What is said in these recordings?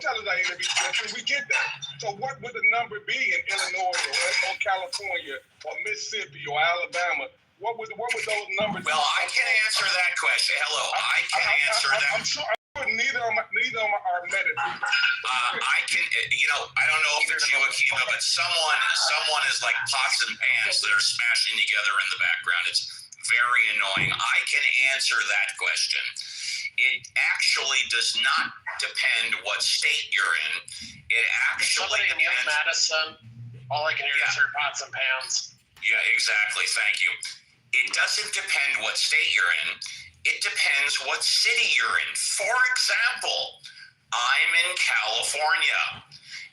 tell us that it'll be different. We get that. So what would the number be in Illinois or California or Mississippi or Alabama? What would those numbers be? Well, I can answer that question. Hello, I can answer that. I'm sure neither of them are medical. I can, I don't know if it's you, Akima, but someone is like pots and pans that are smashing together in the background. It's very annoying. I can answer that question. It actually does not depend what state you're in. It actually depends. Madison, all I can hear is her pots and pans. Yeah, exactly. Thank you. It doesn't depend what state you're in. It depends what city you're in. For example, I'm in California.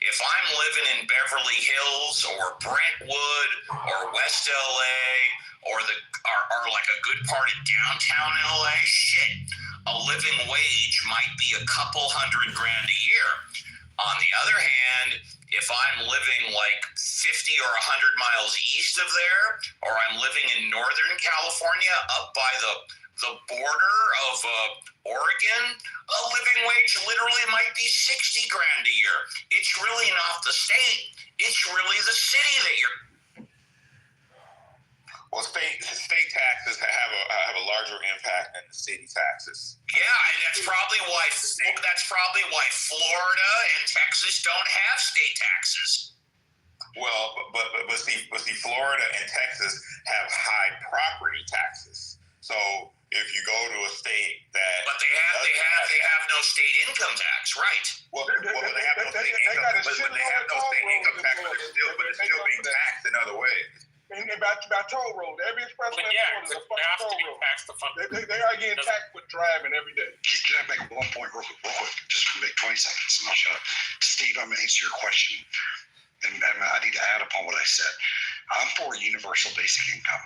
If I'm living in Beverly Hills or Brentwood or West LA or like a good part of downtown LA, shit, a living wage might be a couple $100,000 a year. On the other hand, if I'm living like 50 or 100 miles east of there, or I'm living in Northern California up by the border of Oregon, a living wage literally might be $60,000 a year. It's really not the state. It's really the city that you're. Well, state taxes have a larger impact than the city taxes. Yeah, and that's probably why Florida and Texas don't have state taxes. Well, but see, Florida and Texas have high property taxes. So if you go to a state that, but they have no state income tax, right? Well, they have no state income, but they have no state income tax, but it's still being taxed in other ways. And by toll road, every expressway is a fucking toll road. They are getting taxed for driving every day. Can I make one point real quick? Just make 20 seconds and I'll shut up. Steve, I'm going to answer your question. And I need to add upon what I said. I'm for universal basic income.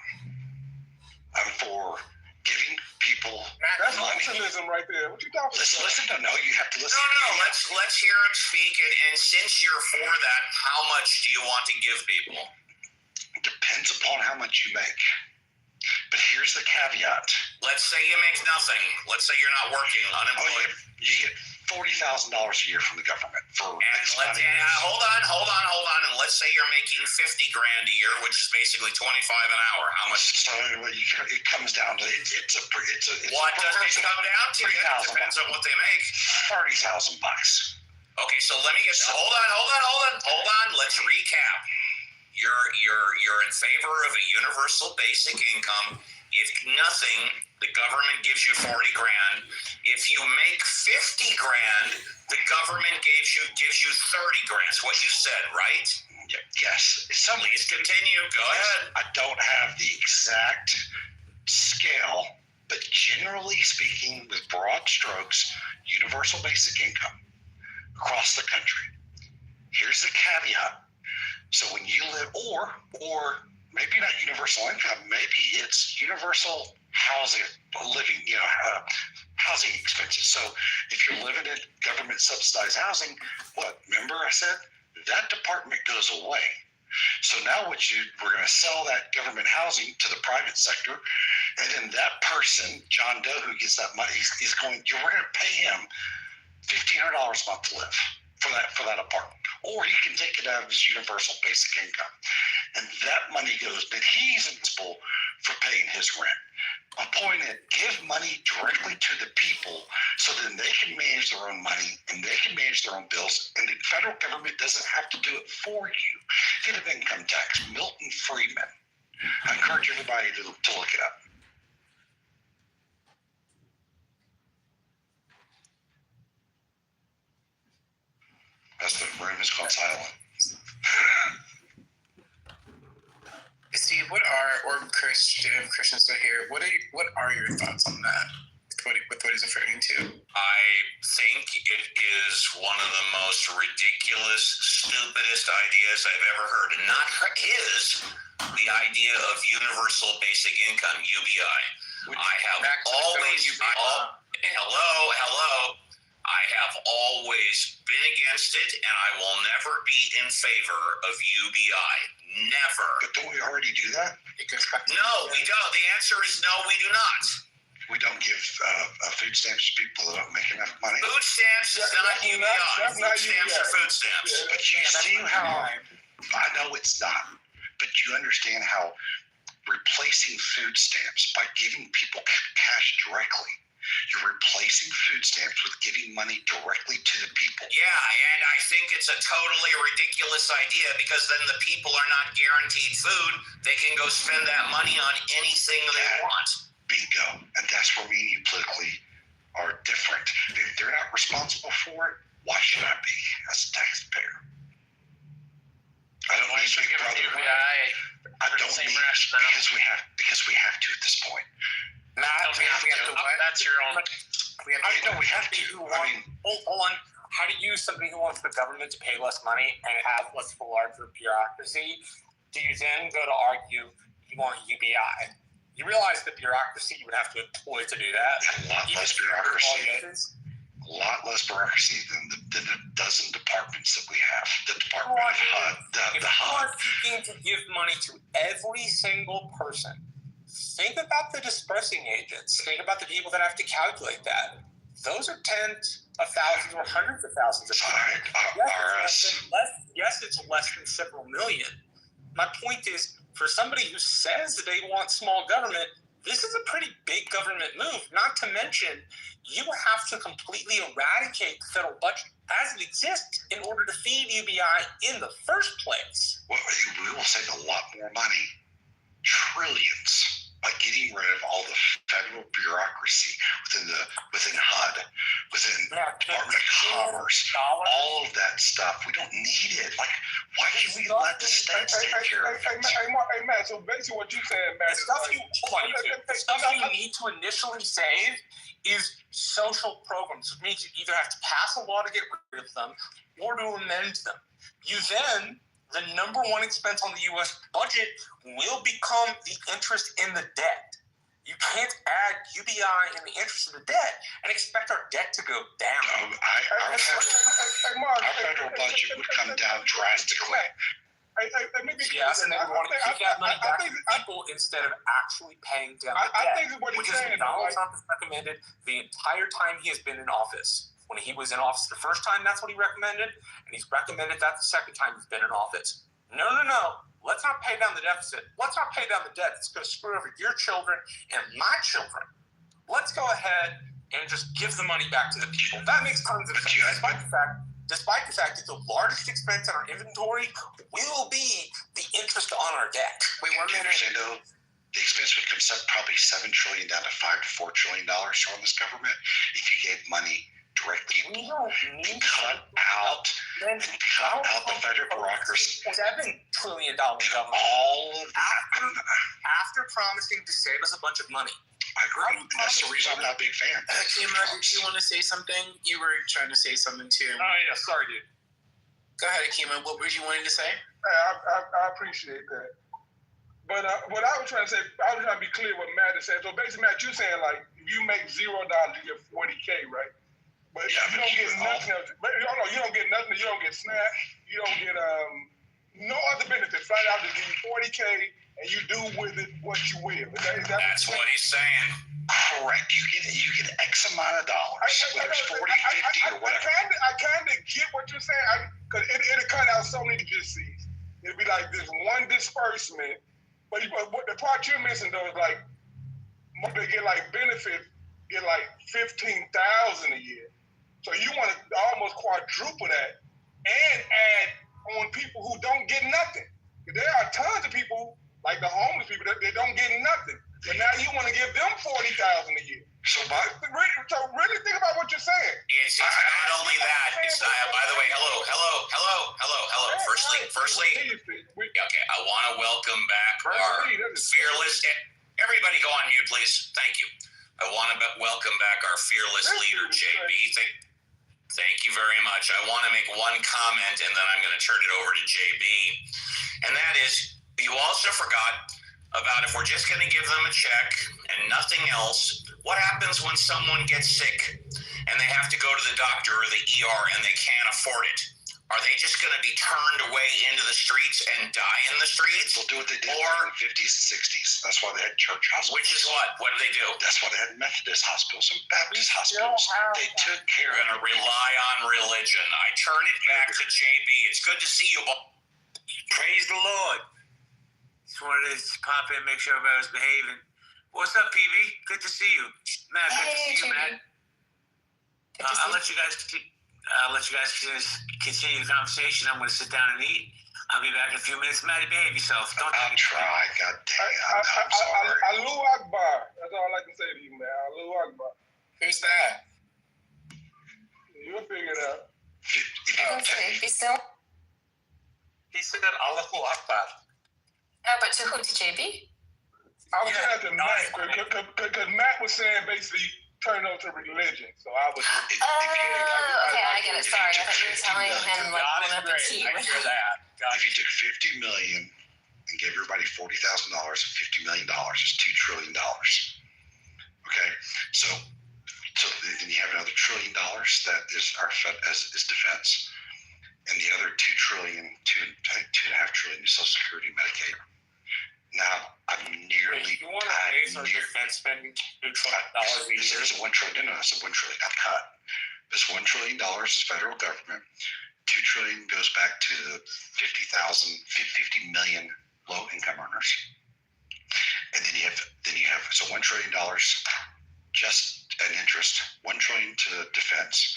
I'm for giving people that's money. socialism right there. What you talking about? Listen, no, you have to listen. No, let's hear him speak. And since you're for that, how much do you want to give people? Depends upon how much you make. But here's the caveat. Let's say you make nothing. Let's say you're not working, unemployed. You get $40,000 a year from the government for hold on. And let's say you're making $50,000 a year, which is basically $25 an hour. How much? So it comes down to what does it come down to? It depends on what they make. $30,000. Okay, so let me get. Hold on. Let's recap. You're in favor of a universal basic income. If nothing, the government gives you $40,000. If you make $50,000, the government gives you $30,000. That's what you said, right? Yes. Please continue. Go ahead. I don't have the exact scale, but generally speaking, with broad strokes, universal basic income across the country. Here's the caveat. So when you live, or maybe not universal income, maybe it's universal housing, housing expenses. So if you're living in government subsidized housing, remember I said that department goes away. So now we're going to sell that government housing to the private sector, and then that person, John Doe, who gets that money, we're going to pay him $1,500 a month to live for that apartment. Or he can take it out of his universal basic income. And that money goes, but he's responsible for paying his rent. My point is, give money directly to the people so then they can manage their own money and they can manage their own bills. And the federal government doesn't have to do it for you. Get an income tax. Milton Friedman. I encourage everybody to look it up. As the room is gone silent. Steve, Christian still here, what are your thoughts on that? With what he's referring to? I think it is one of the most ridiculous, stupidest ideas I've ever heard. And not his, the idea of universal basic income, UBI. I have always been against it, and I will never be in favor of UBI. Never. But don't we already do that? No, we don't. The answer is no, we do not. We don't give food stamps to people that don't make enough money. Food stamps is not UBI. Food stamps are food stamps. Yeah. But you see how, I know it's not, but you understand how replacing food stamps by giving people cash directly, you're replacing food stamps with giving money directly to the people. Yeah, and I think it's a totally ridiculous idea because then the people are not guaranteed food. They can go spend that money on anything they want. Bingo. And that's where me and you politically are different. If they're not responsible for it, why should I be as a taxpayer? I don't need Big Brother. I don't need, because we have to at this point. That's your own. We have to. I mean, Hold on. How do you, somebody who wants the government to pay less money and have less of a larger bureaucracy, do you then go to argue you want UBI? You realize the bureaucracy you would have to employ to do that. A lot less bureaucracy than the dozen departments that we have. The Department of HUD, the HUD. If you are seeking to give money to every single person, think about the dispersing agents. Think about the people that have to calculate that. Those are tens of thousands or hundreds of thousands of people. Yes, it's less than several million. My point is, for somebody who says that they want small government, this is a pretty big government move. Not to mention, you have to completely eradicate the federal budget as it exists in order to feed UBI in the first place. Well, we will save a lot more money, trillions, by getting rid of all the federal bureaucracy within HUD, within Department of Commerce, all of that stuff. We don't need it. Like, why can't we let the states take care of it? Hey, Matt, so basically what you're saying, Matt, The stuff you need to initially save is social programs, which means you either have to pass a law to get rid of them or to amend them. You then, the number one expense on the U.S. budget will become the interest in the debt. You can't add UBI in the interest of the debt and expect our debt to go down. Our federal budget would come down drastically. Yes, and then we want to keep that money back to people instead of actually paying down the debt, which is what Donald Trump has recommended the entire time he has been in office. When he was in office the first time, that's what he recommended, and he's recommended that the second time he's been in office. No. Let's not pay down the deficit. Let's not pay down the debt. It's going to screw over your children and my children. Let's go ahead and just give the money back to the people. That makes tons of sense, despite the fact that the largest expense in our inventory will be the interest on our debt. Wait, one minute. The expense would come probably $7 trillion down to $5 to $4 trillion from this government if you gave money directly and cut out the federal bureaucracy. $7 trillion government. All of that. After promising to save us a bunch of money. I agree. That's the reason I'm not a big fan. Kima, did you want to say something? You were trying to say something too. Oh, yeah. Sorry, dude. Go ahead, Kima. What were you wanting to say? I appreciate that. But what I was trying to say, I was trying to be clear what Matt is saying. So basically, Matt, you're saying like if you make $0, you get $40K, right? But you don't get nothing else. You don't get nothing. You don't get SNAP. You don't get no other benefits. Flat out, just give you $40K, and you do with it what you will. That's what he's saying. Correct. You get X amount of dollars, whether it's 40, 50, or whatever. I kind of get what you're saying, because it'll cut out so many disseeds. It'll be like this one disbursement, but what the part you're missing though is like they get like benefits, get like $15,000 a year. So you want to almost quadruple that and add on people who don't get nothing. There are tons of people, like the homeless people, that they don't get nothing. But now you want to give them $40,000 a year. So really think about what you're saying. It's not only that. It's not. By the way, hello. Firstly. Okay, I want to welcome back our fearless. Everybody, go on mute, please. Thank you. I want to welcome back our fearless leader, JB. Thank you very much. I want to make one comment, and then I'm going to turn it over to JB. And that is, you also forgot about if we're just going to give them a check and nothing else, what happens when someone gets sick and they have to go to the doctor or the ER and they can't afford it? Are they just going to be turned away into the streets and die in the streets? They'll do what they did in the 50s and 60s. That's why they had church hospitals. Which is what? What do they do? That's why they had Methodist hospitals and Baptist hospitals. They took care of it. We're going to rely on religion. I turn it back to JB. It's good to see you. Praise the Lord. Just wanted to pop in, make sure everybody was behaving. What's up, PB? Good to see you. Matt, good to see you, Matt. I'll let you guys continue the conversation. I'm going to sit down and eat. I'll be back in a few minutes. Maddie, behave yourself. I'll try. God damn. I'm sorry. Allahu Akbar. That's all I can say to you, man. Allahu Akbar. Who's that? You'll figure it out. Okay, be still. He said Allahu Akbar. But to who? To JB? I was saying to Matt, because Matt was saying basically turn over to religion. So I was. Okay, I get it. Sorry, I thought you were telling him like God one is of the great. key. I hear that. If you took $50 million and gave everybody $40,000 and $50 million, it's $2 trillion. Okay, so then you have another $1 trillion that is our is defense, and the other $2.5 trillion is Social Security, Medicaid. Now I'm nearly. You want to raise our defense spending $2 trillion a year? It's $1 trillion. No, it's $1 trillion. Not cut. This $1 trillion is federal government. $2 trillion goes back to the 50 million low-income earners, and then you have so $1 trillion just an interest, $1 trillion to defense,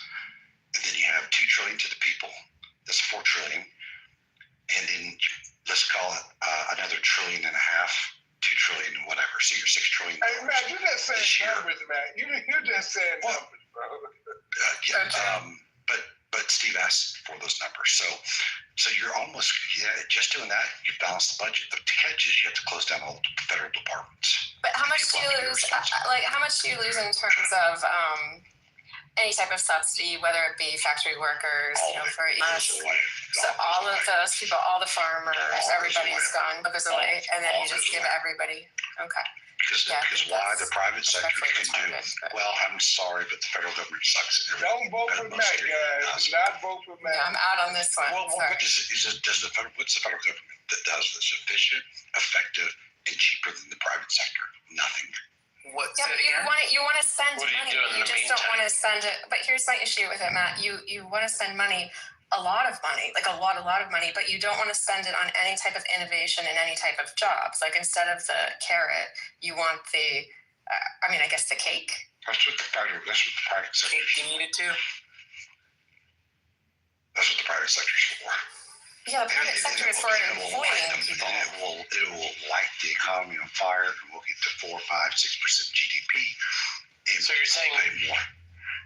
and then you have $2 trillion to the people. That's $4 trillion, and then let's call it another $1.5 trillion, $2 trillion, whatever. So you're $6 trillion. Hey man, you just saying numbers, man. You just saying numbers, bro. But Steve asked for those numbers, so you're almost just doing that. You balance the budget. The catch is you have to close down all the federal departments. But how much do you lose? Like, how much do you lose in terms of any type of subsidy, whether it be factory workers, for so all of those people, all the farmers, everybody's gone, goes away, and then you just give everybody. Okay. Because why the private sector can do well, I'm sorry, but the federal government sucks. Don't vote for Matt, guys. Do not vote for Matt. Yeah, I'm out on this one. Well, what's the federal government that does this efficient, effective, and cheaper than the private sector? Nothing. What's but you want to send money. You just don't want to send it. But here's my issue with it, Matt. You want to spend money. A lot of money, like a lot of money, but you don't want to spend it on any type of innovation in any type of jobs. Like instead of the carrot, you want the, I guess the cake. That's what the private sector is you need it too. That's what the private sector is for. Yeah, the private sector is for employing people. It will light the economy on fire, and we'll get to 4, 5, 6% GDP. So you're saying more.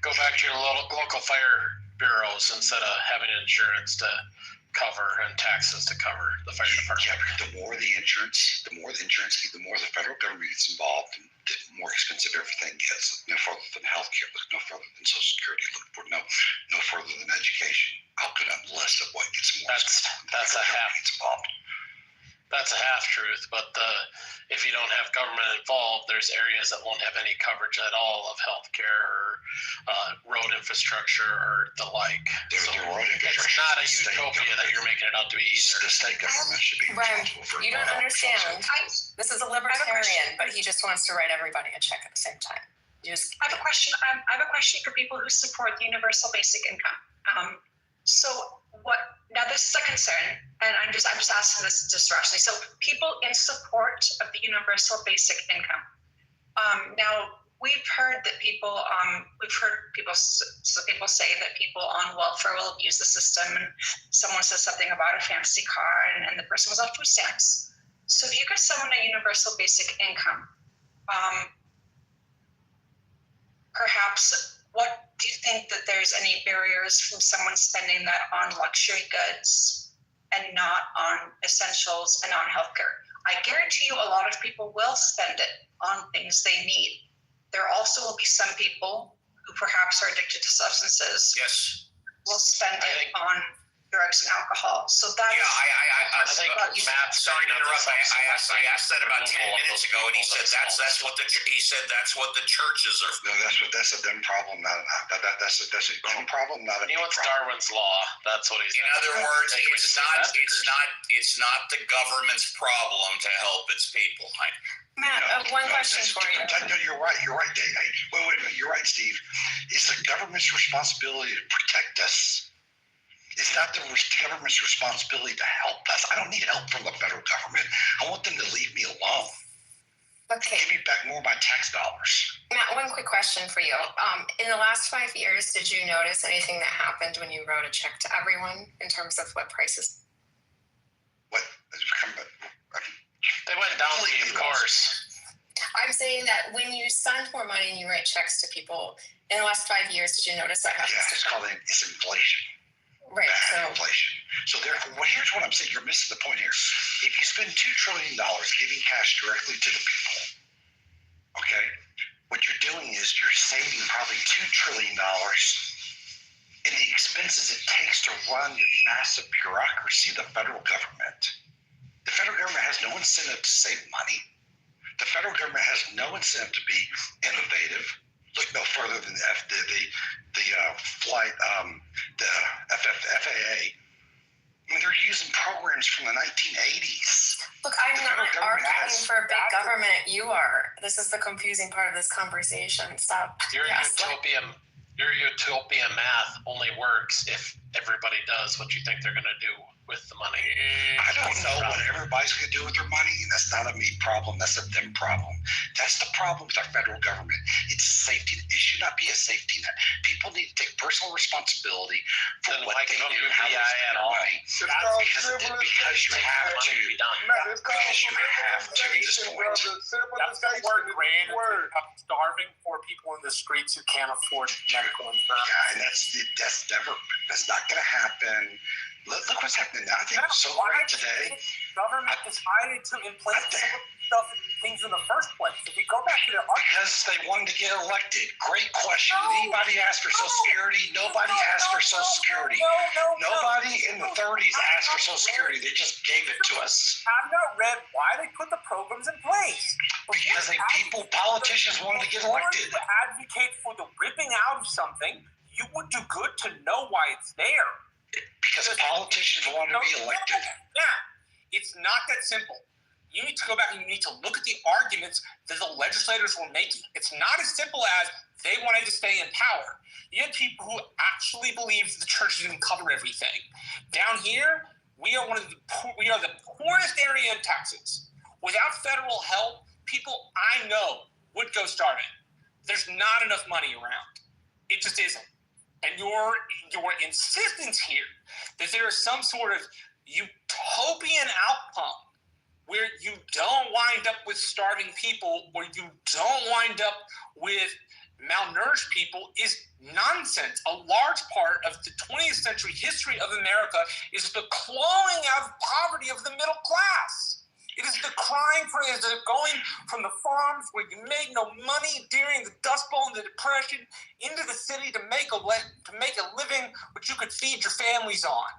Go back to your local fire bureaus instead of having insurance to cover and taxes to cover the fire department. Yeah, because the more the federal government gets involved, the more expensive everything gets. No further than healthcare, no further than Social Security, no further than education. I'll put up a list of what gets more expensive. That's a half. Gets involved. That's a half truth, but if you don't have government involved, there's areas that won't have any coverage at all of healthcare or road infrastructure or the like. It's not a utopia that you're making it out to be either. The state government should be responsible for you don't understand. This is a libertarian, but he just wants to write everybody a check at the same time. I have a question. I have a question for people who support the universal basic income. Now this is a concern, and I'm just asking this just rationally. So people in support of the universal basic income. Now we've heard people say that people on welfare will abuse the system, and someone says something about a fancy car, and the person was off food stamps. So if you give someone a universal basic income, perhaps. What do you think that there's any barriers from someone spending that on luxury goods and not on essentials and on healthcare? I guarantee you a lot of people will spend it on things they need. There also will be some people who perhaps are addicted to substances. Yes. Will spend it on drugs and alcohol. So that's I think Matt. Sorry to interrupt. I asked that about 10 minutes ago, and he said that's what the churches are. No, that's a them problem, that's a them problem, not a. He wants Darwin's law. That's what he's. In other words, it's not the government's problem to help its people. Matt, one question for you. No, you're right. Dave. Wait. You're right, Steve. It's the government's responsibility to protect us. It's not the government's responsibility to help us. I don't need help from the federal government. I want them to leave me alone. Okay. Give me back more of my tax dollars. Matt, one quick question for you. In the last 5 years, did you notice anything that happened when you wrote a check to everyone in terms of what prices? What? They went down, of course. I'm saying that when you send more money and you write checks to people in the last 5 years, did you notice that happens? Yeah, it's inflation. Right. Inflation. So therefore, here's what I'm saying. You're missing the point here. If you spend $2 trillion giving cash directly to the people, okay, what you're doing is you're saving probably $2 trillion in the expenses it takes to run the massive bureaucracy of the federal government. The federal government has no incentive to save money. The federal government has no incentive to be innovative. Look no further than the FAA. I mean, they're using programs from the 1980s. Look, I'm not arguing for big government. You are. This is the confusing part of this conversation. Stop. Your utopia math only works if everybody does what you think they're going to do with the money. I don't know what everybody's going to do with their money, and that's not a me problem. That's a them problem. That's the problem with our federal government. It's a safety net. It should not be a safety net. People need to take personal responsibility for what they do, how they spend their money. Because you have to. Because you have to at this point. That's the word. Starving poor people in the streets who can't afford medical insurance. Yeah, and that's not going to happen. Look what's happening now. I think it's so great today. Government decided to implant things in the first place. If you go back to because they wanted to get elected. Great question. Did anybody ask for Social Security? Nobody asked for Social Security. Nobody in the 30s asked for Social Security. They just gave it to us. I've not read why they put the programs in place. Because politicians wanted to get elected. To advocate for the ripping out of something, you would do good to know why it's there. Because politicians want to be elected. Yeah, it's not that simple. You need to go back and you need to look at the arguments that the legislators were making. It's not as simple as they wanted to stay in power. You had people who actually believed the church didn't cover everything. Down here, we are the poorest area in Texas. Without federal help, people I know would go starving. There's not enough money around. It just isn't. And your insistence here that there is some sort of utopian outcome where you don't wind up with starving people or you don't wind up with malnourished people is nonsense. A large part of the 20th century history of America is the clawing out of poverty of the middle class. It is the crying for going from the farms where you made no money during the Dust Bowl and the Depression into the city to make a living which you could feed your families on.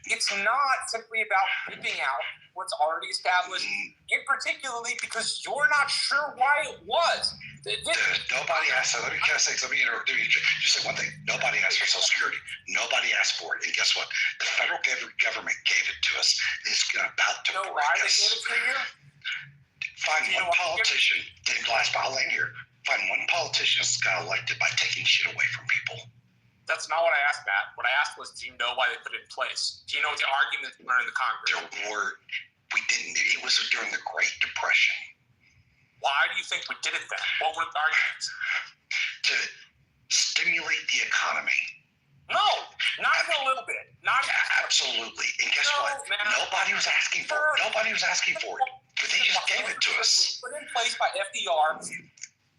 It's not simply about ripping out what's already established, and particularly because you're not sure why it was. Nobody asked. Let me interrupt you. Just say one thing. Nobody asked for Social Security. Nobody asked for it. And guess what? The federal government gave it to us. It's about to break us. Why they gave it to you? Find one politician. I'll end here. Find one politician that's got elected by taking shit away from people. That's not what I asked, Matt. What I asked was, do you know why they put it in place? Do you know what the arguments were in the Congress? It was during the Great Depression. Why do you think we did it then? What were the arguments? To stimulate the economy. No, not even a little bit. Absolutely. And guess what? Man. Nobody was asking for it. Nobody was asking for it. But they just gave it to us. Put in place by FDR.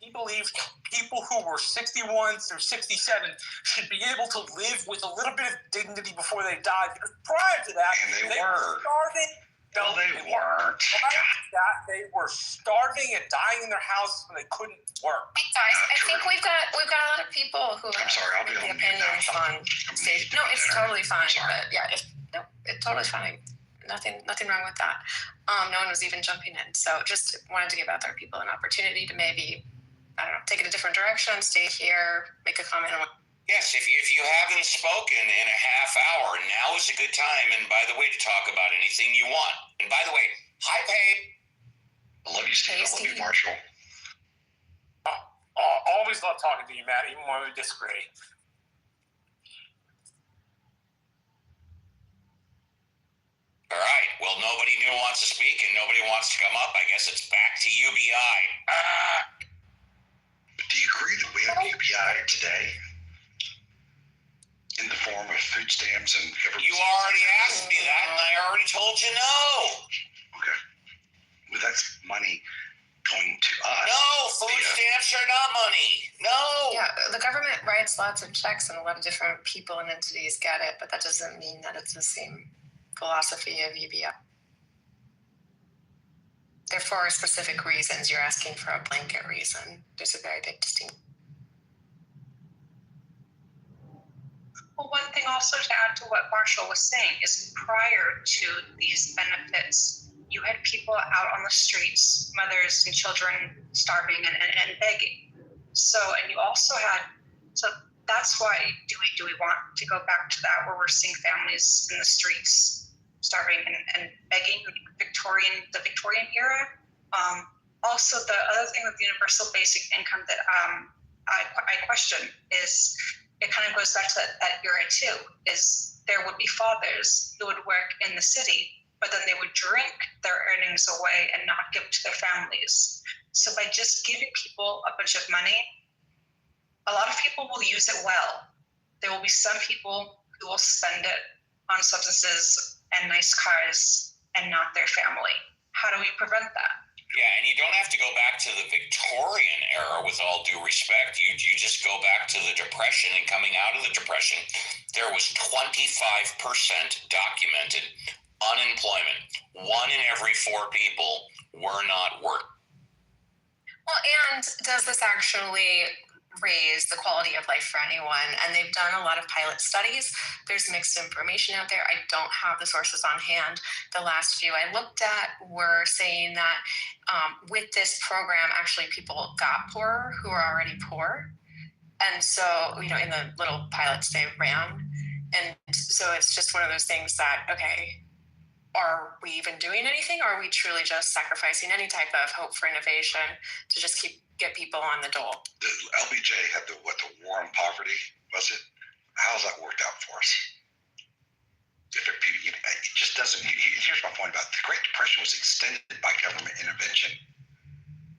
He believed people who were 61 through 67 should be able to live with a little bit of dignity before they died. Because prior to that, and they were starving. No, they weren't. They were starving and dying in their houses when they couldn't work. Guys, I think we've got a lot of people who have opinions on stage. No, it's totally fine. But yeah, totally fine. Nothing wrong with that. No one was even jumping in. So just wanted to give other people an opportunity to maybe, I don't know, take it a different direction, stay here, make a comment on what. Yes, if you haven't spoken in a half hour, now is a good time. And by the way, to talk about anything you want. And by the way, hi, Paige. I love you, Steve. I love you, Marshall. Always love talking to you, Matt, even when we disagree. All right. Well, nobody new wants to speak and nobody wants to come up. I guess it's back to UBI. Do you agree that we have UBI today in the form of food stamps and government? You already asked me that, and I already told you no. Okay. Well, that's money going to us. No, food stamps are not money. No. Yeah, the government writes lots of checks, and a lot of different people and entities get it, but that doesn't mean that it's the same philosophy of UBI. Therefore, specific reasons. You're asking for a blanket reason. There's a very big distinction. Well, one thing also to add to what Marshall was saying is prior to these benefits, you had people out on the streets, mothers and children starving and begging. So, and you also had, so that's why do we want to go back to that where we're seeing families in the streets starving and begging, the Victorian era. Also, the other thing with the universal basic income that I question is, it kind of goes back to that era too, is there would be fathers who would work in the city, but then they would drink their earnings away and not give to their families. So by just giving people a bunch of money, a lot of people will use it well. There will be some people who will spend it on substances and nice cars and not their family. How do we prevent that? Yeah, and you don't have to go back to the Victorian era, with all due respect. You just go back to the Depression, and coming out of the Depression, there was 25% documented unemployment. 1 in every 4 people were not working. Well, and does this actually raise the quality of life for anyone? And they've done a lot of pilot studies. There's mixed information out there. I don't have the sources on hand. The last few I looked at were saying that with this program, actually people got poorer who were already poor. And so, in the little pilots they ran. And so it's just one of those things that, okay, are we even doing anything? Or are we truly just sacrificing any type of hope for innovation to just get people on the dole? The LBJ had the war on poverty, was it? How's that worked out for us? It just doesn't. Here's my point about it. The Great Depression was extended by government intervention.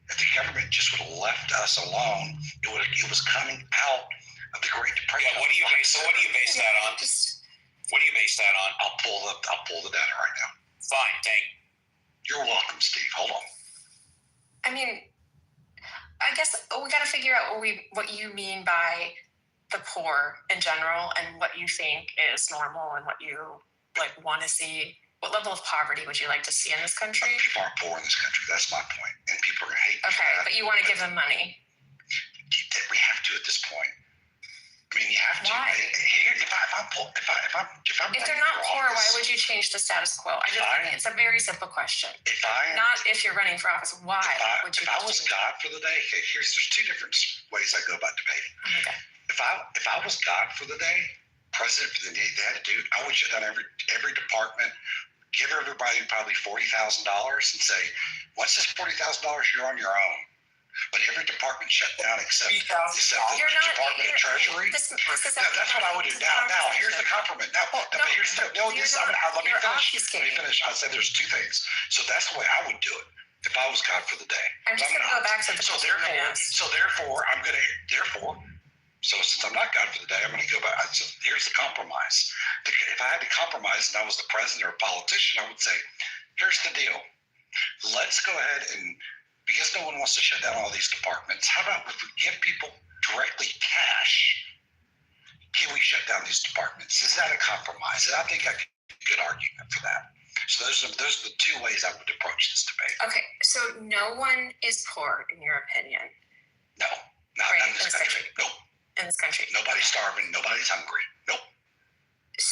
If the government just would have left us alone, it was coming out of the Great Depression. Yeah, what do you base that on? What do you base that on? I'll pull the data right now. Fine, thank you. You're welcome, Steve. Hold on. I mean, I guess we got to figure out what you mean by the poor in general, and what you think is normal, and what you want to see. What level of poverty would you like to see in this country? People aren't poor in this country. That's my point, and people are going to hate me. Okay, but you want to give them money. We have to at this point. I mean, you have to. Why? If they're not poor, why would you change the status quo? It's a very simple question. Not if you're running for office. Why would you? If I was God for the day, okay, there's 2 different ways I go about debating. Okay. If I was God for the day, president for the day, they had to do, I would shut down every department, give everybody probably $40,000 and say, once this $40,000, you're on your own. But every department shut down except the Department of Treasury. That's what I would do. Now here's the compliment. Let me finish. I said there's 2 things. So that's the way I would do it if I was God for the day. I'm just going to go back to the So therefore, since I'm not God for the day, I'm going to go back. So here's the compromise. If I had to compromise and I was the president or a politician, I would say, here's the deal. Let's go ahead and, because no one wants to shut down all these departments, how about if we give people directly cash? Can we shut down these departments? Is that a compromise? And I think I could get a good argument for that. So those are the 2 ways I would approach this debate. Okay, so no one is poor in your opinion? No, not in this country. Nope. In this country. Nobody's starving. Nobody's hungry. Nope.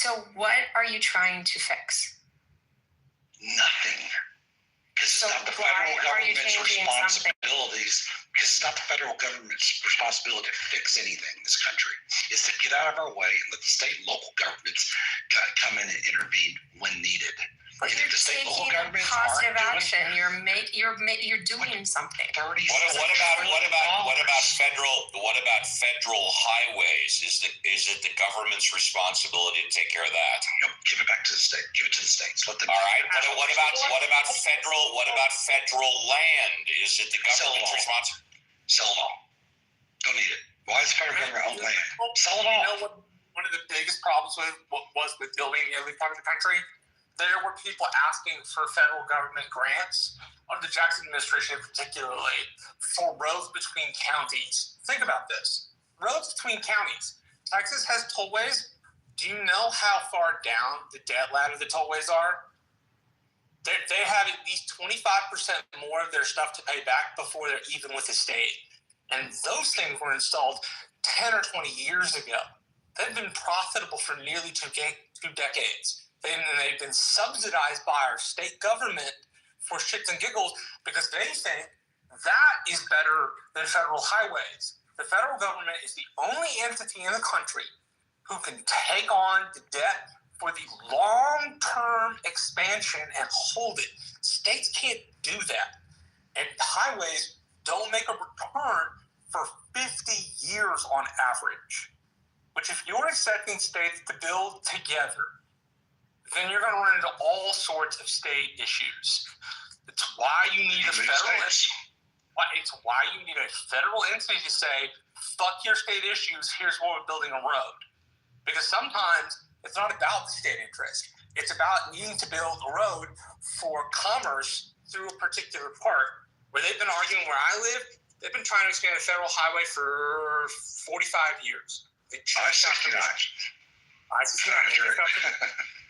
So what are you trying to fix? Nothing. Because it's not the federal government's responsibilities. Because it's not the federal government's responsibility to fix anything in this country. It's to get out of our way and let the state and local governments come in and intervene when needed. But you're taking positive action. You're doing something. What about federal highways? Is it the government's responsibility to take care of that? Nope, give it back to the state. Give it to the states. Let them. All right. What about federal land? Is it the government's responsibility? Sell it all. Don't need it. Why is the federal government own land? Sell it all. You know what? One of the biggest problems was with building the other part of the country. There were people asking for federal government grants, under the Jackson administration particularly, for roads between counties. Think about this. Roads between counties. Texas has tollways. Do you know how far down the debt ladder the tollways are? They have at least 25% more of their stuff to pay back before they're even with the state. And those things were installed 10 or 20 years ago. They've been profitable for nearly two decades. And they've been subsidized by our state government for shits and giggles because they think that is better than federal highways. The federal government is the only entity in the country who can take on the debt for the long-term expansion and hold it. States can't do that. And highways don't make a return for 50 years on average. Which if you're expecting states to build together, then you're going to run into all sorts of state issues. It's why you need a federal entity. It's why you need a federal entity to say, fuck your state issues, here's where we're building a road. Because sometimes it's not about the state interest. It's about needing to build a road for commerce through a particular part. Where they've been arguing where I live, they've been trying to expand a federal highway for 45 years. I-69.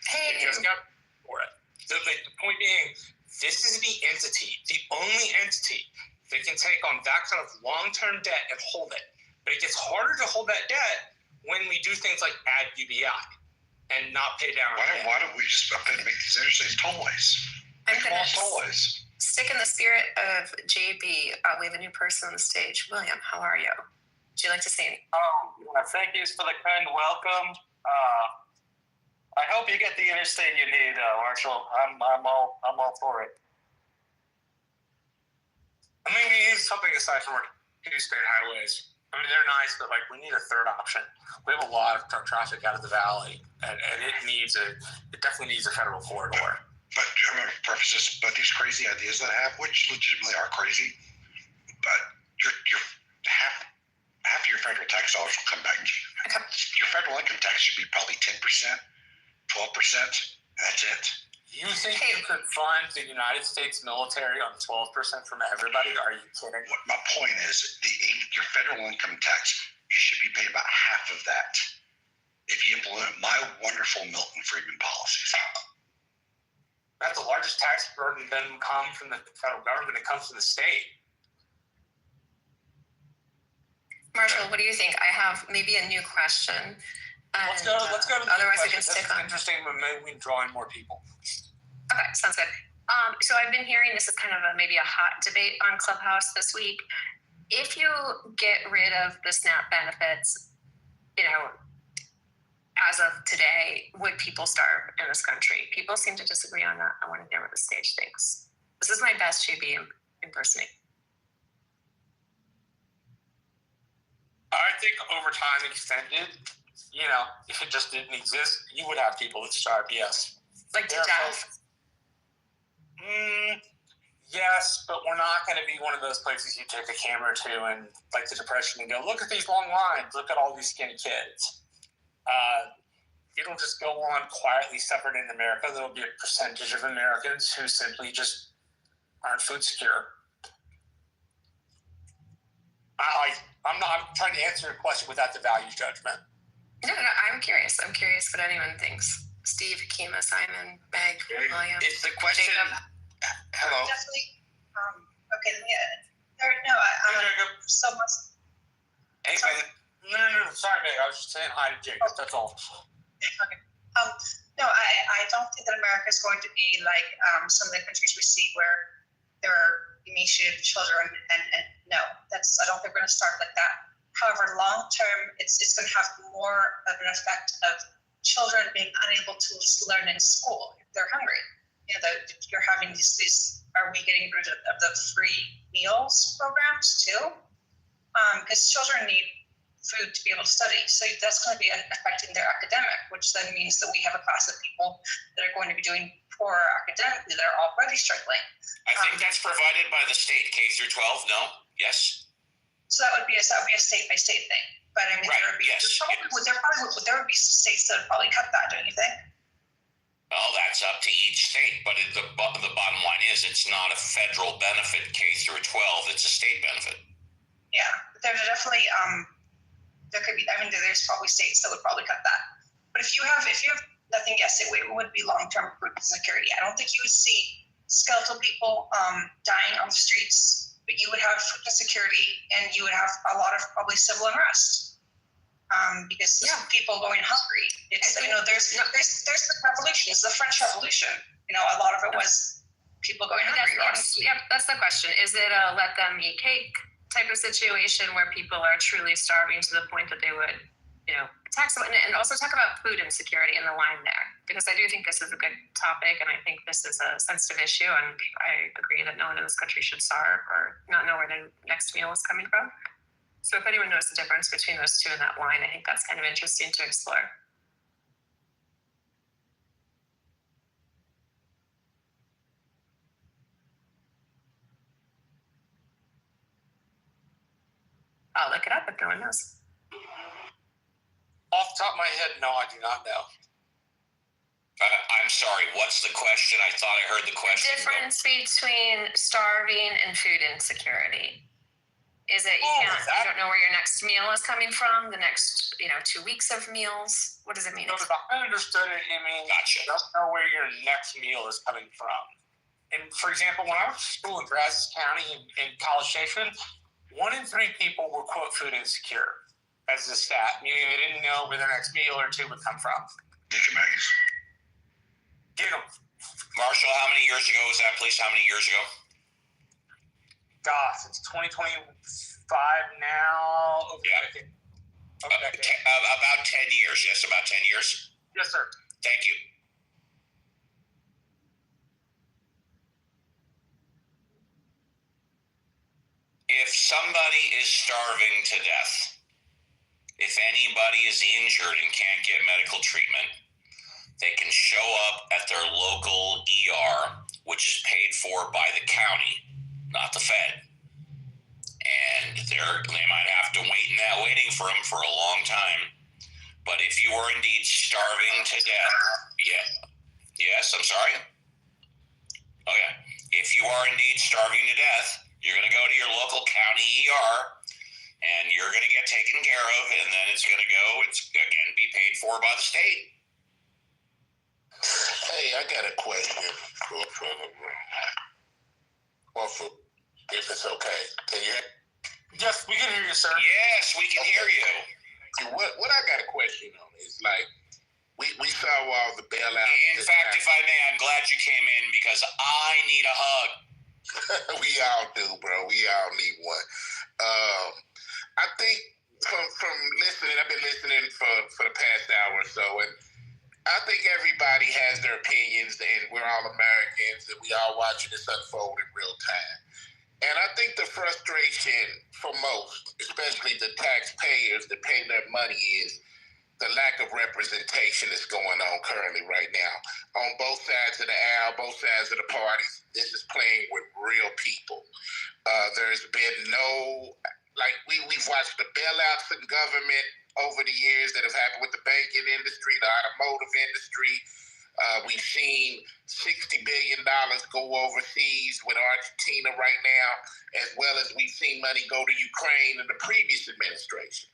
Hey, for it. So the point being, this is the entity, the only entity that can take on that kind of long-term debt and hold it. But it gets harder to hold that debt when we do things like add UBI and not pay down. Why don't we just make these interstates tollways? I'm going to stick in the spirit of JB. We have a new person on the stage. William, how are you? Would you like to say anything? Thank you for the kind welcome. I hope you get the interstate you need, Marshall. I'm all for it. I mean, we need something aside from our two-state highways. I mean, they're nice, but we need a third option. We have a lot of truck traffic out of the valley, and it definitely needs a federal corridor. But I'm going to preface this, but these crazy ideas that I have, which legitimately are crazy, but your half of your federal tax dollars will come back to you. Okay. Your federal income tax should be probably 10%. 12%, that's it. You think you could fund the United States military on 12% from everybody? Are you kidding? My point is, your federal income tax, you should be paying about half of that if you implement my wonderful Milton Friedman policies. That's the largest tax burden doesn't come from the federal government, it comes from the state. Marshall, what do you think? I have maybe a new question. Let's go to the otherwise I can stick on. Interesting, but maybe we can draw in more people. Okay, sounds good. So I've been hearing this is kind of maybe a hot debate on Clubhouse this week. If you get rid of the SNAP benefits, as of today, would people starve in this country? People seem to disagree on that. I want to hear what the stage thinks. This is my best JB impersonating. I think over time extended, if it just didn't exist, you would have people that starve, yes. Like to death? Yes, but we're not going to be one of those places you take a camera to and like the Depression and go, look at these long lines, look at all these skinny kids. It'll just go on quietly separate in America. There'll be a percentage of Americans who simply just aren't food secure. I'm trying to answer your question without the value judgment. No, I'm curious. I'm curious what anyone thinks. Steve, Kima, Simon, Meg, William. It's the question. Jacob. Hello. Definitely. Okay. So much. Hey, no. Sorry, Meg. I was just saying hi to Jacob. That's all. Okay. America is going to be like some of the countries we see where there are emaciated children, and no, I don't think we're going to start like that. However, long term, it's going to have more of an effect of children being unable to learn in school if they're hungry. You're having these. Are we getting rid of the free meals programs too? Because children need food to be able to study. So that's going to be affecting their academic, which then means that we have a class of people that are going to be doing poorer academically that are already struggling. I think that's provided by the state, K through 12. No? Yes. So that would be a state by state thing. But I mean, right. there would be states that would probably cut that, don't you think? Well, that's up to each state, but the bottom line is it's not a federal benefit, K through 12. It's a state benefit. Yeah, there's definitely there could be. I mean, there's probably states that would probably cut that. But if you have nothing, yes, it would be long-term food security. I don't think you would see skeletal people dying on the streets, but you would have food security, and you would have a lot of probably civil unrest because people going hungry. It's there's the revolution. It's the French Revolution. A lot of it was people going hungry. That's the question. Is it a let them eat cake type of situation where people are truly starving to the point that they would, tax it, and also talk about food insecurity in the line there, because I do think this is a good topic, and I think this is a sensitive issue, and I agree that no one in this country should starve or not know where their next meal is coming from. So if anyone knows the difference between those two in that line, I think that's kind of interesting to explore. I'll look it up if no one knows. Off the top of my head, no, I do not know. I'm sorry, what's the question? I thought I heard the question. The difference between starving and food insecurity. Is it you don't know where your next meal is coming from, the next 2 weeks of meals? What does it mean? No, if I understood it, it means you don't know where your next meal is coming from. And for example, when I went to school in Brazos County in College Station, 1 in 3 people were, quote, food insecure as a stat, meaning they didn't know where their next meal or two would come from. Get your Maggie's. Get them. Marshall, how many years ago was that, please? How many years ago? Gosh, it's 2025 now. Okay. About 10 years. Yes, about 10 years. Yes, sir. Thank you. If somebody is starving to death, if anybody is injured and can't get medical treatment, they can show up at their local ER, which is paid for by the county, not the Fed. And they might have to wait in that waiting for them for a long time. But if you are indeed starving to death, yes, I'm sorry. Okay. If you are indeed starving to death, you're going to go to your local county ER, and you're going to get taken care of, and then it's going to be paid for by the state. Hey, I got a question for if it's okay. Can you hear? Yes, we can hear you, sir. Yes, we can hear you. What I got a question on is like, we saw all the bailout. In fact, if I may, I'm glad you came in because I need a hug. We all do, bro. We all need one. I think from listening, I've been listening for the past hour or so, and I think everybody has their opinions, and we're all Americans, and we all watching this unfold in real time. And I think the frustration for most, especially the taxpayers that pay their money, is the lack of representation that's going on currently right now. On both sides of the aisle, both sides of the parties, this is playing with real people. There's been we've watched the bailouts in government over the years that have happened with the banking industry, the automotive industry. We've seen $60 billion go overseas with Argentina right now, as well as we've seen money go to Ukraine in the previous administration.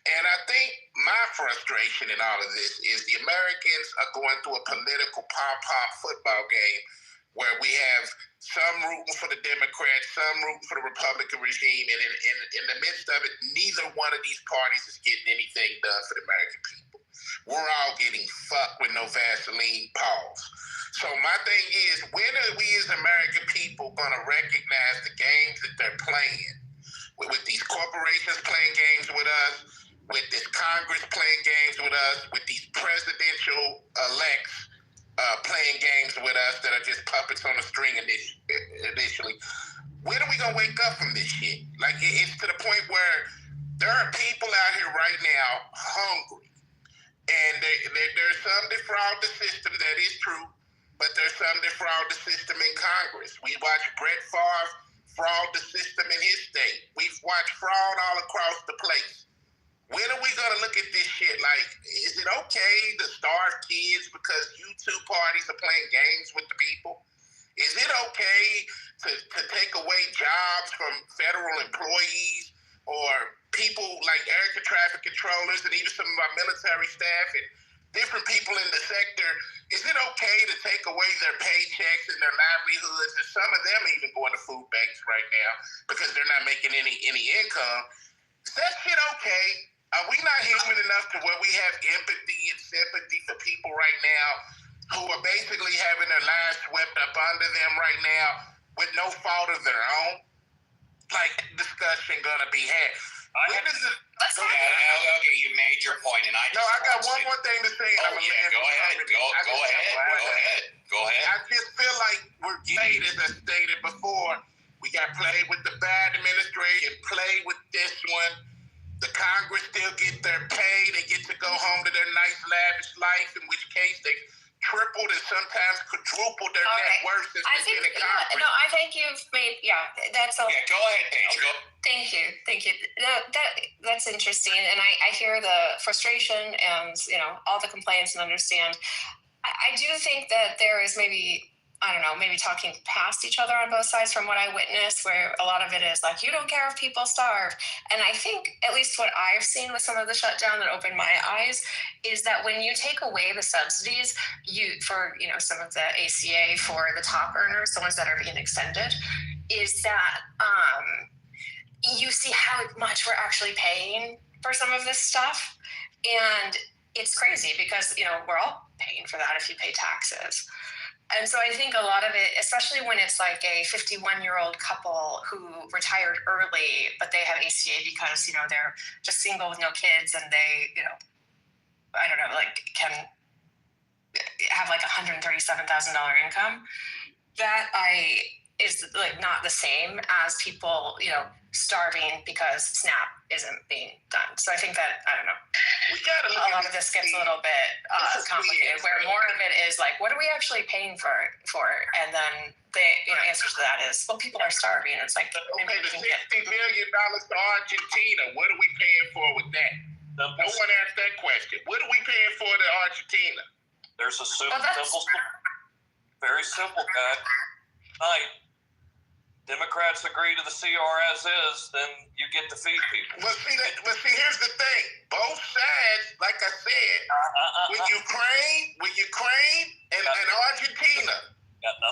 And I think my frustration in all of this is the Americans are going through a political pom-pom football game where we have some rooting for the Democrats, some rooting for the Republican regime, and in the midst of it, neither one of these parties is getting anything done for the American people. We're all getting fucked with no Vaseline, pause. So my thing is, when are we as American people going to recognize the games that they're playing? With these corporations playing games with us, with this Congress playing games with us, with these presidential elects playing games with us that are just puppets on a string initially. When are we going to wake up from this shit? Like, it's to the point where there are people out here right now hungry. And there's some that fraud the system, that is true, but there's some that fraud the system in Congress. We watched Brett Favre fraud the system in his state. We've watched fraud all across the place. When are we going to look at this shit? Like, is it okay to starve kids because U2 parties are playing games with the people? Is it okay to take away jobs from federal employees or people like air traffic controllers and even some of our military staff and different people in the sector? Is it okay to take away their paychecks and their livelihoods, and some of them even going to food banks right now because they're not making any income? Is that shit okay? Are we not human enough to where we have empathy and sympathy for people right now who are basically having their lives swept up under them right now with no fault of their own? Like, discussion gonna be had. When is it? Okay, you made your point, and I got one more thing to say. Go ahead. Go ahead. I just feel like we're getting, as I stated before, we got played with the Biden administration, played with this one. The Congress still get their pay. They get to go home to their nice, lavish life, in which case they tripled and sometimes quadrupled their net worth since they've been in Congress. I think you've made, that's all. Yeah, go ahead, Paige. Go. Thank you. That's interesting, and I hear the frustration and all the complaints and understand. I do think that there is maybe talking past each other on both sides from what I witnessed, where a lot of it is like, you don't care if people starve. And I think, at least what I've seen with some of the shutdown that opened my eyes, is that when you take away the subsidies, for some of the ACA for the top earners, the ones that are being extended, is that you see how much we're actually paying for some of this stuff. And it's crazy because, we're all paying for that if you pay taxes. And so I think a lot of it, especially when it's like a 51-year-old couple who retired early, but they have ACA because, they're just single with no kids and they, can have like $137,000 income. That is like not the same as people, starving because SNAP isn't being done. So I think that, I don't know, a lot of this gets a little bit complicated, where more of it is like, what are we actually paying for? And then the answer to that is, well, people are starving. It's like, okay, the $60 million to Argentina, what are we paying for with that? No one asked that question. What are we paying for to Argentina? There's a very simple guy. Democrats agree to the CR as is, then you get to feed people. But see, here's the thing. Both sides, like I said, with Ukraine and Argentina,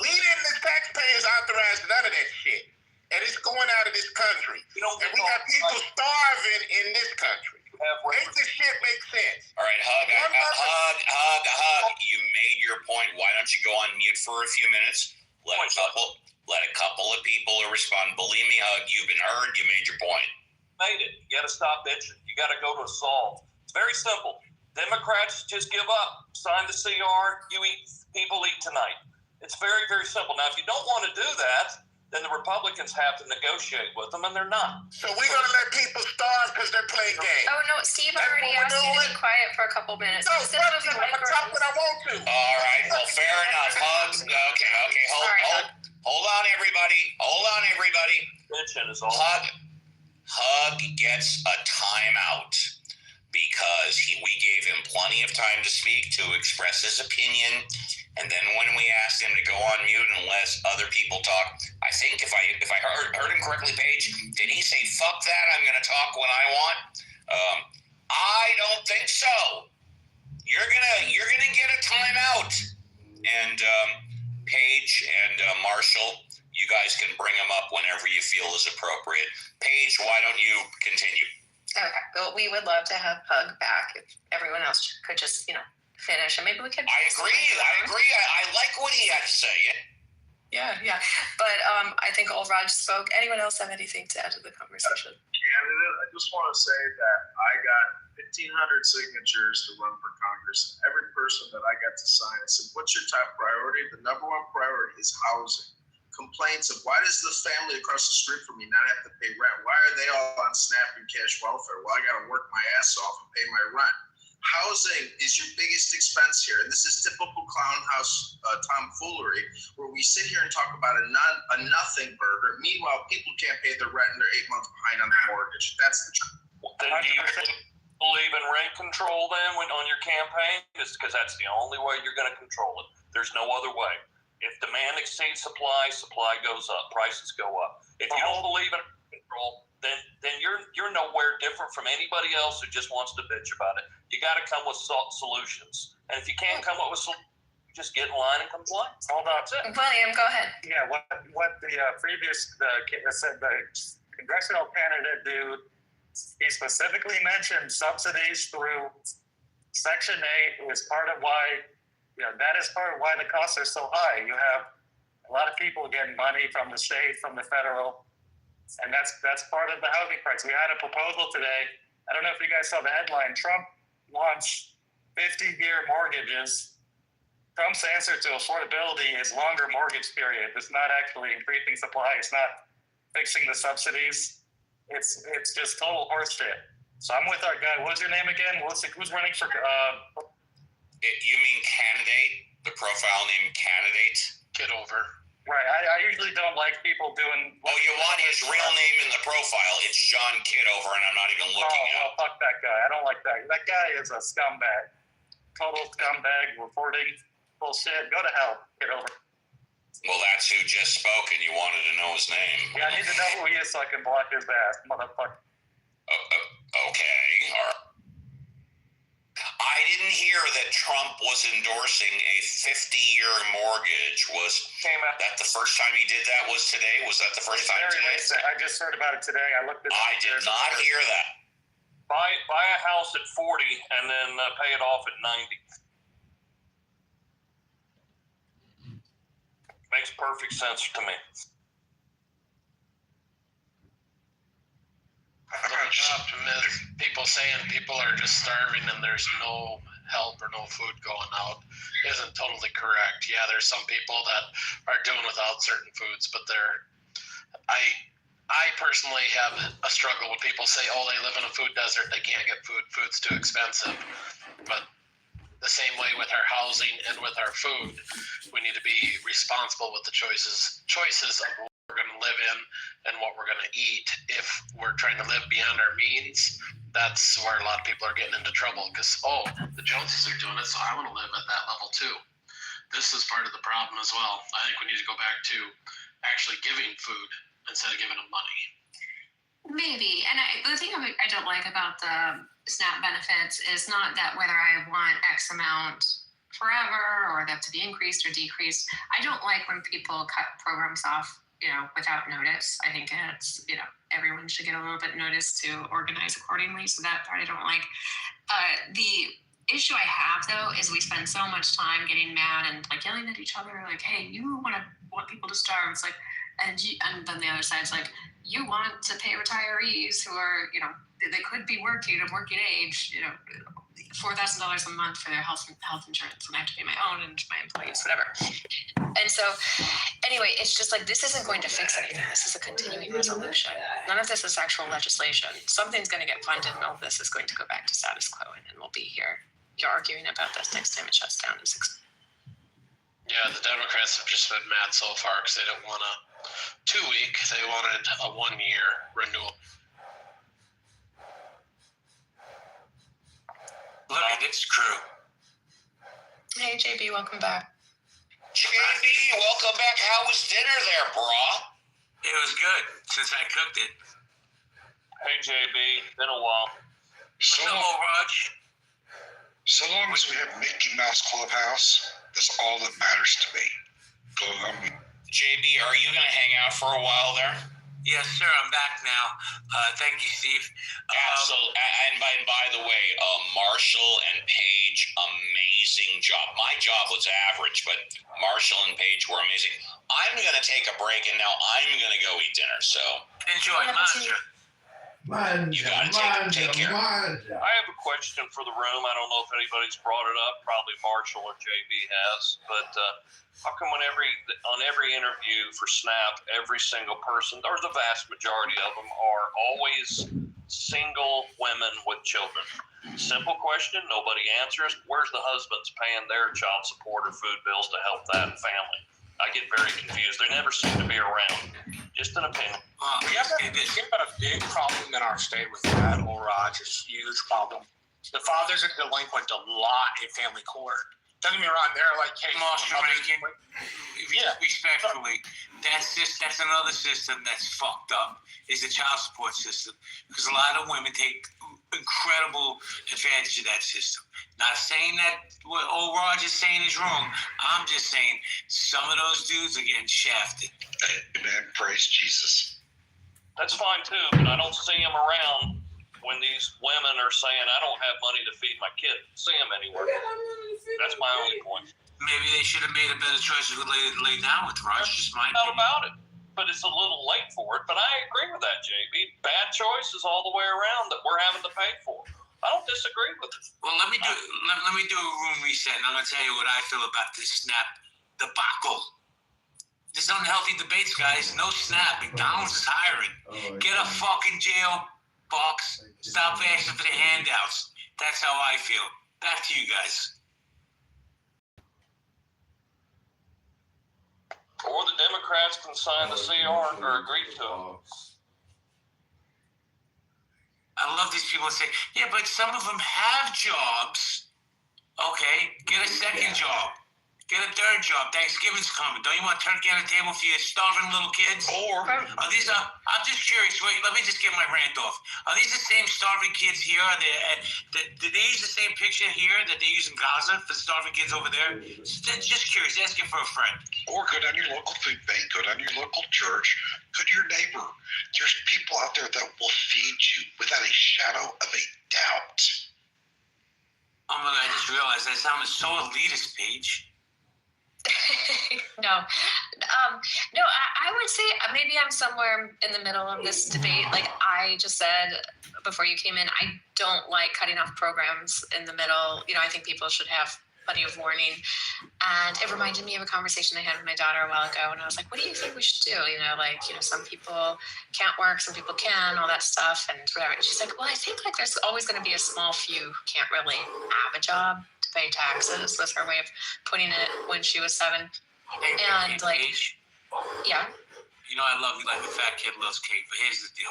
we didn't, as taxpayers, authorize none of that shit. And it's going out of this country. And we got people starving in this country. Make this shit make sense. All right, Hug. You made your point. Why don't you go on mute for a few minutes? Let a couple of people respond. Believe me, Hug, you've been heard. You made your point. Made it. You got to stop bitching. You got to go to a solve. It's very simple. Democrats just give up. Sign the CR. People eat tonight. It's very, very simple. Now, if you don't want to do that, then the Republicans have to negotiate with them, and they're not. So we're going to let people starve because they're playing games. Oh, no, Steve already asked you to be quiet for a couple minutes. No, fuck you. I'm going to talk when I want to. All right. Well, fair enough. Hugs. Okay. Hold on, everybody. Hug gets a timeout because we gave him plenty of time to speak, to express his opinion. And then when we asked him to go on mute and let other people talk, I think if I heard him correctly, Paige, did he say, fuck that, I'm going to talk when I want? I don't think so. You're gonna get a timeout. And Paige and Marshall, you guys can bring them up whenever you feel is appropriate. Paige, why don't you continue? Okay. Well, we would love to have Hug back if everyone else could just, finish, and maybe we could. I agree. I like what he had to say. Yeah. But I think old Raj spoke. Anyone else have anything to add to the conversation? Candidate, I just want to say that I got 1,500 signatures to run for Congress. And every person that I got to sign, I said, "What's your top priority?" The number one priority is housing. Complaints of why does the family across the street from me not have to pay rent? Why are they all on SNAP and cash welfare? Well, I got to work my ass off and pay my rent. Housing is your biggest expense here. And this is typical clown house tomfoolery, where we sit here and talk about a nothing burger. Meanwhile, people can't pay their rent and they're 8 months behind on their mortgage. That's the truth. Then do you believe in rent control then on your campaign? Because that's the only way you're going to control it. There's no other way. If demand exceeds supply, supply goes up, prices go up. If you don't believe in control, then you're nowhere different from anybody else who just wants to bitch about it. You got to come with solutions. And if you can't come up with solutions, just get in line and complain. Hold on. William, go ahead. Yeah, what the congressional candidate dude, he specifically mentioned subsidies through Section 8 was part of why, that is part of why the costs are so high. You have a lot of people getting money from the state, from the federal, and that's part of the housing price. We had a proposal today. I don't know if you guys saw the headline. Trump launched 50-year mortgages. Trump's answer to affordability is longer mortgage period. It's not actually increasing supply. It's not fixing the subsidies. It's just total horseshit. So I'm with our guy. What's your name again? Who's running for? You mean candidate? The profile name candidate? Kitover. Right. I usually don't like people doing. Oh, you want his real name in the profile? It's John Kitover, and I'm not even looking at. Oh, fuck that guy. I don't like that. That guy is a scumbag. Total scumbag. Reporting bullshit. Go to hell, Kitover. Well, that's who just spoke, and you wanted to know his name. Yeah, I need to know who he is so I can block his ass, motherfucker. Okay. All right. I didn't hear that Trump was endorsing a 50-year mortgage. Was that the first time he did that? Was today? Was that the first time today? Recent. I just heard about it today. I did not hear that. Buy a house at 40 and then pay it off at 90. Makes perfect sense to me. People saying people are just starving and there's no help or no food going out isn't totally correct. Yeah, there's some people that are doing without certain foods, but I personally have a struggle when people say, oh, they live in a food desert, they can't get food, food's too expensive. But the same way with our housing and with our food, we need to be responsible with the choices of what we're going to live in and what we're going to eat. If we're trying to live beyond our means, that's where a lot of people are getting into trouble because, the Joneses are doing it, so I want to live at that level too. This is part of the problem as well. I think we need to go back to actually giving food instead of giving them money. Maybe. And the thing I don't like about the SNAP benefits is not that whether I want X amount forever or that to be increased or decreased. I don't like when people cut programs off, without notice. I think it's, everyone should get a little bit of notice to organize accordingly. So that part I don't like. The issue I have though is we spend so much time getting mad and like yelling at each other, like, hey, you want people to starve. It's like, and then the other side's like, you want to pay retirees who are, they could be working of working age, $4,000 a month for their health insurance, and I have to pay my own and my employees, whatever. And so, anyway, it's just like this isn't going to fix anything. This is a continuing resolution. None of this is actual legislation. Something's going to get funded, and all of this is going to go back to status quo, and then we'll be here. You're arguing about this next time it shuts down. Yeah, the Democrats have just been mad so far because they don't want a 2-week. They wanted a 1-year renewal. Look at this crew. Hey, JB, welcome back. JB, welcome back. How was dinner there, brah? It was good since I cooked it. Hey, JB, been a while. So long as we have Mickey Mouse Clubhouse, that's all that matters to me. JB, are you going to hang out for a while there? Yes, sir. I'm back now. Thank you, Steve. Absolutely. And by the way, Marshall and Paige, amazing job. My job was average, but Marshall and Paige were amazing. I'm going to take a break, and now I'm going to go eat dinner. So enjoy, Manja. You got to take care. I have a question for the room. I don't know if anybody's brought it up. Probably Marshall or JB has. But how come on every interview for SNAP, every single person, or the vast majority of them, are always single women with children? Simple question. Nobody answers. Where's the husbands paying their child support or food bills to help that family? I get very confused. They never seem to be around. Just an opinion. We have a big problem in our state with that, Raj. It's a huge problem. The fathers are delinquent a lot in family court. Don't get me wrong, they're like, hey, respectfully, that's another system that's fucked up, is the child support system. Because a lot of women take incredible advantage of that system. Not saying that what old Roger's saying is wrong. I'm just saying some of those dudes are getting shafted. Amen. Praise Jesus. That's fine too, but I don't see them around when these women are saying, I don't have money to feed my kid. See them anywhere. That's my only point. Maybe they should have made a better choice to lay down with Roger. Just my opinion. About it. But it's a little late for it. But I agree with that, JB. Bad choices all the way around that we're having to pay for. I don't disagree with it. Well, let me do a room reset, and I'm going to tell you what I feel about this SNAP debacle. There's unhealthy debates, guys. No SNAP. McDonald's is hiring. Get a fucking jail box. Stop asking for the handouts. That's how I feel. Back to you guys. Or the Democrats can sign the CR or agree to it. I love these people that say, yeah, but some of them have jobs. Okay, get a second job. Get a third job. Thanksgiving's coming. Don't you want turkey on the table for your starving little kids? Or are these? I'm just curious. Wait, let me just get my rant off. Are these the same starving kids here? Are they? Did they use the same picture here that they use in Gaza for the starving kids over there? Just curious. Asking for a friend. Or go down your local food bank. Go down your local church. Go to your neighbor. There's people out there that will feed you without a shadow of a doubt. Oh my God! I just realized that sounded so elitist, Paige. No, I would say maybe I'm somewhere in the middle of this debate. Like I just said before you came in, I don't like cutting off programs in the middle. I think people should have plenty of warning. And it reminded me of a conversation I had with my daughter a while ago. And I was like, what do you think we should do? Some people can't work, some people can, all that stuff and whatever. And she's like, well, I think there's always going to be a small few who can't really have a job to pay taxes. Was her way of putting it when she was 7. Yeah. I love you like a fat kid loves cake, but here's the deal.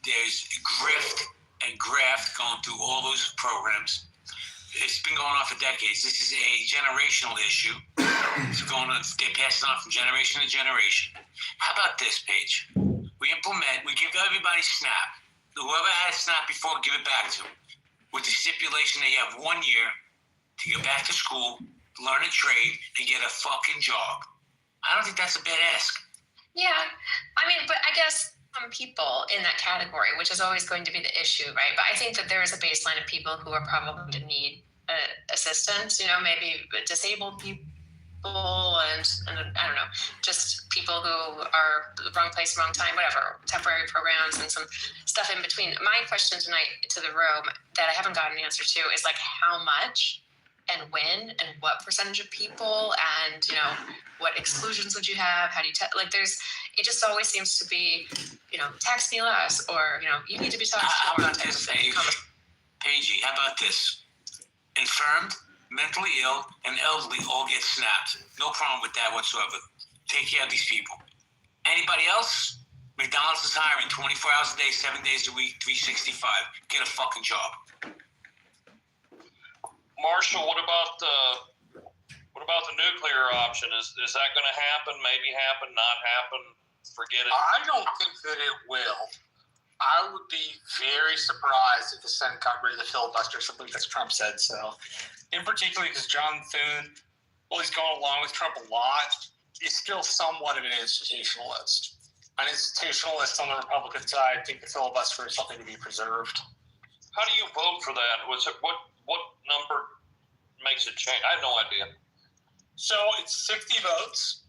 There's grift and graft going through all those programs. It's been going on for decades. This is a generational issue. It's going on. They pass it on from generation to generation. How about this, Paige? We give everybody SNAP. Whoever had SNAP before, give it back to them. With the stipulation that you have 1 year to get back to school, learn a trade, and get a fucking job. I don't think that's a bad ask. Yeah. But I guess some people in that category, which is always going to be the issue, right? But I think that there is a baseline of people who are probably going to need assistance, maybe disabled people and I don't know, just people who are the wrong place, wrong time, whatever, temporary programs and some stuff in between. My question tonight to the room that I haven't gotten an answer to is how much and when and what percentage of people and, what exclusions would you have? How do you it just always seems to be, tax me less or, you need to be taxed more. How about this, Paigey, how about this? Infirmed, mentally ill, and elderly all get snapped. No problem with that whatsoever. Take care of these people. Anybody else? McDonald's is hiring 24 hours a day, 7 days a week, 365. Get a fucking job. Marshall, what about the nuclear option? Is that going to happen? Maybe happen? Not happen? Forget it. I don't think that it will. I would be very surprised if the Senate got rid of the filibuster simply because Trump said so. In particular, because John Thune, he's going along with Trump a lot, is still somewhat of an institutionalist. an institutionalist on the Republican side, think the filibuster is something to be preserved. How do you vote for that? Was it what number makes it change? I have no idea. So it's 60 votes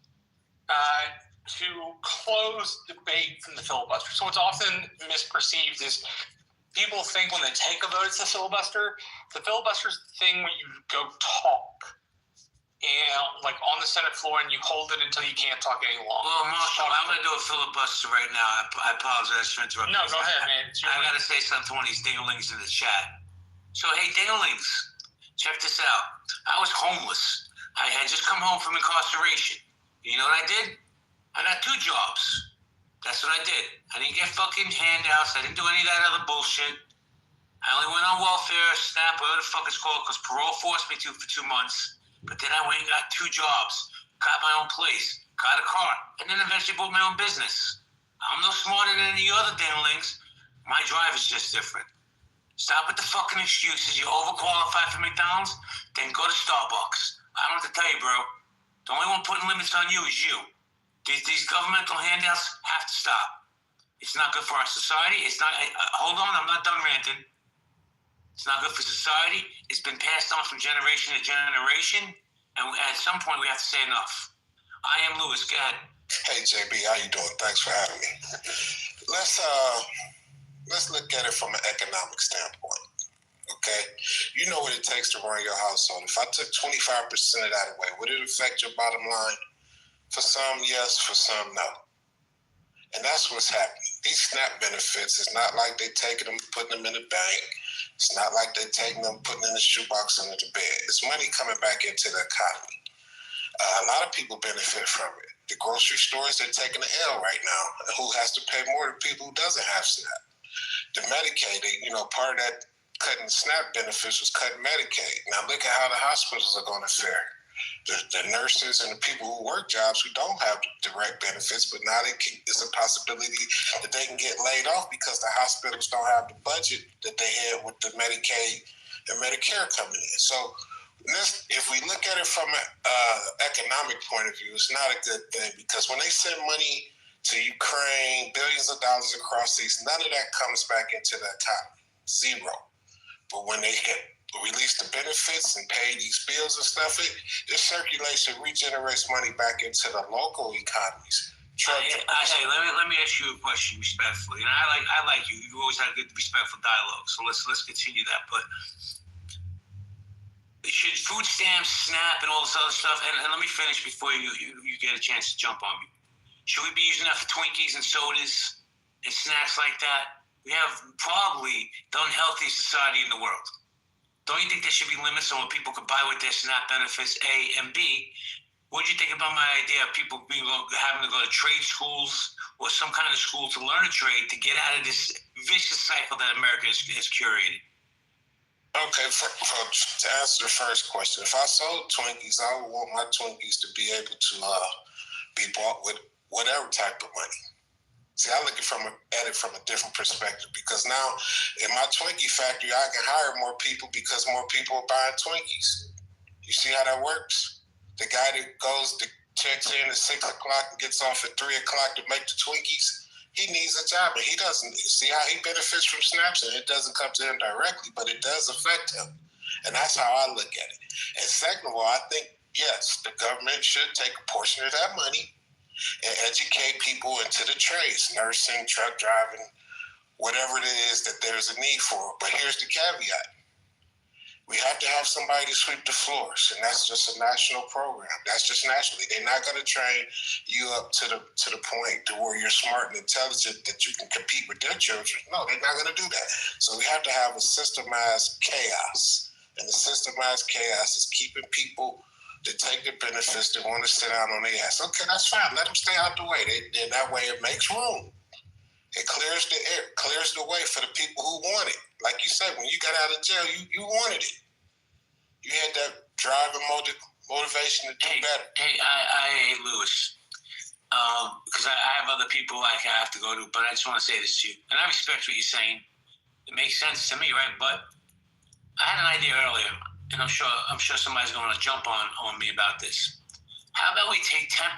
to close debate from the filibuster. So what's often misperceived is people think when they take a vote it's a filibuster. The filibuster is the thing where you go talk, and like on the Senate floor, and you hold it until you can't talk any longer. Well, Marshall, I'm going to do a filibuster right now. I apologize for interrupting. No, go ahead, man. I got to say something to one of these dinglings in the chat. So, hey, dinglings, check this out. I was homeless. I had just come home from incarceration. You know what I did? I got 2 jobs. That's what I did. I didn't get fucking handouts. I didn't do any of that other bullshit. I only went on welfare, SNAP, whatever the fuck it's called, because parole forced me to for 2 months. But then I went and got 2 jobs, got my own place, got a car, and then eventually bought my own business. I'm no smarter than any other dinglings. My drive is just different. Stop with the fucking excuses. You're overqualified for McDonald's, then go to Starbucks. I don't have to tell you, bro. The only one putting limits on you is you. These governmental handouts have to stop. It's not good for our society. It's not. Hold on, I'm not done ranting. It's not good for society. It's been passed on from generation to generation, and at some point we have to say enough. I am Lewis. Go ahead. Hey JB, how you doing? Thanks for having me. Let's look at it from an economic standpoint. Okay, you know what it takes to run your household. If I took 25% of that away, would it affect your bottom line? For some, yes. For some, no. And that's what's happening. These SNAP benefits, it's not like they're taking them, putting them in the bank. It's not like they're taking them, putting them in the shoebox under the bed. It's money coming back into the economy. A lot of people benefit from it. The grocery stores, they're taking the L right now. Who has to pay more? The people who doesn't have SNAP. The Medicaid, part of that cutting SNAP benefits was cutting Medicaid. Now look at how the hospitals are going to fare. The nurses and the people who work jobs who don't have direct benefits, but now it's a possibility that they can get laid off because the hospitals don't have the budget that they had with the Medicaid and Medicare coming in. So if we look at it from an economic point of view, it's not a good thing, because when they send money to Ukraine, billions of dollars across seas, none of that comes back into the economy. Zero. But when they release the benefits and pay these bills and stuff, it circulates and regenerates money back into the local economies. Hey, let me ask you a question respectfully. And I like you. You've always had a good, respectful dialogue. So let's continue that. But should food stamps, SNAP, and all this other stuff? And let me finish before you get a chance to jump on me. Should we be using that for Twinkies and sodas and snacks like that? We have probably the unhealthiest society in the world. Don't you think there should be limits on what people could buy with their SNAP benefits, A, and B? What do you think about my idea of people having to go to trade schools or some kind of school to learn a trade to get out of this vicious cycle that America has curated? Okay, to answer the first question, if I sold Twinkies, I would want my Twinkies to be able to be bought with whatever type of money. See, I look at it from a different perspective, because now in my Twinkie factory, I can hire more people because more people are buying Twinkies. You see how that works? The guy that checks in at 6 o'clock and gets off at 3 o'clock to make the Twinkies, he needs a job, and he doesn't. See how he benefits from snaps, and it doesn't come to him directly, but it does affect him. And that's how I look at it. And second of all, I think, yes, the government should take a portion of that money and educate people into the trades, nursing, truck driving, whatever it is that there's a need for. But here's the caveat. We have to have somebody to sweep the floors, and that's just a national program. That's just nationally. They're not going to train you up to the point to where you're smart and intelligent that you can compete with their children. No, they're not going to do that. So we have to have a systemized chaos, and the systemized chaos is keeping people that take the benefits that want to sit down on their ass. Okay, that's fine. Let them stay out the way. Then that way it makes room. It clears the air, clears the way for the people who want it. Like you said, when you got out of jail, you wanted it. You had that drive and motivation to do better. Hey, Lewis, because I have other people I have to go to, but I just want to say this to you. And I respect what you're saying. It makes sense to me, right? But I had an idea earlier, and I'm sure somebody's going to jump on me about this. How about we take 10%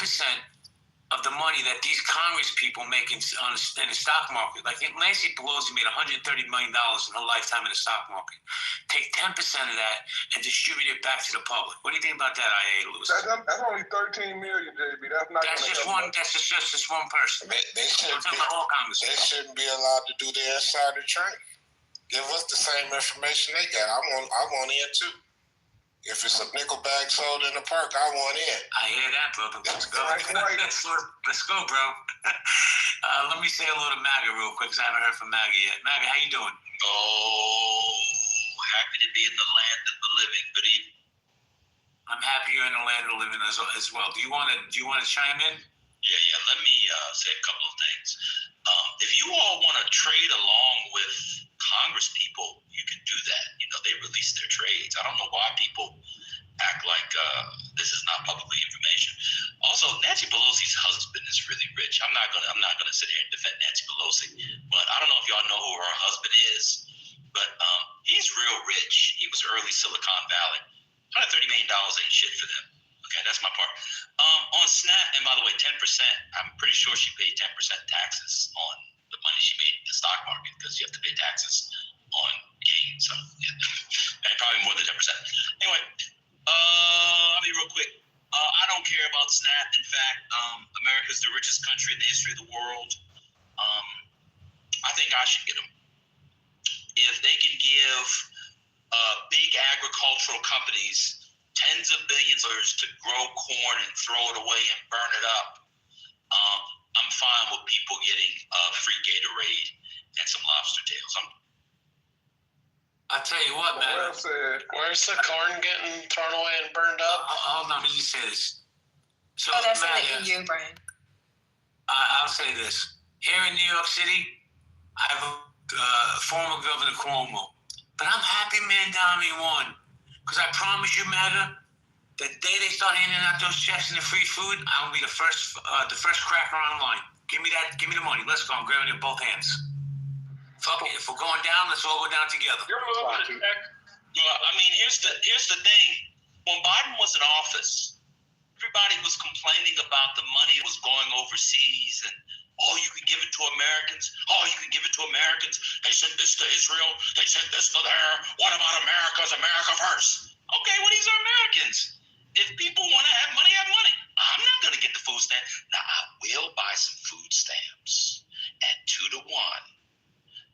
of the money that these Congress people make in the stock market. Like Nancy Pelosi made $130 million in her lifetime in the stock market. Take 10% of that and distribute it back to the public. What do you think about that, I.A. Lewis? That's only 13 million, JB. That's not. That's just one. That's just one person. They shouldn't be allowed to do their insider trading. Give us the same information they got. I want in too. If it's a nickel bag sold in the park, I want in. I hear that, brother. Let's go. Right. Let's go, bro. Let me say hello to MAGA real quick, because I haven't heard from MAGA yet. MAGA, how you doing? Oh, happy to be in the land of the living. Good evening. I'm happy you're in the land of the living as well. Do you want to chime in? Yeah. Let me say a couple of things. If you all want to trade along with Congress people, you can do that. They release their trades. I don't know why people act like this is not publicly information. Also, Nancy Pelosi's husband is really rich. I'm not gonna sit here and defend Nancy Pelosi, but I don't know if y'all know who her husband is, but he's real rich. He was early Silicon Valley. $130 million ain't shit for them. Okay, that's my part. On Snap, and by the way, 10%, I'm pretty sure she paid 10% taxes on the money she made in the stock market, because you have to pay taxes on gains. So, yeah. And probably more than 10%. Anyway, I'll be real quick. I don't care about Snap. In fact, America's the richest country in the history of the world. I think I should get them. If they can give big agricultural companies tens of billions of dollars to grow corn and throw it away and burn it up, I'm fine with people getting free Gatorade and some lobster tails. I'll tell you what, man. Where's the corn getting thrown away and burned up? Hold on, let me just say this. So, that's in the EU, Brian. I'll say this. Here in New York City, I have former Governor Cuomo. But I'm happy Mandami won. Because I promise you, MAGA, the day they start handing out those checks and the free food, I'll be the first cracker online. Give me the money. Let's go. I'm grabbing it with both hands. Fuck it. If we're going down, let's all go down together. Well, I mean, here's the thing. When Biden was in office, everybody was complaining about the money that was going overseas and, you can give it to Americans. You can give it to Americans. They sent this to Israel. They sent this to there. What about America's America first? Okay, well, these are Americans. If people want to have money, have money. I'm not going to get the food stamp. Now, I will buy some food stamps at 2 to 1.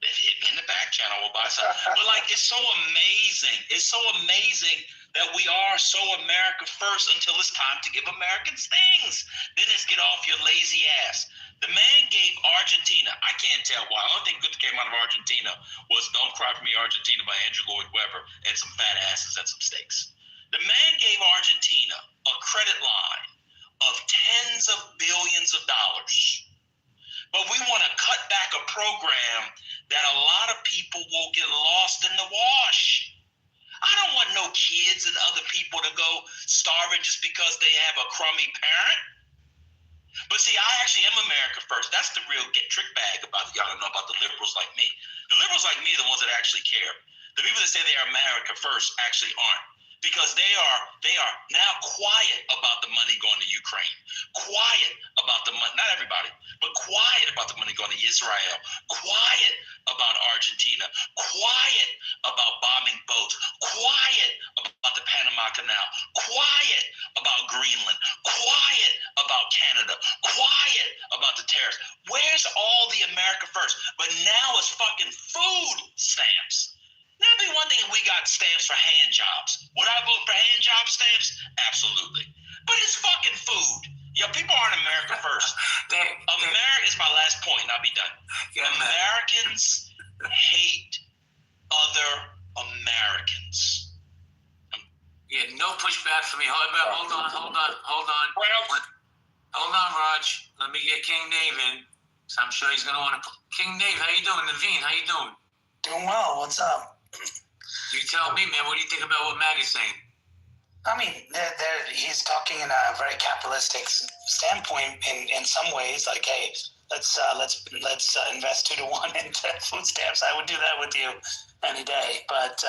If you hit me in the back channel, we'll buy some. But, it's so amazing. It's so amazing that we are so America first until it's time to give Americans things. Then it's get off your lazy ass. The man gave Argentina, I can't tell why. The only thing good that came out of Argentina was Don't Cry For Me, Argentina by Andrew Lloyd Webber and some fat asses and some steaks. The man gave Argentina a credit line of tens of billions of dollars. But we want to cut back a program that a lot of people will get lost in the wash. I don't want no kids and other people to go starving just because they have a crummy parent. But see, I actually am America first. That's the real trick bag about y'all don't know about the liberals like me. The liberals like me are the ones that actually care. The people that say they are America first actually aren't. Because they are now quiet about the money going to Ukraine. Quiet about the money, not everybody, but quiet about the money going to Israel. Quiet about Argentina. Quiet about bombing boats. Quiet about the Panama Canal. Quiet about Greenland. Quiet about Canada. Quiet about the tariffs. Where's all the America first? But now it's fucking food stamps. That'd be one thing if we got stamps for hand jobs. Would I vote for hand job stamps? Absolutely. But it's fucking food. People aren't America first. America is my last point, and I'll be done. Americans hate other Americans. Yeah, no pushback for me. Hold on. Hold on, Raj. Let me get King Nave in. So I'm sure he's going to want to... King Nave, how you doing? Naveen, how you doing? Doing well. What's up? You tell me, man. What do you think about what Matt is saying? I mean, he's talking in a very capitalistic standpoint in some ways. Like, hey, let's invest 2 to 1 into food stamps. I would do that with you any day. But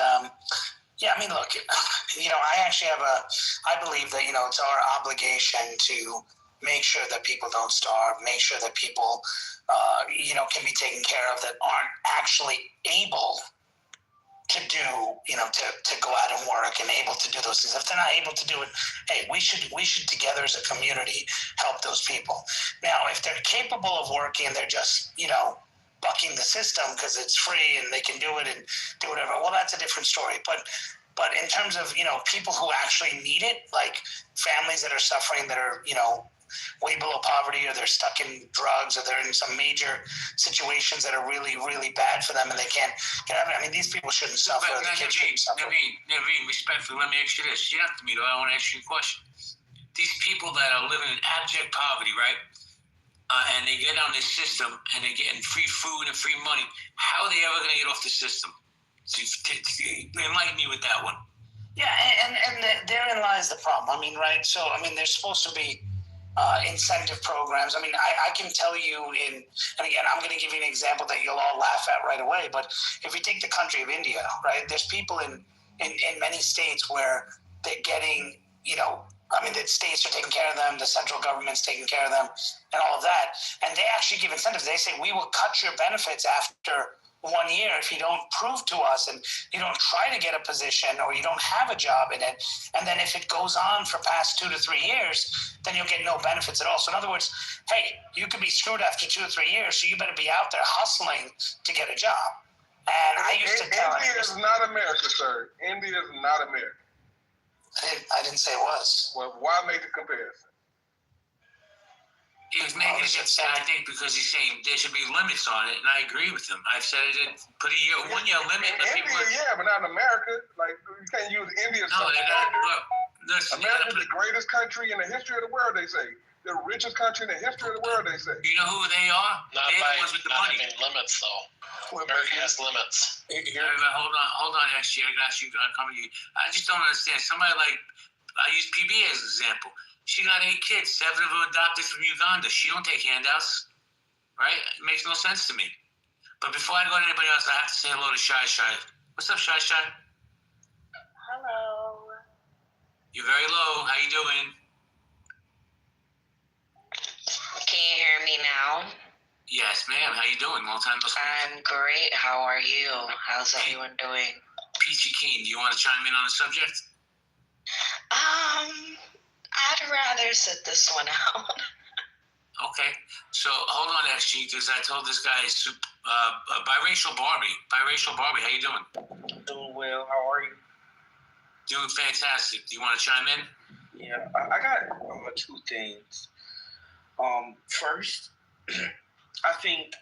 yeah, I mean, look, I actually I believe that it's our obligation to make sure that people don't starve, make sure that people, can be taken care of that aren't actually able to do, to go out and work and able to do those things. If they're not able to do it, hey, we should together as a community help those people. Now, if they're capable of working and they're just, bucking the system because it's free and they can do it and do whatever, well, that's a different story. But in terms of, people who actually need it, like families that are suffering, that are, way below poverty, or they're stuck in drugs, or they're in some major situations that are really, really bad for them and they can't get out of it. I mean, these people shouldn't suffer. But, the kids shouldn't suffer. Naveen, respectfully, let me ask you this. You have to me, though. I want to ask you a question. These people that are living in abject poverty, right? And they get on this system and they're getting free food and free money. How are they ever going to get off the system? Enlighten me with that one. Yeah, and therein lies the problem. I mean, right? So, there's supposed to be incentive programs. I can tell you and again, I'm going to give you an example that you'll all laugh at right away, but if you take the country of India, right, there's people in many states where they're getting, the states are taking care of them, the central government's taking care of them, and all of that, and they actually give incentives. They say, we will cut your benefits after 1 year if you don't prove to us and you don't try to get a position or you don't have a job in it. And then if it goes on for past 2 to 3 years, then you'll get no benefits at all. So in other words, hey, you could be screwed after 2 or 3 years, so you better be out there hustling to get a job. And I used to tell India is not America, sir. India is not America. I didn't say it was. Well, why make the comparison? He's making it, I think, because he's saying there should be limits on it, and I agree with him. I've said it, put a 1 year limit. India, but not in America. Like, you can't use India as something. America's the greatest country in the history of the world, they say. The richest country in the history of the world, they say. You know who they are? Not They're by the ones with the not money. having limits, though. America has limits. Hold on, XG. I got you. I'm coming to you. I just don't understand. Somebody like, I use PB as an example. She got 8 kids, 7 of them adopted from Uganda. She don't take handouts, right? It makes no sense to me. But before I go to anybody else, I have to say hello to Shy. What's up, Shy? Hello. You're very low. How you doing? Can you hear me now? Yes, ma'am. How you doing? Long time no speak. I'm great. How are you? How's everyone doing? Peachy Keen, do you want to chime in on the subject? I'd rather sit this one out. Okay. So hold on, XG, because I told this guy biracial Barbie. Biracial Barbie, how you doing? Doing well. How are you? Doing fantastic. Do you want to chime in? Yeah, I got 2 things. First, I think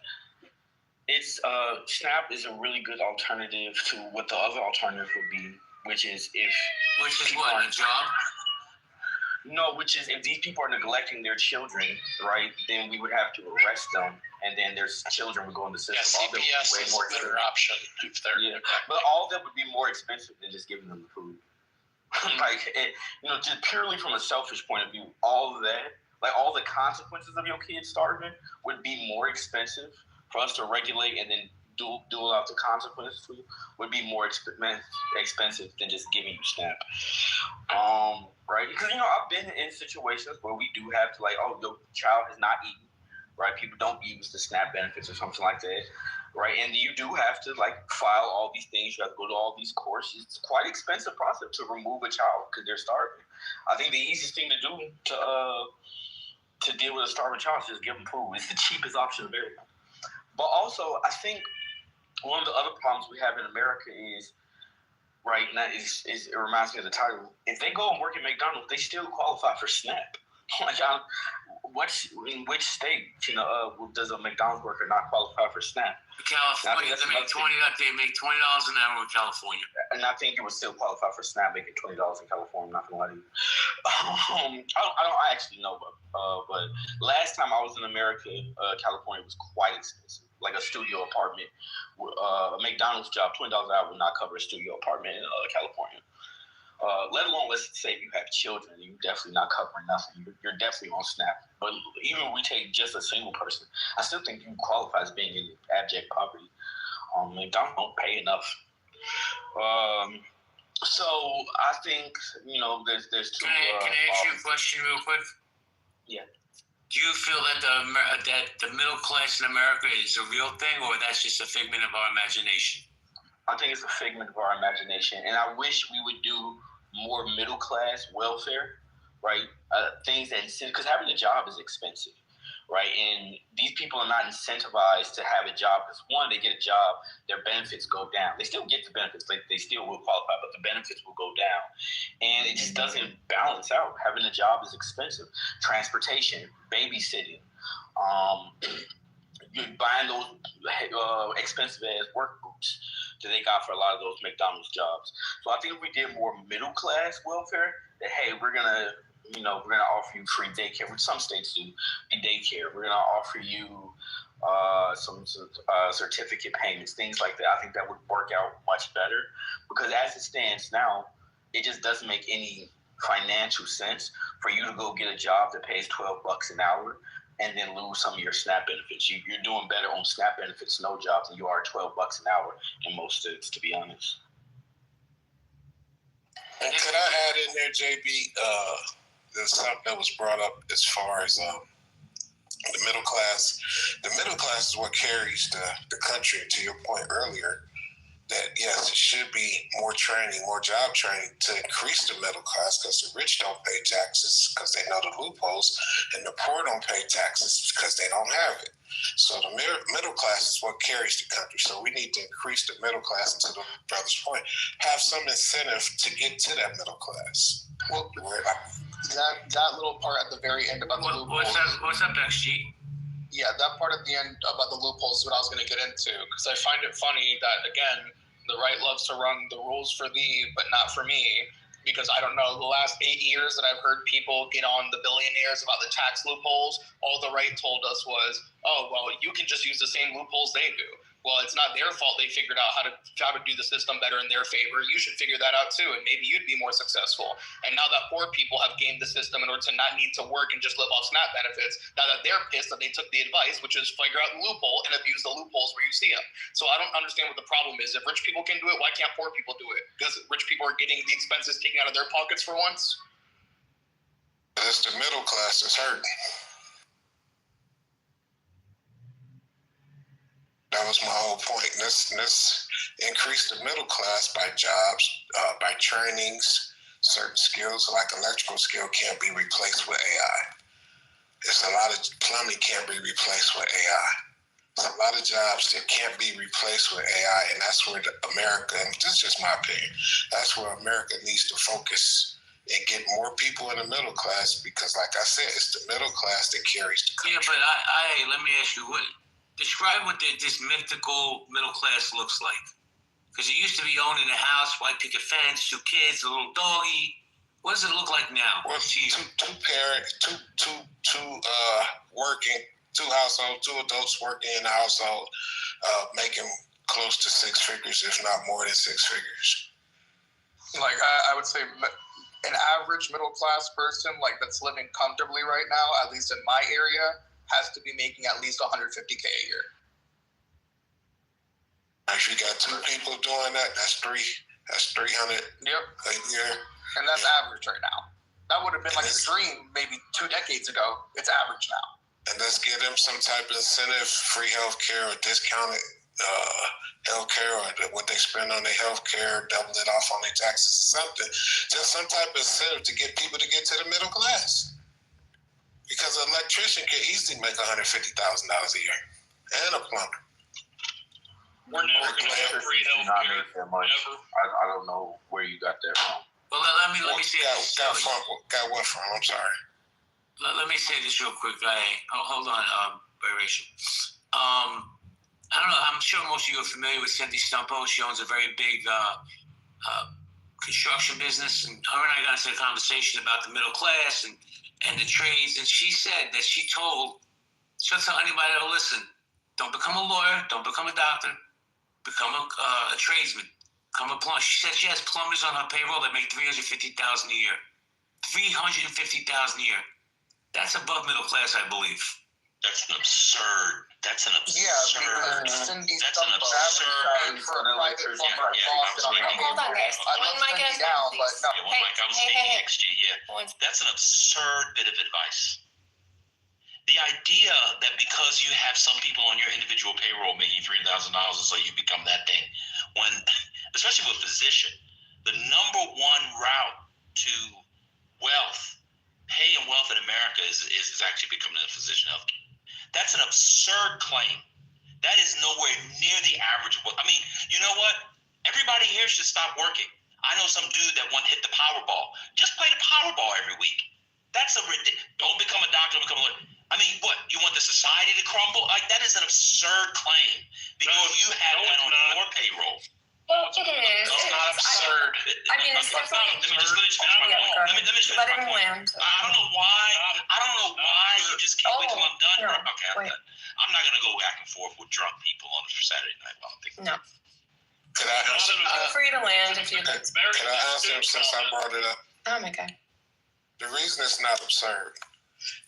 it's SNAP is a really good alternative to what the other alternative would be, which is what, a job? No, which is if these people are neglecting their children, right, then we would have to arrest them, and then their children would go in the system. Yeah, CPS is a better option if they're but all that would be more expensive than just giving them the food. Just purely from a selfish point of view, all of that, like all the consequences of your kids starving, would be more expensive for us to regulate and then dole out the consequences to, would be more expensive than just giving you SNAP. Right? Because, I've been in situations where we do have to, your child has not eaten, right? People don't use the SNAP benefits or something like that, right? And you do have to, file all these things. You have to go to all these courses. It's quite an expensive process to remove a child because they're starving. I think the easiest thing to do to deal with a starving child is just give them food. It's the cheapest option available. But also, I think one of the other problems we have in America is, right, and that is it reminds me of the title. If they go and work at McDonald's, they still qualify for SNAP. In which state, does a McDonald's worker not qualify for SNAP? California, they make $20 an hour in California. And I think it would still qualify for SNAP making $20 in California. I'm not gonna lie to you. I actually know, but last time I was in America, California was quite expensive. Like a studio apartment, a McDonald's job, $20 an hour would not cover a studio apartment in California. Let alone, let's say you have children, you're definitely not covering nothing. You're definitely on SNAP. But even if we take just a single person, I still think you qualify as being in abject poverty. McDonald's don't pay enough. So I think, there's two. Can I ask you a question real quick? Yeah. Do you feel that the middle class in America is a real thing, or that's just a figment of our imagination? I think it's a figment of our imagination, and I wish we would do more middle class welfare, right? Things that because having a job is expensive, right? And these people are not incentivized to have a job because one, they get a job, their benefits go down. They still get the benefits, like they still will qualify, but the benefits will go down, and it just doesn't balance out. Having a job is expensive. Transportation, babysitting. You're buying those expensive ass work boots that they got for a lot of those McDonald's jobs. So I think if we did more middle class welfare, that hey, we're gonna offer you free daycare, which some states do, and daycare. We're gonna offer you some certificate payments, things like that. I think that would work out much better because as it stands now, it just doesn't make any financial sense for you to go get a job that pays $12 an hour and then lose some of your SNAP benefits. You're doing better on SNAP benefits, no jobs, than you are $12 an hour in most states, to be honest. And could I add in there, JB, there's something that was brought up as far as the middle class. The middle class is what carries the country, to your point earlier, that yes, it should be more training, more job training to increase the middle class because the rich don't pay taxes because they know the loopholes, and the poor don't pay taxes because they don't have it. So the middle class is what carries the country. So we need to increase the middle class, and to the brother's point, have some incentive to get to that middle class. Well, that little part at the very end about the loopholes. What's up, XG? Yeah, that part at the end about the loopholes is what I was going to get into, because I find it funny that, again, the right loves to run the rules for thee, but not for me, because I don't know, the last 8 years that I've heard people get on the billionaires about the tax loopholes, all the right told us was, oh, well, you can just use the same loopholes they do. Well, it's not their fault they figured out how to do the system better in their favor. You should figure that out too, and maybe you'd be more successful. And now that poor people have gamed the system in order to not need to work and just live off SNAP benefits, now that they're pissed that they took the advice, which is figure out the loophole and abuse the loopholes where you see them. So I don't understand what the problem is. If rich people can do it, why can't poor people do it? Because rich people are getting the expenses taken out of their pockets for once? It's the middle class that's hurting. That was my whole point. Let's increase the middle class by jobs, by trainings, certain skills like electrical skill can't be replaced with AI. There's a lot of plumbing can't be replaced with AI. There's a lot of jobs that can't be replaced with AI, and that's where America, and this is just my opinion, that's where America needs to focus and get more people in the middle class because, like I said, it's the middle class that carries the country. Yeah, but let me ask you, describe what this mythical middle class looks like. Because it used to be owning a house, white picket fence, 2 kids, a little doggy. What does it look like now? Well, two parents, two working, 2 households, 2 adults working in the household, making close to 6 figures, if not more than 6 figures. Like I would say, an average middle class person, like that's living comfortably right now, at least in my area, has to be making at least $150K a year. If you got 2 people doing that, that's 300 a year. And that's average right now. That would have been like a dream maybe 2 decades ago. It's average now. And let's give them some type of incentive, free health care or discounted health care, or what they spend on their health care, double it off on their taxes or something. Just some type of incentive to get people to get to the middle class. Because an electrician can easily make $150,000 a year, and a plumber. We're never going to have free health care. I don't know where you got that from. Well, let me say this. Got what from? I'm sorry. Let me say this real quick. Hold on, Biracial. I don't know. I'm sure most of you are familiar with Cynthia Stumpo. She owns a very big construction business, and her and I got into a conversation about the middle class and the trades, and she said that she'll tell anybody to listen, don't become a lawyer, don't become a doctor, become a tradesman, become a plumber. She said she has plumbers on her payroll that make $350,000 a year. $350,000 a year. That's above middle class, I believe. That's an absurd. That's an absurd. Yeah, that's an absurd. For a private plumber. Hold on, guys. One mic at a time, please. I was speaking XG. Yeah, that's an absurd bit of advice. The idea that because you have some people on your individual payroll making $3,000 or so, you become that thing. When, especially with physician, the number one route to wealth, pay and wealth in America is actually becoming a physician healthcare. That's an absurd claim. That is nowhere near the average. I mean, you know what? Everybody here should stop working. I know some dude that hit the Powerball. Just play the Powerball every week. That's a ridiculous. Don't become a doctor. Become a lawyer. I mean, what? You want the society to crumble? Like, that is an absurd claim because you have that on your payroll. Well, it is. It's not absurd. I mean, it's definitely. Let me just finish my point. Let me finish my Let him point. land. I don't know why you just can't wait till I'm done. No, Okay, I'm done. I'm not going to go back and forth with drunk people on Saturday night politics. No. Can I answer? Feel free to land if you. Can I answer since I brought it up? Oh my God. The reason it's not absurd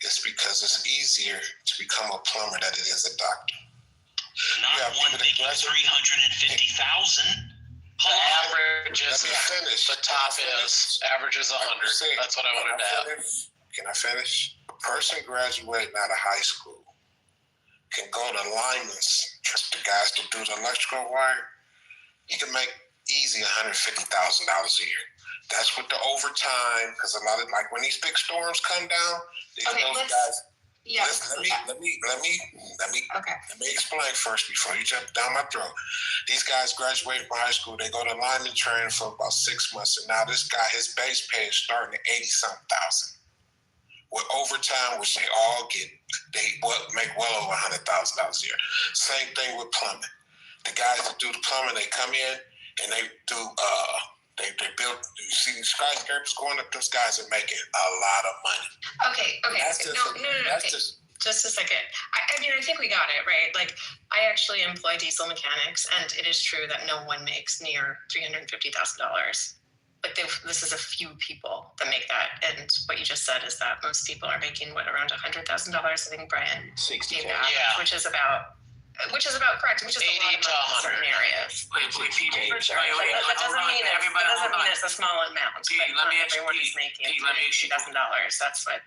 is because it's easier to become a plumber than it is a doctor. Not one making 350,000. The average is the top average is 100. That's what I wanted to have. Can I finish? A person graduating out of high school can go to linemen's, trust the guys to do the electrical wire. He can make easy $150,000 a year. That's with the overtime, because a lot of, like, when these big storms come down, those guys. Yeah. Let me explain first before you jump down my throat. These guys graduate from high school, they go to lineman training for about 6 months, and now this guy, his base pay is starting at $80-something thousand. With overtime, which they all get, they make well over $100,000 a year. Same thing with plumbing. The guys that do the plumbing, they come in and they do they build. You see these skyscrapers going up. Those guys are making a lot of money. Okay. That's No. Okay. Just a second. I mean, I think we got it, right? Like, I actually employ diesel mechanics, and it is true that no one makes near $350,000. Like, this is a few people that make that. And what you just said is that most people are making, around $100,000? I think Brian gave that, which is about correct, which is 80 to 100 certain areas. Wait, For sure. That doesn't mean it's a small amount. Pete, but not everyone is making $350,000. That's what.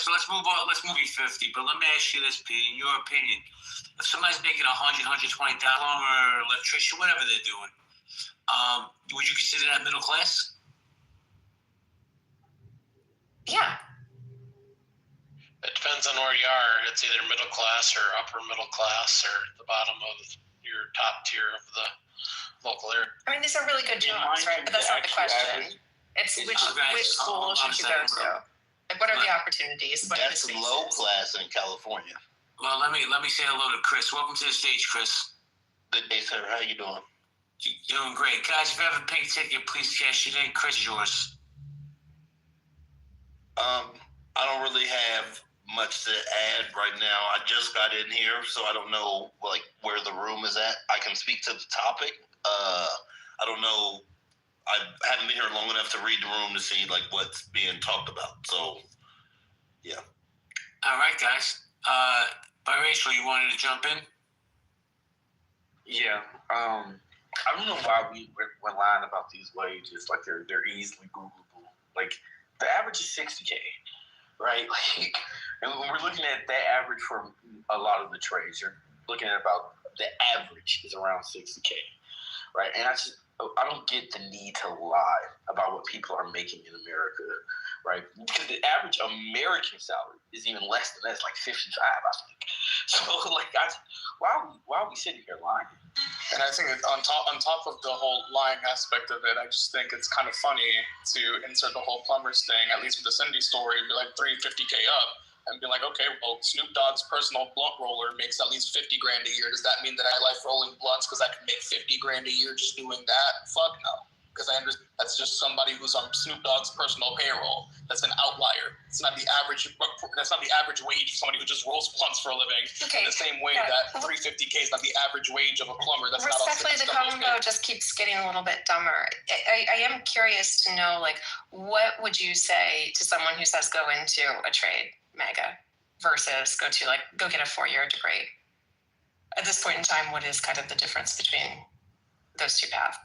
So let's move on. Let's move E50. But let me ask you this, Pete. In your opinion, if somebody's making $120,000 or electrician, whatever they're doing, would you consider that middle class? Yeah. It depends on where you are. It's either middle class or upper middle class or the bottom of your top tier of the local area. I mean, these are really good jobs, right? But that's not the question. It's which school should you go to? Like, what are the opportunities? That's low class in California. Well, let me say hello to Chris. Welcome to the stage, Chris. Good day, sir. How you doing? Doing great. Guys, if you have a pink ticket, please cash it in. Chris, yours. I don't really have much to add right now. I just got in here, so I don't know where the room is at. I can speak to the topic. I don't know. I haven't been here long enough to read the room to see what's being talked about. So, yeah. All right, guys. Biracial, you wanted to jump in? Yeah. I don't know why we're lying about these wages. Like they're easily Googleable. Like the average is $60K, right? Like, and when we're looking at that average for a lot of the trades, you're looking at about the average is around $60K, right? And I don't get the need to lie about what people are making in America, right? Because the average American salary is even less than that. It's like 55, I think. So, why are we sitting here lying? And I think on top of the whole lying aspect of it, I just think it's kind of funny to insert the whole plumbers thing, at least with the Cindy story, be like $350K up, and be like, okay, well, Snoop Dogg's personal blunt roller makes at least $50,000 a year. Does that mean that I like rolling blunts because I can make $50,000 a year just doing that? Fuck no. Because I understand that's just somebody who's on Snoop Dogg's personal payroll. That's an outlier. It's not the average. That's not the average wage of somebody who just rolls blunts for a living. Okay. In the same way that $350K is not the average wage of a plumber. That's respectfully, not. The combo just keeps getting a little bit dumber. I am curious to know, what would you say to someone who says go into a trade, mega, versus go get a 4-year degree? At this point in time, what is kind of the difference between those two paths?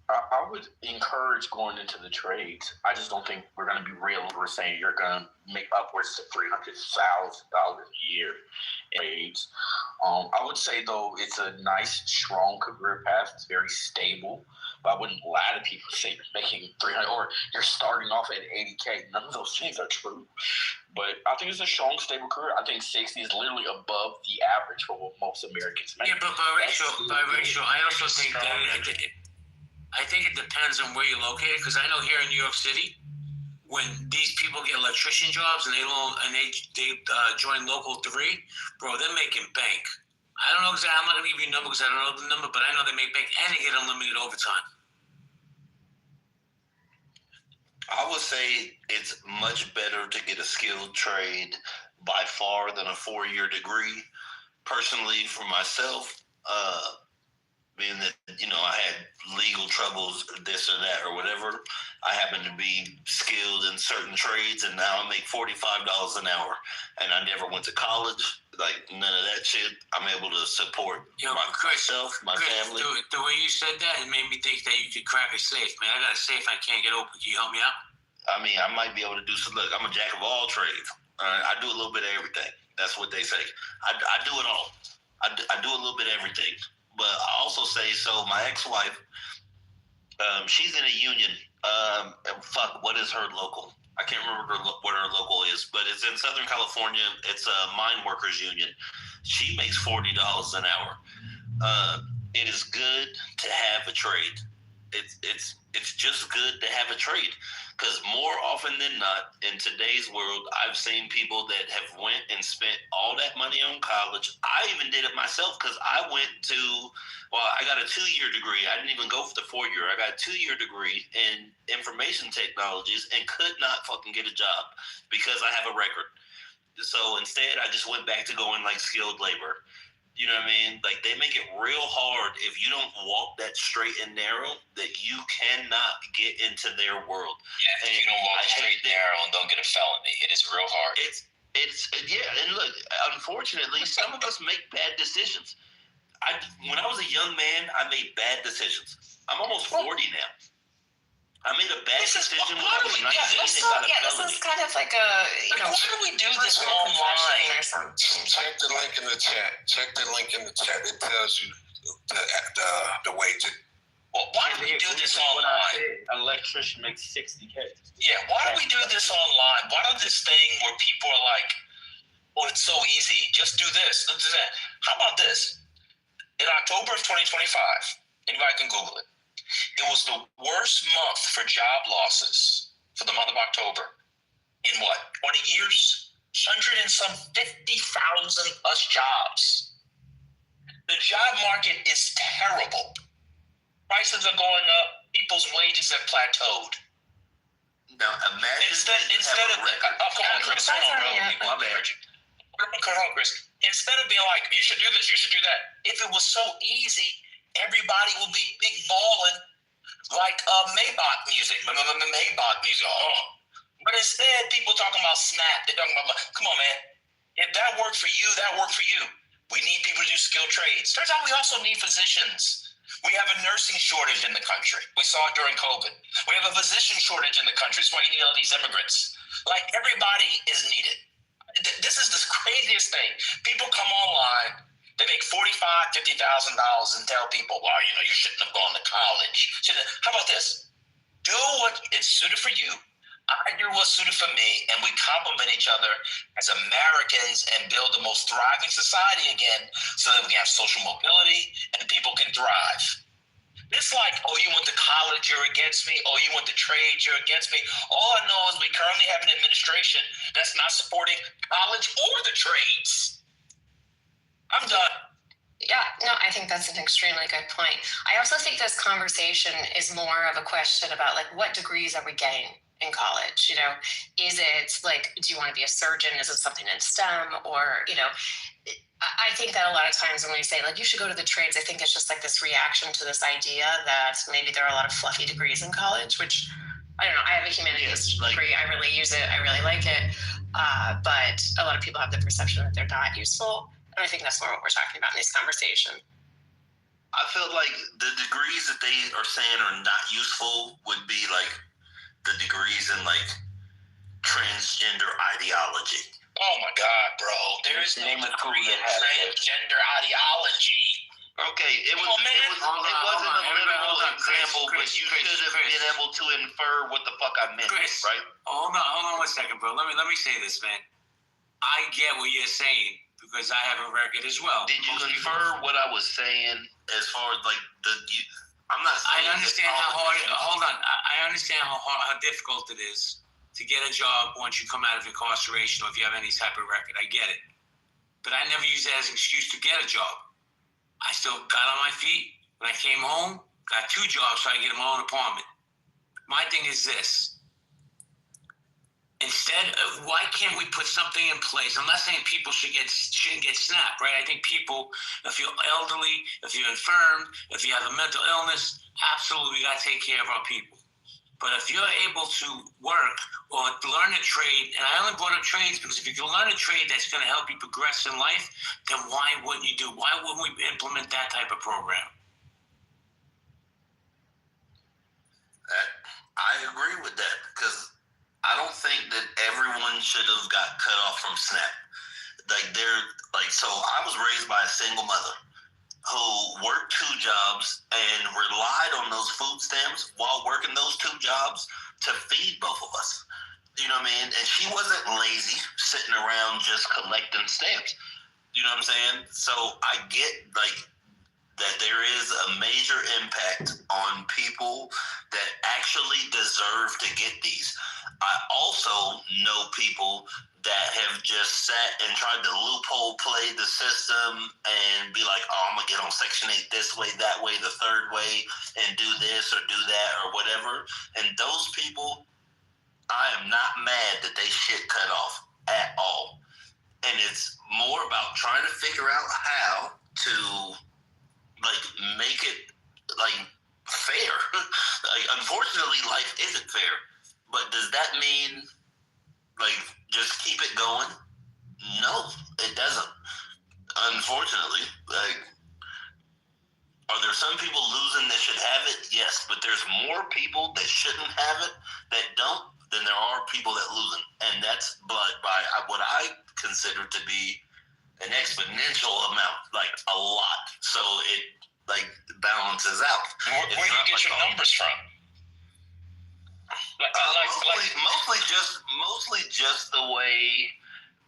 I would encourage going into the trades. I just don't think we're going to be real. We're saying you're going to make upwards to $300,000 a year in trades. I would say, though, it's a nice, strong career path. It's very stable. But I wouldn't lie to people, say you're making $300,000 or you're starting off at $80,000. None of those things are true. But I think it's a strong, stable career. I think 60 is literally above the average for what most Americans make. Yeah, but by ratio, I also think that I think it depends on where you're located. Because I know here in New York City, when these people get electrician jobs and they join Local 3, bro, they're making bank. I don't know exactly. I'm not gonna give you a number because I don't know the number, but I know they make bank and they get unlimited overtime. I would say it's much better to get a skilled trade by far than a 4-year degree. Personally, for myself, being that, I had legal troubles, this or that or whatever, I happen to be skilled in certain trades, and now I make $45 an hour. And I never went to college, like none of that shit. I'm able to support myself, my family. The way you said that, it made me think that you could crack a safe, man. I got a safe I can't get open. Can you help me out? I mean, I might be able to do some. Look, I'm a jack of all trades. I do a little bit of everything. That's what they say. I do it all. I do a little bit of everything. But I also say, so my ex-wife, she's in a union. What is her local? I can't remember what her local is, but it's in Southern California. It's a mine workers union. She makes $40 an hour. It is good to have a trade. It's just good to have a trade, because more often than not in today's world, I've seen people that have went and spent all that money on college. I even did it myself, because I got a 2-year degree. I didn't even go for the 4-year. I got a 2-year degree in information technologies and could not fucking get a job because I have a record. So instead, I just went back to going like skilled labor. You know what I mean? Like, they make it real hard if you don't walk that straight and narrow, that you cannot get into their world. Yeah, if you don't walk straight and narrow and don't get a felony, it is real hard. And look, unfortunately, some of us make bad decisions. When I was a young man, I made bad decisions. I'm almost 40 now. I made a bad decision when I was 19 and got a felony. This is kind of like a, why do we do this online? Or something. Check the link in the chat. It tells you the way to. Well, why do we do this online? An electrician makes $60,000. Yeah, why do we do this online? Why do this thing where people are like, "Oh, it's so easy. Just do this. Let's do that." How about this? In October of 2025, anybody can Google it. It was the worst month for job losses for the month of October in 20 years? 150,000 plus jobs. The job market is terrible. Prices are going up. People's wages have plateaued. Now, imagine instead of come on, Chris. Hold on, Chris. Instead of being like, you should do this, you should do that. If it was so easy, everybody will be big balling like Maybach music. Maybach music. Oh. But instead, people talking about Snap. They're talking about, come on, man. If that worked for you, that worked for you. We need people to do skilled trades. Turns out we also need physicians. We have a nursing shortage in the country. We saw it during COVID. We have a physician shortage in the country. That's why you need all these immigrants. Like, everybody is needed. This is the craziest thing. People come online. They make $45,000, $50,000 and tell people, well, you shouldn't have gone to college. How about this? Do what is suited for you. I do what's suited for me, and we complement each other as Americans and build the most thriving society again so that we have social mobility and people can thrive. It's like, oh, you went to college, you're against me. Oh, you went to trade, you're against me. All I know is we currently have an administration that's not supporting college or the trades. I'm done. Yeah, no, I think that's an extremely good point. I also think this conversation is more of a question about, like, what degrees are we getting in college? Is it like, do you want to be a surgeon? Is it something in STEM? Or, I think that a lot of times when we say, like, you should go to the trades, I think it's just like this reaction to this idea that maybe there are a lot of fluffy degrees in college, which, I don't know, I have a humanities degree. I really use it. I really like it. But a lot of people have the perception that they're not useful. And I think that's more what we're talking about in this conversation. I feel like the degrees that they are saying are not useful would be like the degrees in like transgender ideology. Oh my God, bro! There is no degree in transgender ideology. Okay, it wasn't a literal example, but you should have been able to infer what the fuck I meant, right? Hold on 1 second, bro. Let me say this, man. I get what you're saying because I have a record as well. Did you infer what I was saying as far as like I'm not saying I understand how hard. Hold on. I understand how difficult it is to get a job once you come out of incarceration or if you have any type of record. I get it, but I never use that as an excuse to get a job. I still got on my feet. When I came home, got 2 jobs so I get my own apartment. My thing is this. Instead of, why can't we put something in place? I'm not saying people shouldn't get SNAP, right? I think people, if you're elderly, if you're infirm, if you have a mental illness, absolutely we got to take care of our people. But if you're able to work or learn a trade, and I only brought up trades because if you can learn a trade that's going to help you progress in life, then why wouldn't you do? Why wouldn't we implement that type of program? I agree with that because I don't think that everyone should have got cut off from SNAP. So I was raised by a single mother who worked 2 jobs and relied on those food stamps while working those 2 jobs to feed both of us. You know what I mean? And she wasn't lazy, sitting around just collecting stamps. You know what I'm saying? So I get that there is a major impact on people that actually deserve to get these. I also know people that have just sat and tried to loophole play the system and be like, oh, I'm going to get on Section 8 this way, that way, the third way, and do this or do that or whatever. And those people, I am not mad that they shit cut off at all. And it's more about trying to figure out how to, make it, fair. Unfortunately, life isn't fair. But does that mean, just keep it going? No, it doesn't. Unfortunately, are there some people losing that should have it? Yes, but there's more people that shouldn't have it that don't than there are people that lose it. And that's by what I consider to be an exponential amount, a lot. So it, balances out. Where do you get your numbers from? Mostly just the way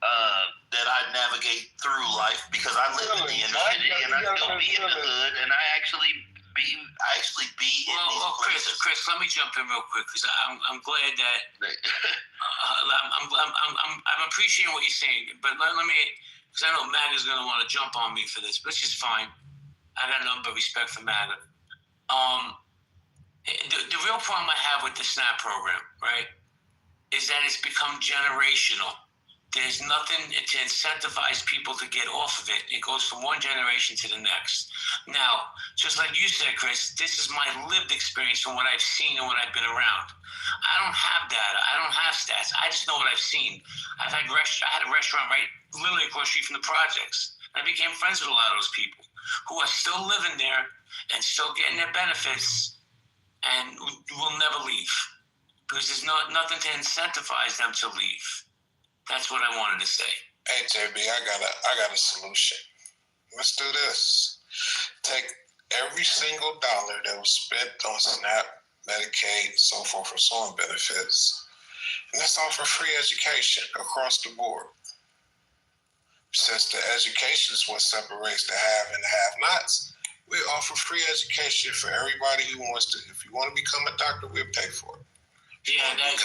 that I navigate through life because I live in the inner city and I still be in the hood and I actually be in these places. Chris, let me jump in real quick because I'm glad that I'm appreciating what you're saying, but let me, because I know MAGA's going to want to jump on me for this, which is fine. I got nothing but respect for MAGA. The real problem I have with the SNAP program, right, is that it's become generational. There's nothing to incentivize people to get off of it. It goes from one generation to the next. Now, just like you said, Chris, this is my lived experience from what I've seen and what I've been around. I don't have data. I don't have stats. I just know what I've seen. I had a restaurant right literally across the street from the projects. I became friends with a lot of those people who are still living there and still getting their benefits and will never leave because there's nothing to incentivize them to leave. That's what I wanted to say. Hey JB, I got a solution. Let's do this. Take every single dollar that was spent on SNAP, Medicaid, so forth and so on benefits, and let's offer free education across the board. Since the education is what separates the have and the have-nots, we offer free education for everybody who wants to. If you want to become a doctor, we'll pay for it. Yeah, that's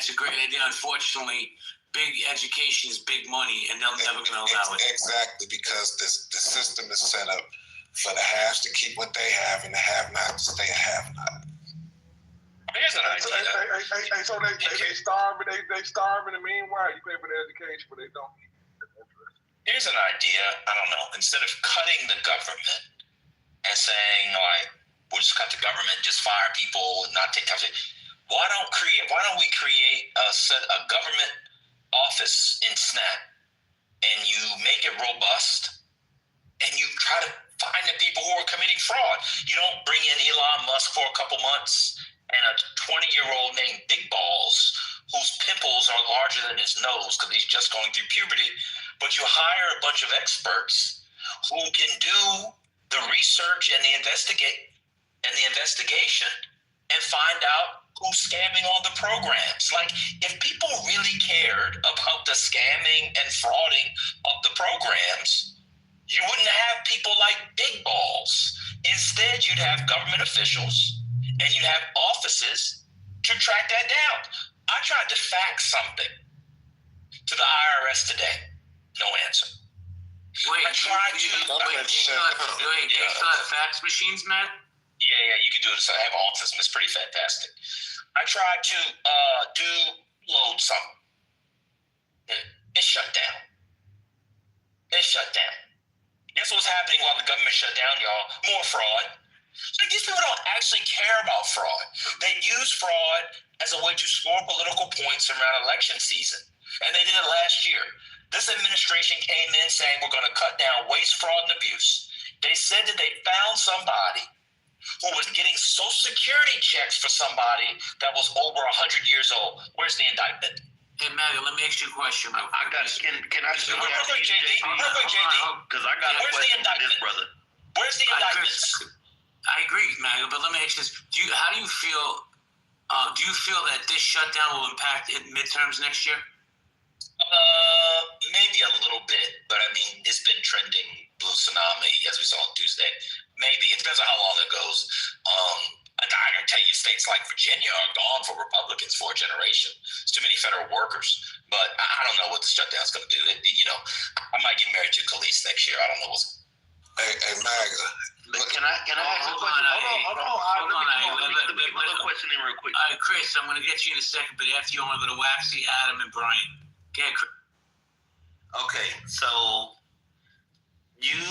a great idea. Unfortunately, big education is big money, and they're never going to allow it. Exactly, because the system is set up for the haves to keep what they have and the have-nots to stay a have-not. Here's an idea. So they starve, they starve in the meanwhile. You pay for the education, but they don't eat. Here's an idea. I don't know. Instead of cutting the government and saying we'll just cut the government, just fire people, and not take taxes. Why don't we create a government office in SNAP, and you make it robust, and you try to find the people who are committing fraud. You don't bring in Elon Musk for a couple months and a 20-year-old named Big Balls whose pimples are larger than his nose because he's just going through puberty, but you hire a bunch of experts who can do the research and the investigation and find out who's scamming on the programs. Like, if people really cared about the scamming and frauding of the programs, you wouldn't have people like Big Balls. Instead, you'd have government officials and you'd have offices to track that down. I tried to fax something to the IRS today. No answer. Wait, I tried do you still have fax machines, man? Yeah, you can do it. So I have an office, and it's pretty fantastic. I tried to load something. It shut down. Guess what's happening while the government shut down, y'all? More fraud. So these people don't actually care about fraud. They use fraud as a way to score political points around election season. And they did it last year. This administration came in saying we're going to cut down waste, fraud, and abuse. They said that they found somebody who was getting Social Security checks for somebody that was over 100 years old. Where's the indictment? Hey, Maggie, let me ask you a question. I got. Can I just real quick, JD? Because I got a question for this brother. Where's the indictments? I agree, Maggie, but let me ask you this: how do you feel? Do you feel that this shutdown will impact midterms next year? Maybe a little bit, but I mean, it's been trending blue tsunami as we saw on Tuesday. Maybe it depends on how long it goes. I can tell you, states like Virginia are gone for Republicans for a generation. It's too many federal workers, but I don't know what the shutdown's going to do. I might get married to Khalees next year. I don't know what's. Hey, MAGA. Can I ask a question? Hold on. Let me put a question in real quick. All right, Chris, I'm going to get you in a second, but after you want to go to Waxy, Adam, and Brian. Go ahead, Chris. Okay, so you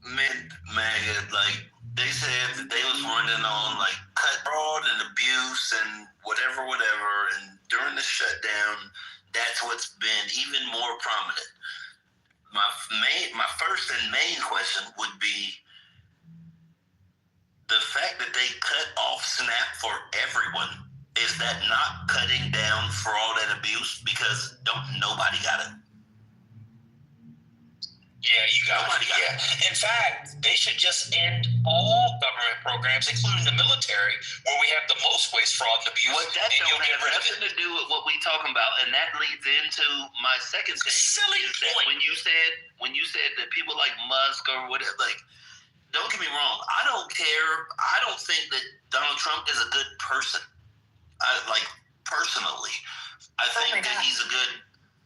meant MAGA, like they said that they was running on like cut fraud and abuse and whatever, and during the shutdown, that's what's been even more prominent. My first and main question would be the fact that they cut off SNAP for everyone. Is that not cutting down fraud and abuse because nobody got it? Yeah, you got it. Yeah. In fact, they should just end all government programs, including the military, where we have the most waste, fraud, and abuse. What that don't have nothing to do with what we talking about, and that leads into my second thing. Silly point. When you said that people like Musk or whatever, like, don't get me wrong, I don't care. I don't think that Donald Trump is a good person. Personally, I think that he's a good.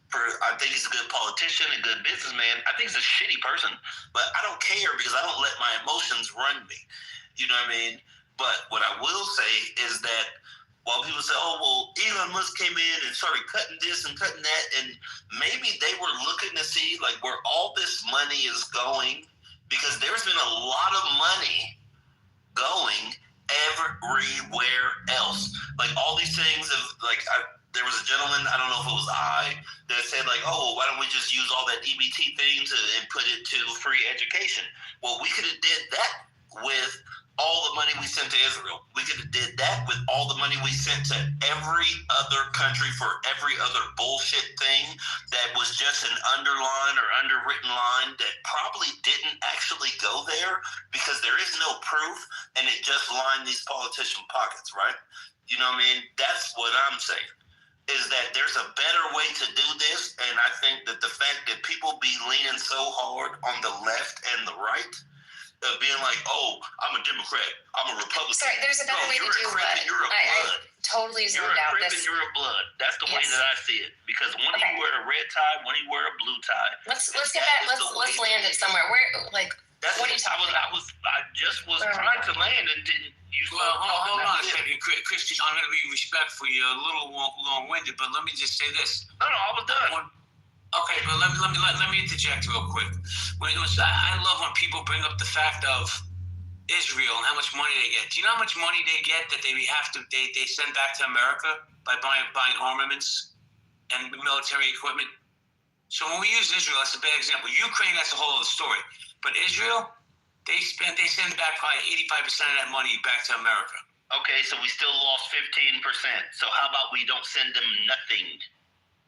I think he's a good politician, a good businessman. I think he's a shitty person, but I don't care because I don't let my emotions run me. You know what I mean? But what I will say is that while people say, oh, well, Elon Musk came in and started cutting this and cutting that, and maybe they were looking to see like where all this money is going, because there's been a lot of money going everywhere else. Like all these things of like, there was a gentleman, I don't know if it was that said like, oh, why don't we just use all that EBT thing and put it to free education? Well, we could have did that with all the money we sent to Israel. We could have did that with all the money we sent to every other country for every other bullshit thing that was just an underline or underwritten line that probably didn't actually go there because there is no proof and it just lined these politician pockets, right? You know what I mean? That's what I'm saying. Is that there's a better way to do this, and I think that the fact that people be leaning so hard on the left and the right, of being like, oh, I'm a Democrat, I'm a Republican. Sorry, there's a better way to do it. You're a blood. I totally zoned You're out. a Crip and you're a blood. That's the way that I see it. Because one of you wear a red tie, one of you wear a blue tie. Let's get that. Let's land it somewhere. Where, like, what are you talking about? I just was trying to land and didn't. Hold on a second, Christian. I'm going to be respectful. You're a little long-winded, but let me just say this. No, I was done. Okay, but let me interject real quick. I love when people bring up the fact of Israel and how much money they get. Do you know how much money they get that they send back to America by buying armaments and military equipment? So when we use Israel, that's a bad example. Ukraine, that's a whole other story. But Israel, They send back probably 85% of that money back to America. Okay, so we still lost 15%. So how about we don't send them nothing?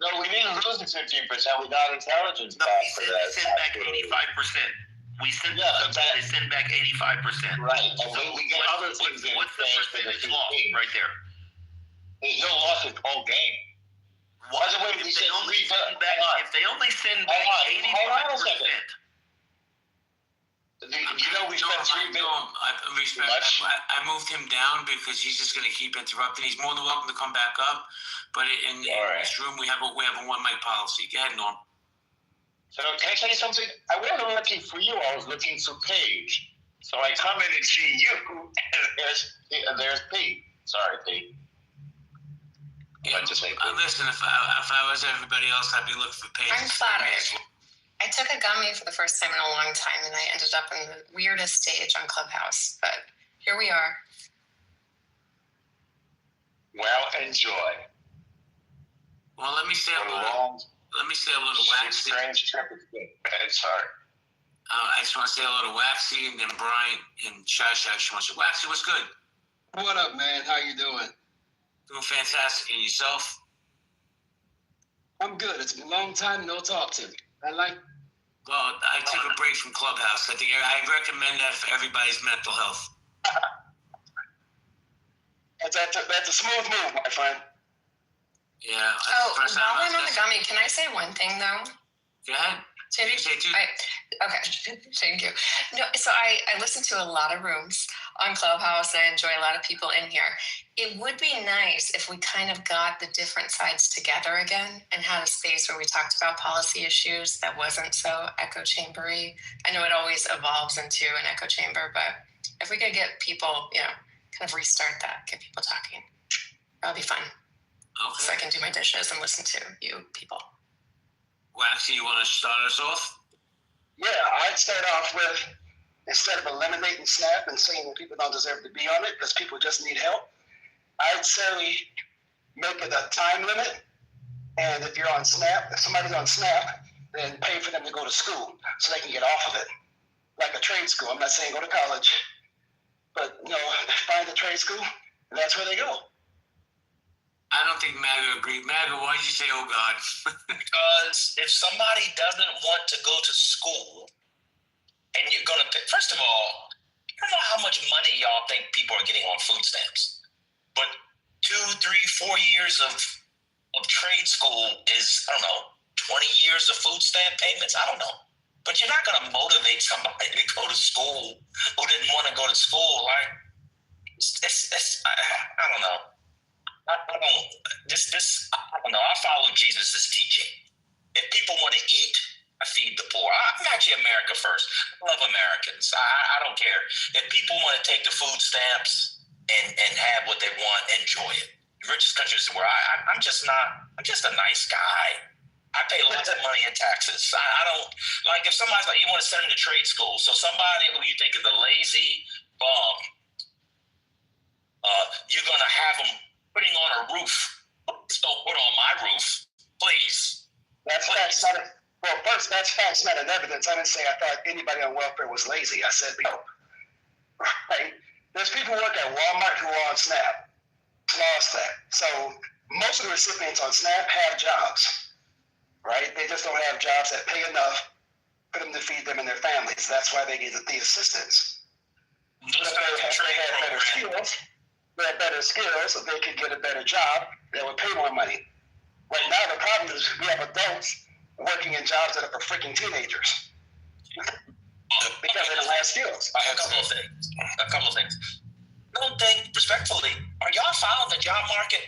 No, we didn't lose the 15%. We got intelligence back for that. We send back 85%. We send they send back 85%. Right. And so we get other things in what's the percentage loss right there? There's no loss in the whole game. By the way, if they only send back 85%. You know, we spent $3 billion. I moved him down because he's just going to keep interrupting. He's more than welcome to come back up, but in this room we have a one mic policy. Go ahead, Norm. So can I tell you something? I wasn't looking for you. I was looking for Paige. So I come in and see you, and there's Pete. Sorry, Pete. Listen, if I was everybody else, I'd be looking for Paige. I'm flattered. I took a gummy for the first time in a long time, and I ended up in the weirdest stage on Clubhouse. But here we are. Well, enjoy. Well, let me say a little waxy. Strange trip. Sorry. I just want to say a little waxy, and then Brian and Shasha. Waxy, what's good? What up, man? How you doing? Doing fantastic. And yourself? I'm good. It's been a long time no talk to me. Well, I took a break from Clubhouse. I think I recommend that for everybody's mental health. That's a smooth move, my friend. Yeah. While I'm on the gummy, can I say one thing though? Go ahead. Okay, thank you. No, so I listen to a lot of rooms on Clubhouse, and I enjoy a lot of people in here. It would be nice if we kind of got the different sides together again and had a space where we talked about policy issues that wasn't so echo chambery. I know it always evolves into an echo chamber, but if we could get people, kind of restart that, get people talking, that would be fun. Okay. So I can do my dishes and listen to you people. Waxy, you want to start us off? Yeah, I'd start off with, instead of eliminating SNAP and saying that people don't deserve to be on it because people just need help, I'd say make it a time limit. And if you're on SNAP, if somebody's on SNAP, then pay for them to go to school so they can get off of it. Like a trade school. I'm not saying go to college, but find a trade school, and that's where they go. I don't think MAGA agreed. MAGA, why did you say, oh, God? Because if somebody doesn't want to go to school and you're going to pay, first of all, I don't know how much money y'all think people are getting on food stamps, but 2, 3, 4 years of trade school is, 20 years of food stamp payments. I don't know. But you're not going to motivate somebody to go to school who didn't want to go to school. Like, I don't know. I don't know. I follow Jesus' teaching. If people want to eat, I feed the poor. I'm actually America first. I love Americans. I don't care. If people want to take the food stamps and have what they want, enjoy it. The richest countries in the world. I'm just a nice guy. I pay lots of money in taxes. I don't, like if somebody's like, you want to send them to trade school. So somebody who you think is a lazy bum, you're going to have them putting on a roof. Don't put on my roof, please. That's facts, not first, that's facts, not an evidence. I didn't say I thought anybody on welfare was lazy. I said no. Right? There's people who work at Walmart who are on SNAP. Lost that. So most of the recipients on SNAP have jobs, right? They just don't have jobs that pay enough for them to feed them and their families. That's why they get the assistance. They had better skills, so they could get a better job that would pay more money. Right now, the problem is we have adults working in jobs that are for freaking teenagers because they don't have skills. A couple of things. Don't think, respectfully, are y'all following the job market?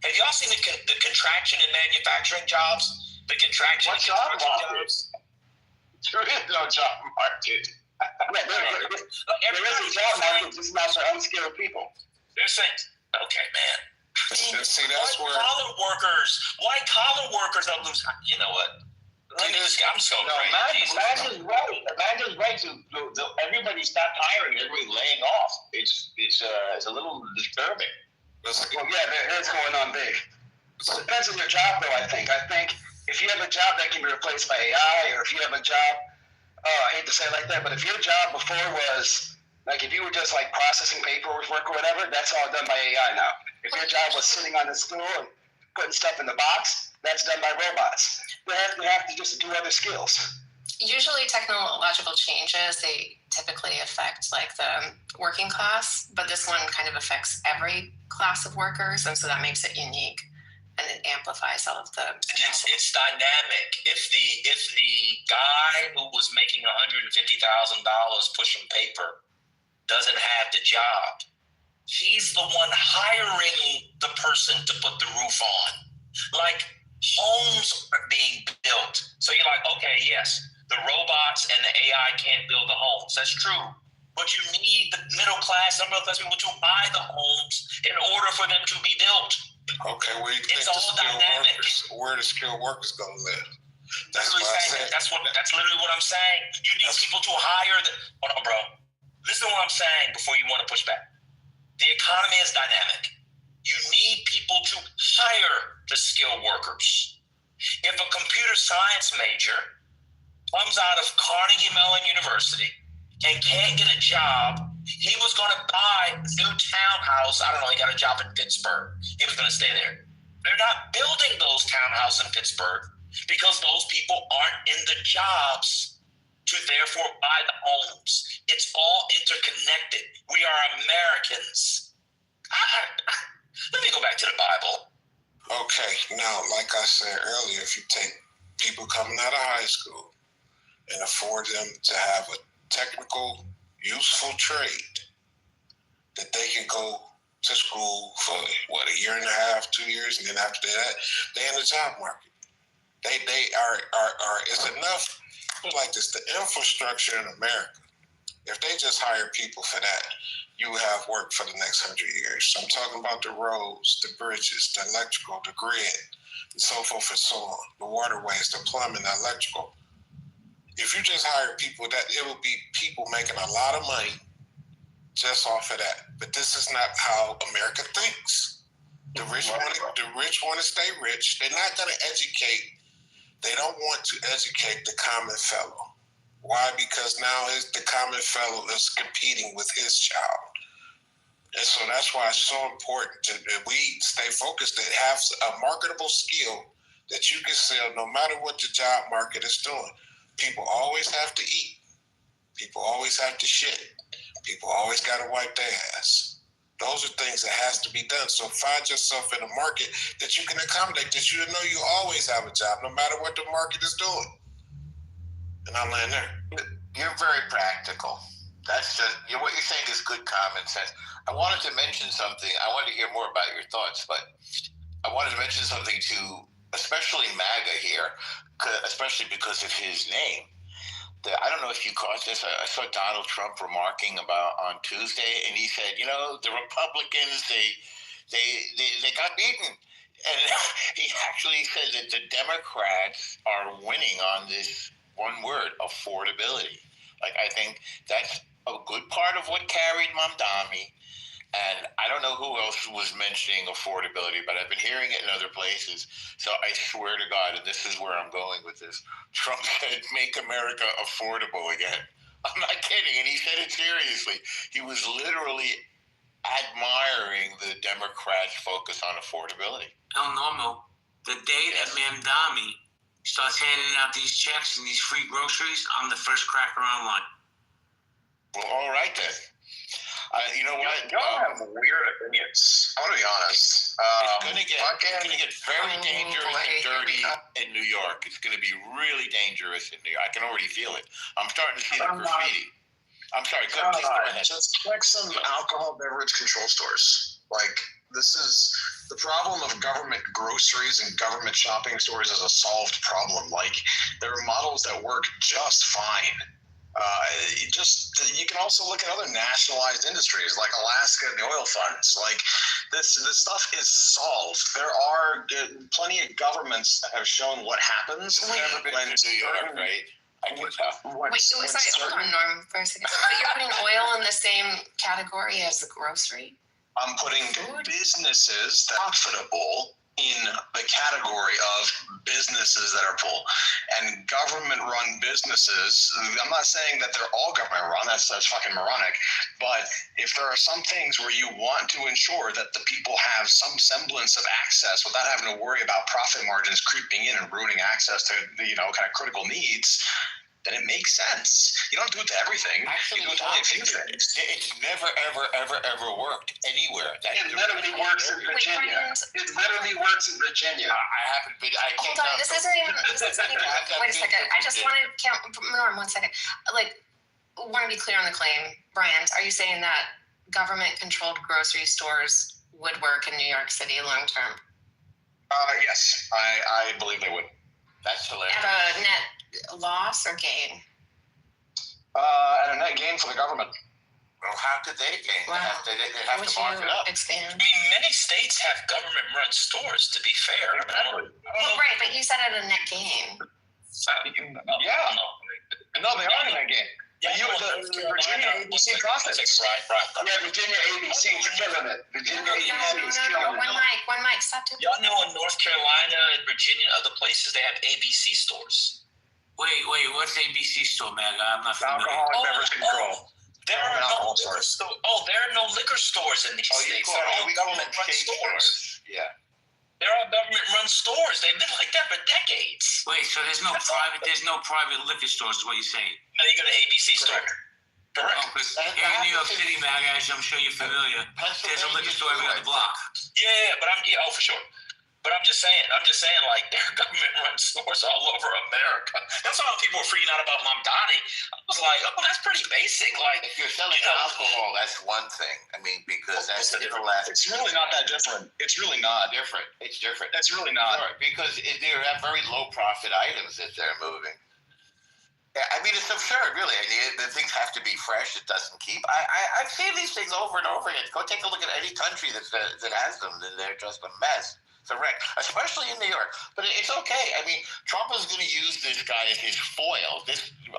Have y'all seen the contraction in manufacturing jobs? The contraction in construction jobs? There is no job market. There is a job market, just not for unskilled people. They're saying, okay, man. See, that's where white collar workers are losing. You know what? I'm so Imagine right to everybody stop hiring, everybody laying off. It's a little disturbing. Well, yeah, it's going on big. It depends on your job, though. I think if you have a job that can be replaced by AI, or if you have a job I hate to say it like that, but if your job before was, like if you were just like processing paperwork or whatever, that's all done by AI now. If your job was sitting on the stool and putting stuff in the box, that's done by robots. They have to just do other skills. Usually technological changes, they typically affect like the working class, but this one kind of affects every class of workers, and so that makes it unique. And it amplifies all of the. It's dynamic. If the guy who was making $150,000 pushing paper doesn't have the job, he's the one hiring the person to put the roof on. Like homes are being built. So you're like, okay, yes, the robots and the AI can't build the homes. That's true. But you need the middle class people to buy the homes in order for them to be built. Okay, where do you think where the skilled workers gonna live? That's what I said. That's literally what I'm saying. You need people to hire hold on, bro. Listen to what I'm saying before you want to push back. The economy is dynamic. You need people to hire the skilled workers. If a computer science major comes out of Carnegie Mellon University and can't get a job, he was going to buy a new townhouse. I don't know, he got a job in Pittsburgh. He was going to stay there. They're not building those townhouses in Pittsburgh because those people aren't in the jobs to therefore buy the homes. It's all interconnected. We are Americans. Let me go back to the Bible. Okay, now, like I said earlier, if you take people coming out of high school and afford them to have a technical, useful trade that they can go to school for, what, a year and a half, 2 years, and then after that, they're in the job market. They are it's enough, like this, the infrastructure in America, if they just hire people for that, you have work for the next 100 years. So I'm talking about the roads, the bridges, the electrical, the grid, and so forth and so on, the waterways, the plumbing, the electrical. If you just hire people, that it will be people making a lot of money just off of that. But this is not how America thinks. The rich want to stay rich. They're not going to educate. They don't want to educate the common fellow. Why? Because now the common fellow is competing with his child. And so that's why it's so important that we stay focused, that have a marketable skill that you can sell no matter what the job market is doing. People always have to eat. People always have to shit. People always got to wipe their ass. Those are things that has to be done. So find yourself in a market that you can accommodate, that you know you always have a job, no matter what the market is doing. And I'll land there. You're very practical. That's just, what you're saying is good common sense. I wanted to mention something. I wanted to hear more about your thoughts, but I wanted to mention something to especially MAGA here, especially because of his name. I don't know if you caught this. I saw Donald Trump remarking about on Tuesday, and he said, the Republicans, they got beaten. And he actually said that the Democrats are winning on this one word, affordability. Like, I think that's a good part of what carried Mamdani. And I don't know who else was mentioning affordability, but I've been hearing it in other places. So I swear to God, and this is where I'm going with this, Trump said, make America affordable again. I'm not kidding. And he said it seriously. He was literally admiring the Democrats' focus on affordability. El Normo, the day that Mamdani starts handing out these checks and these free groceries, I'm the first cracker online. Well, all right then. You know what? Y'all have weird opinions. I want to be honest. It's going to get very dangerous and dirty in New York. It's going to be really dangerous in New York. I can already feel it. I'm starting to see the graffiti. I'm sorry. Please go ahead. Just like some alcohol beverage control stores. Like, this is the problem of government groceries and government shopping stores is a solved problem. Like, there are models that work just fine. You can also look at other nationalized industries like Alaska and the oil funds. Like this stuff is solved. There are plenty of governments that have shown what happens. You've never been to New York, right? I can tell. Hold on, Norm, for a second. But you're putting oil in the same category as the grocery? I'm putting businesses that are profitable in the category of businesses that are full. And government-run businesses, I'm not saying that they're all government-run, that's fucking moronic, but if there are some things where you want to ensure that the people have some semblance of access without having to worry about profit margins creeping in and ruining access to, kind of critical needs, then it makes sense. You don't do it to everything. Actually, you do it to only a few things. It's never, ever, ever, ever worked anywhere. It literally works in Virginia. It literally works in Virginia. I haven't been. Hold on, this isn't even. Wait a second. I just want to count. Norm, 1 second. Want to be clear on the claim, Bryant. Are you saying that government-controlled grocery stores would work in New York City long term? Yes, I believe they would. That's hilarious. At a net loss or gain? At a net gain for the government. Well, how could they gain? Wow. They have to mark it up. Expand? I mean, many states have government-run stores, to be fair. Exactly. Right, but you said at a net gain. Yeah. No, they are in that game. Virginia ABC profits. Yeah, Virginia ABC is killing it. Virginia ABC is killing it. One mic, stop doing Y'all know in North Carolina and Virginia and other places, they have ABC stores. Wait, what's ABC store, Mag? I'm not familiar. Alcoholic beverage control. There are no liquor stores. There are no liquor stores in these states. They're all government-run stores. Yeah. They're all government-run stores. They've been like that for decades. Wait, so there's no private liquor stores, is what you're saying? No, you go to ABC store. Correct. Oh, because here in New York City, Mag, as I'm sure you're familiar, there's a liquor store every other block. Yeah, but for sure. But I'm just saying, like, there are government-run stores all over America. That's why people were freaking out about Mamdani. I was like, oh, that's pretty basic. Like, if you're selling alcohol, that's one thing. I mean, because that's the last. It's really not that different. It's really not different. It's different. That's really not. Sure, because they have very low-profit items that they're moving. I mean, it's absurd, really. The things have to be fresh. It doesn't keep. I've seen these things over and over again. Go take a look at any country that has them, and they're just a mess. It's a wreck, especially in New York. But it's okay. I mean, Trump is going to use this guy as his foil.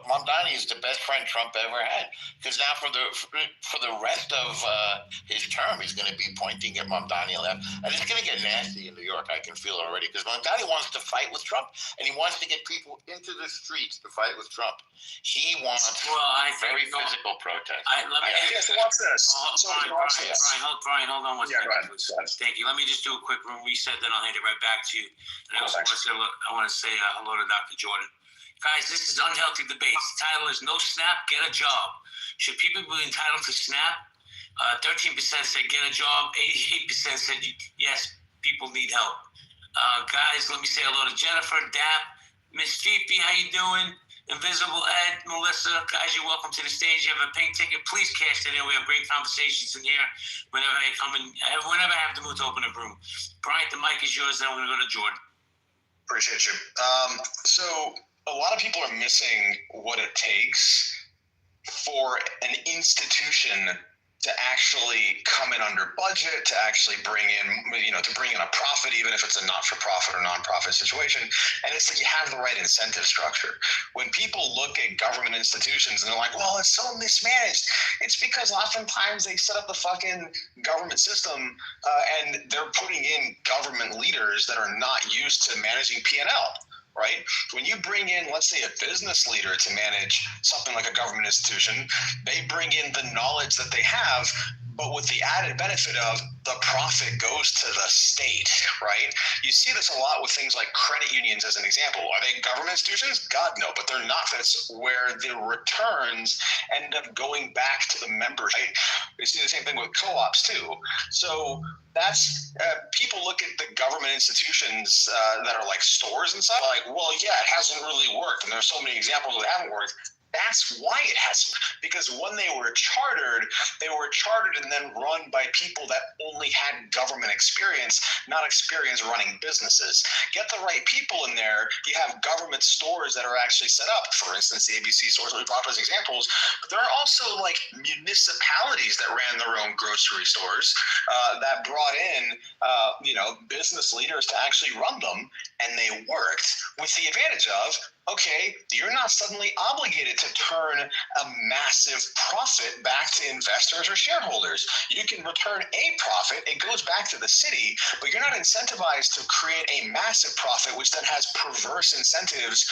Mamdani is the best friend Trump ever had, because now for the rest of his term, he's going to be pointing at Mamdani left, and it's going to get nasty in New York. I can feel already, because Mamdani wants to fight with Trump, and he wants to get people into the streets to fight with Trump. He wants very physical protest. Watch this. Brian, hold on one second. Go ahead. Thank you. Let me just do a quick reset, then I'll hand it right back to you. And I also want to say hello to Dr. Jordan. Guys, this is Unhealthy Debates. The title is No Snap, Get a Job. Should people be entitled to SNAP? 13% said get a job. 88% said yes, people need help. Guys, let me say hello to Jennifer, Dap, Miss Fifi, how you doing? Invisible Ed, Melissa, guys, you're welcome to the stage. You have a pink ticket, please cash it in. We have great conversations in here whenever I have the mood to open a room. Brian, the mic is yours, then we're going to go to Jordan. Appreciate you. So a lot of people are missing what it takes for an institution to actually come in under budget, to actually bring in, to bring in a profit, even if it's a not-for-profit or non-profit situation. And it's that you have the right incentive structure. When people look at government institutions and they're like, well, it's so mismanaged, it's because oftentimes they set up the fucking government system and they're putting in government leaders that are not used to managing P&L. Right? When you bring in, let's say, a business leader to manage something like a government institution, they bring in the knowledge that they have, but with the added benefit of the profit goes to the state, right? You see this a lot with things like credit unions as an example. Are they government institutions? God, no, but they're not. That's where the returns end up going back to the members. Right? You see the same thing with co-ops too. So that's people look at the government institutions that are like stores and stuff like, well, yeah, it hasn't really worked. And there's so many examples that haven't worked. That's why it hasn't, because when they were chartered and then run by people that only had government experience, not experience running businesses. Get the right people in there. You have government stores that are actually set up. For instance, the ABC stores that we brought up as examples. But there are also like municipalities that ran their own grocery stores that brought in, business leaders to actually run them, and they worked. with the advantage of, okay, you're not suddenly obligated to turn a massive profit back to investors or shareholders. You can return a profit, it goes back to the city, but you're not incentivized to create a massive profit, which then has perverse incentives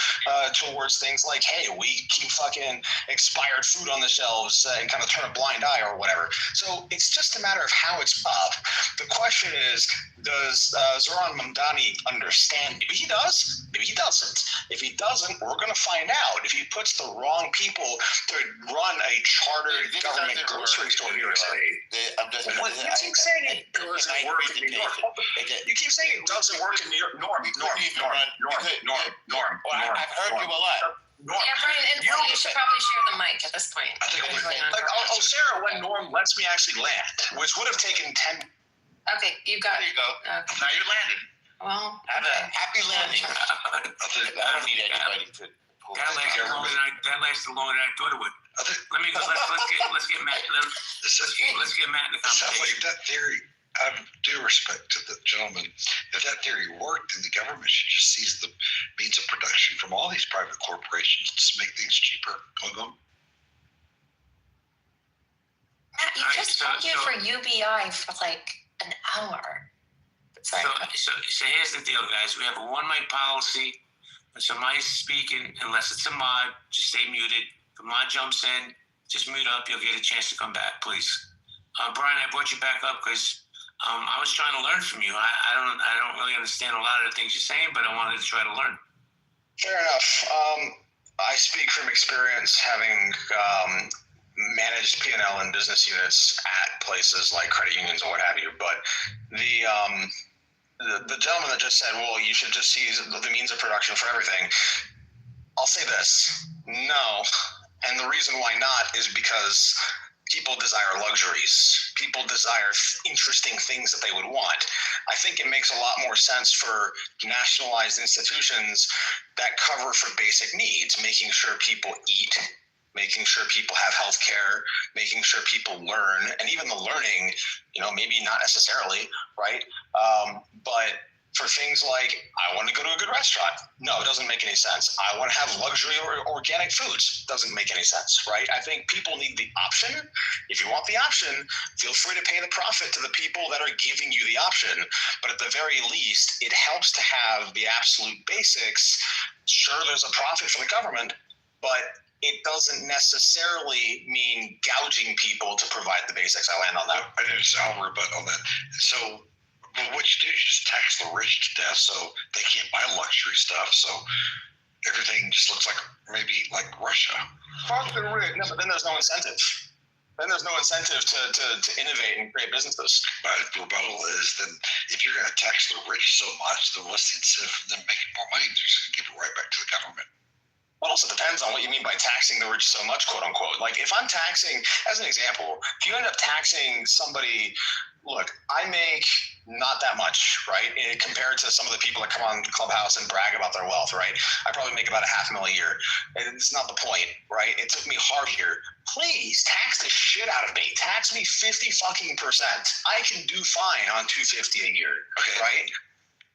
towards things like, hey, we keep fucking expired food on the shelves and kind of turn a blind eye or whatever. So it's just a matter of how it's up. The question is, does Zoran Mamdani understand? Maybe he does, maybe he doesn't. If he doesn't, we're going to find out. If he puts the wrong people to run a chartered government grocery store in New York City. You keep saying it doesn't work in New York. You keep saying it doesn't work in New York. Norm. I've heard you a lot. Yeah, Brian, and you should probably share the mic at this point. I think Sarah, when Norm lets me actually land, which would have taken 10. Okay, you got it. There you go. Okay. Now you're landing. Well, Have a happy landing. I don't need anybody to. That lasted longer than I thought it would. Let's get Matt. Let's get Matt in the conversation. Sounds like that theory. I have due respect to the gentleman. If that theory worked, then the government should just seize the means of production from all these private corporations to make things cheaper. Matt, you just argued for UBI for like an hour. Sorry. So here's the deal, guys. We have a one mic policy. When somebody's speaking, unless it's a mod, just stay muted. If a mod jumps in, just mute up. You'll get a chance to come back, please. Brian, I brought you back up because I was trying to learn from you. I don't really understand a lot of the things you're saying, but I wanted to try to learn. Fair enough. I speak from experience, having managed P&L and business units at places like credit unions and what have you. But the gentleman that just said, well, you should just seize the means of production for everything. I'll say this, no. And the reason why not is because people desire luxuries. People desire interesting things that they would want. I think it makes a lot more sense for nationalized institutions that cover for basic needs, making sure people eat, making sure people have health care, making sure people learn, and even the learning, maybe not necessarily, right? But for things like, I want to go to a good restaurant. No, it doesn't make any sense. I want to have luxury or organic foods. Doesn't make any sense, right? I think people need the option. If you want the option, feel free to pay the profit to the people that are giving you the option. But at the very least, it helps to have the absolute basics. Sure, there's a profit for the government, but it doesn't necessarily mean gouging people to provide the basics. I land on that. I didn't sound rebut on that. So what you do is just tax the rich to death so they can't buy luxury stuff. So everything just looks like maybe like Russia. Fuck the rich. No, but then there's no incentive. Then there's no incentive to innovate and create businesses. My rebuttal is then if you're going to tax the rich so much, then what's the incentive for them making more money? They're just going to give it right back to the government. Well, it also depends on what you mean by taxing the rich so much, quote unquote. Like if I'm taxing, as an example, if you end up taxing somebody, look, I make not that much, right? Compared to some of the people that come on Clubhouse and brag about their wealth, right? I probably make about $500,000 a year. And it's not the point, right? It took me hard here. Please tax the shit out of me. Tax me 50%. I can do fine on $250 a year, okay, right?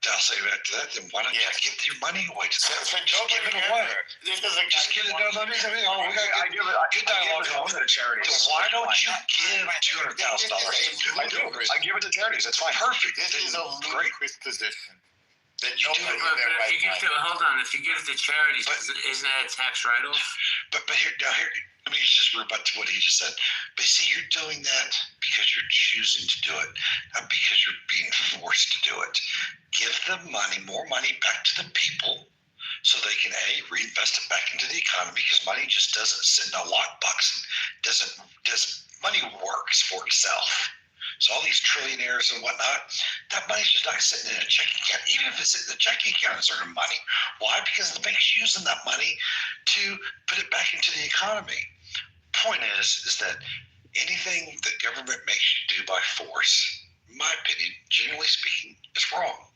I'll say back to that, then why don't you give your money away? Just give it away. Just give it away. I give it to charities. So why don't you give $200,000? I do. I give it to charities. It's fine. Perfect. This is a ludicrous position. Hold on. If you give it to charities, isn't that a tax write-off? But here, let me just rebut to what he just said. But see, you're doing that because you're choosing to do it, not because you're being forced to do it. Give the money, more money back to the people so they can, reinvest it back into the economy because money just doesn't sit in a lockbox. Money works for itself. So all these trillionaires and whatnot, that money's just not sitting in a checking account. Even if it's in the checking account, it's earning money. Why? Because the bank's using that money to put it back into the economy. Point is that anything that government makes you do by force, in my opinion, generally speaking, is wrong.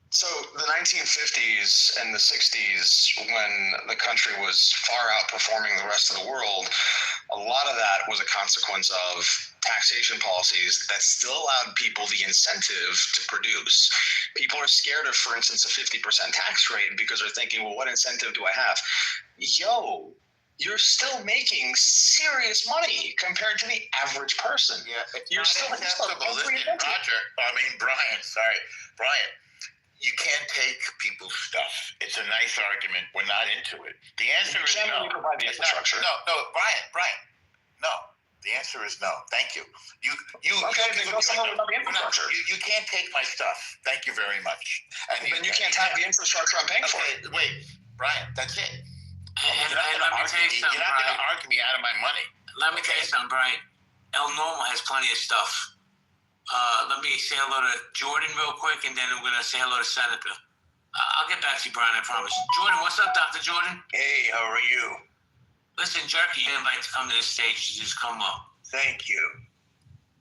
So the 1950s and the 60s, when the country was far outperforming the rest of the world, a lot of that was a consequence of taxation policies that still allowed people the incentive to produce. People are scared of, for instance, a 50% tax rate because they're thinking, well, what incentive do I have? Yo, you're still making serious money compared to the average person. Yeah, you're still acceptable. Listen, Brian, you can't take people's stuff. It's a nice argument. We're not into it. The answer is no. Provide the infrastructure. No, Brian, no. The answer is no. Thank you. You can't take my stuff. Thank you very much. And then you can't have the infrastructure I'm paying for. Wait, Brian, that's it. And let me tell you something, You're not going to Brian. argue me out of my money. Let me tell you something, Brian. El Normo has plenty of stuff. Let me say hello to Jordan real quick, and then I'm going to say hello to Seneca. I'll get back to you, Brian, I promise. Jordan, what's up, Dr. Jordan? Hey, how are you? Listen, Jerky, you invite to come to the stage. You just come up. Thank you.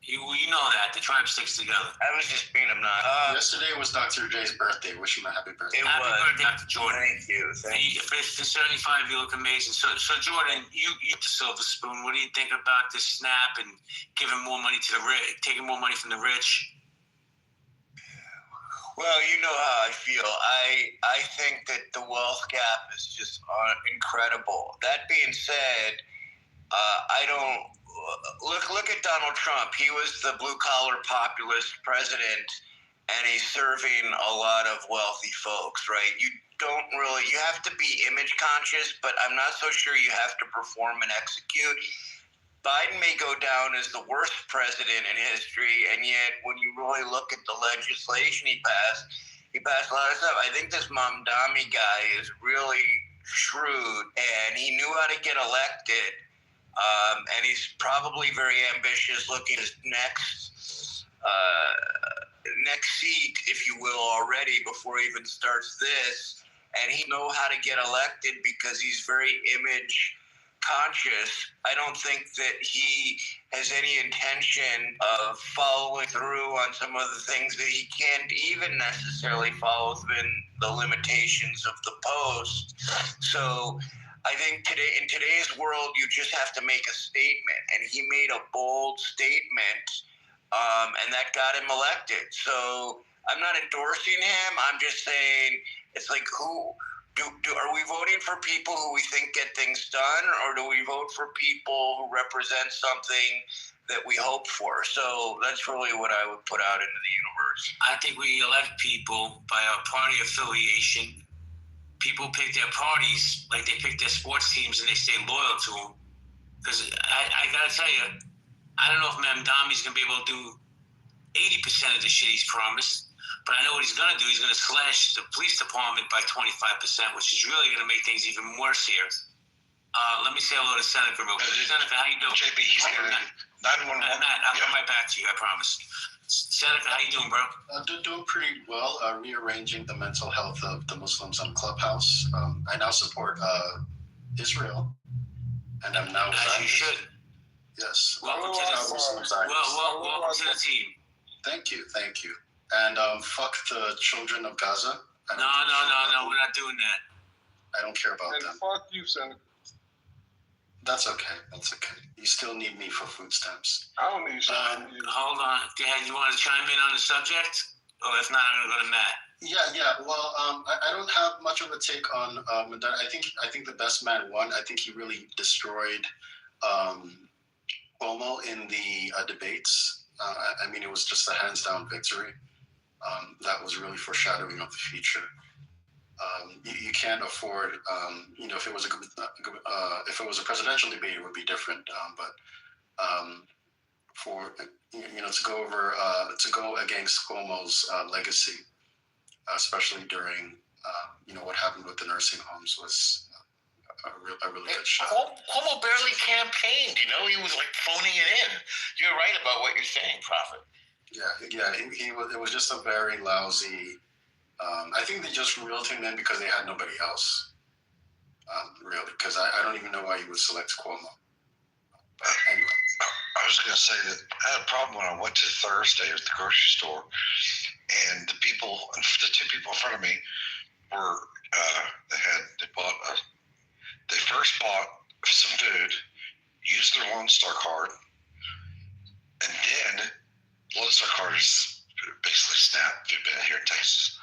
You know that. The tribe sticks together. I was just being obnoxious. Yesterday was Dr. J's birthday. Wish him a happy birthday. Happy birthday, Dr. Jordan. Thank you. For 75, you look amazing. So Jordan, you the silver spoon. What do you think about this snap and giving more money to the rich, taking more money from the rich? Well, you know how I feel. I think that the wealth gap is just incredible. That being said, I don't look at Donald Trump. He was the blue-collar populist president, and he's serving a lot of wealthy folks, right? You have to be image conscious, but I'm not so sure you have to perform and execute. Biden may go down as the worst president in history, and yet when you really look at the legislation he passed a lot of stuff. I think this Mamdani guy is really shrewd, and he knew how to get elected. And he's probably very ambitious, looking at his next seat, if you will, already before he even starts this. And he know how to get elected because he's very image conscious. I don't think that he has any intention of following through on some of the things that he can't even necessarily follow within the limitations of the post. So I think in today's world, you just have to make a statement, and he made a bold statement, and that got him elected. So I'm not endorsing him. I'm just saying it's like, are we voting for people who we think get things done, or do we vote for people who represent something that we hope for? So that's really what I would put out into the universe. I think we elect people by our party affiliation. People pick their parties like they pick their sports teams, and they stay loyal to them. Because I got to tell you, I don't know if Mamdami's going to be able to do 80% of the shit he's promised, but I know what he's going to do. He's going to slash the police department by 25%, which is really going to make things even worse here. Let me say hello to Seneca real quick. Seneca, how you doing? JB, he's going to 911. Matt, I'll come right back to you, I promise. Seneca, how you doing, bro? Doing pretty well. Rearranging the mental health of the Muslims on Clubhouse. I now support Israel, and I'm now. As you should. Yes. Welcome to the team. Thank you. And fuck the children of Gaza. No, we're not doing that. I don't care about them. Fuck you, Senator. That's okay. You still need me for food stamps. I don't need you. Hold on. Go ahead. You want to chime in on the subject? Or if not, I'm going to go to Matt. Yeah. Well, I don't have much of a take on that. I think the best man won. I think he really destroyed Cuomo in the debates. I mean, it was just a hands down victory. That was really foreshadowing of the future. You can't afford, if it was a presidential debate, it would be different. But to go against Cuomo's legacy, especially during what happened with the nursing homes, was a really good shot. Cuomo barely campaigned. He was like phoning it in. You're right about what you're saying, Prophet. Yeah. It was just a very lousy. I think they just reeled him in because they had nobody else. Really, because I don't even know why he would select Cuomo. But anyway. I was going to say that I had a problem when I went to Thursday at the grocery store, and the two people in front of me were they first bought some food, used their Lone Star card, then, Lone Star card is basically SNAP. If you've been here in Texas,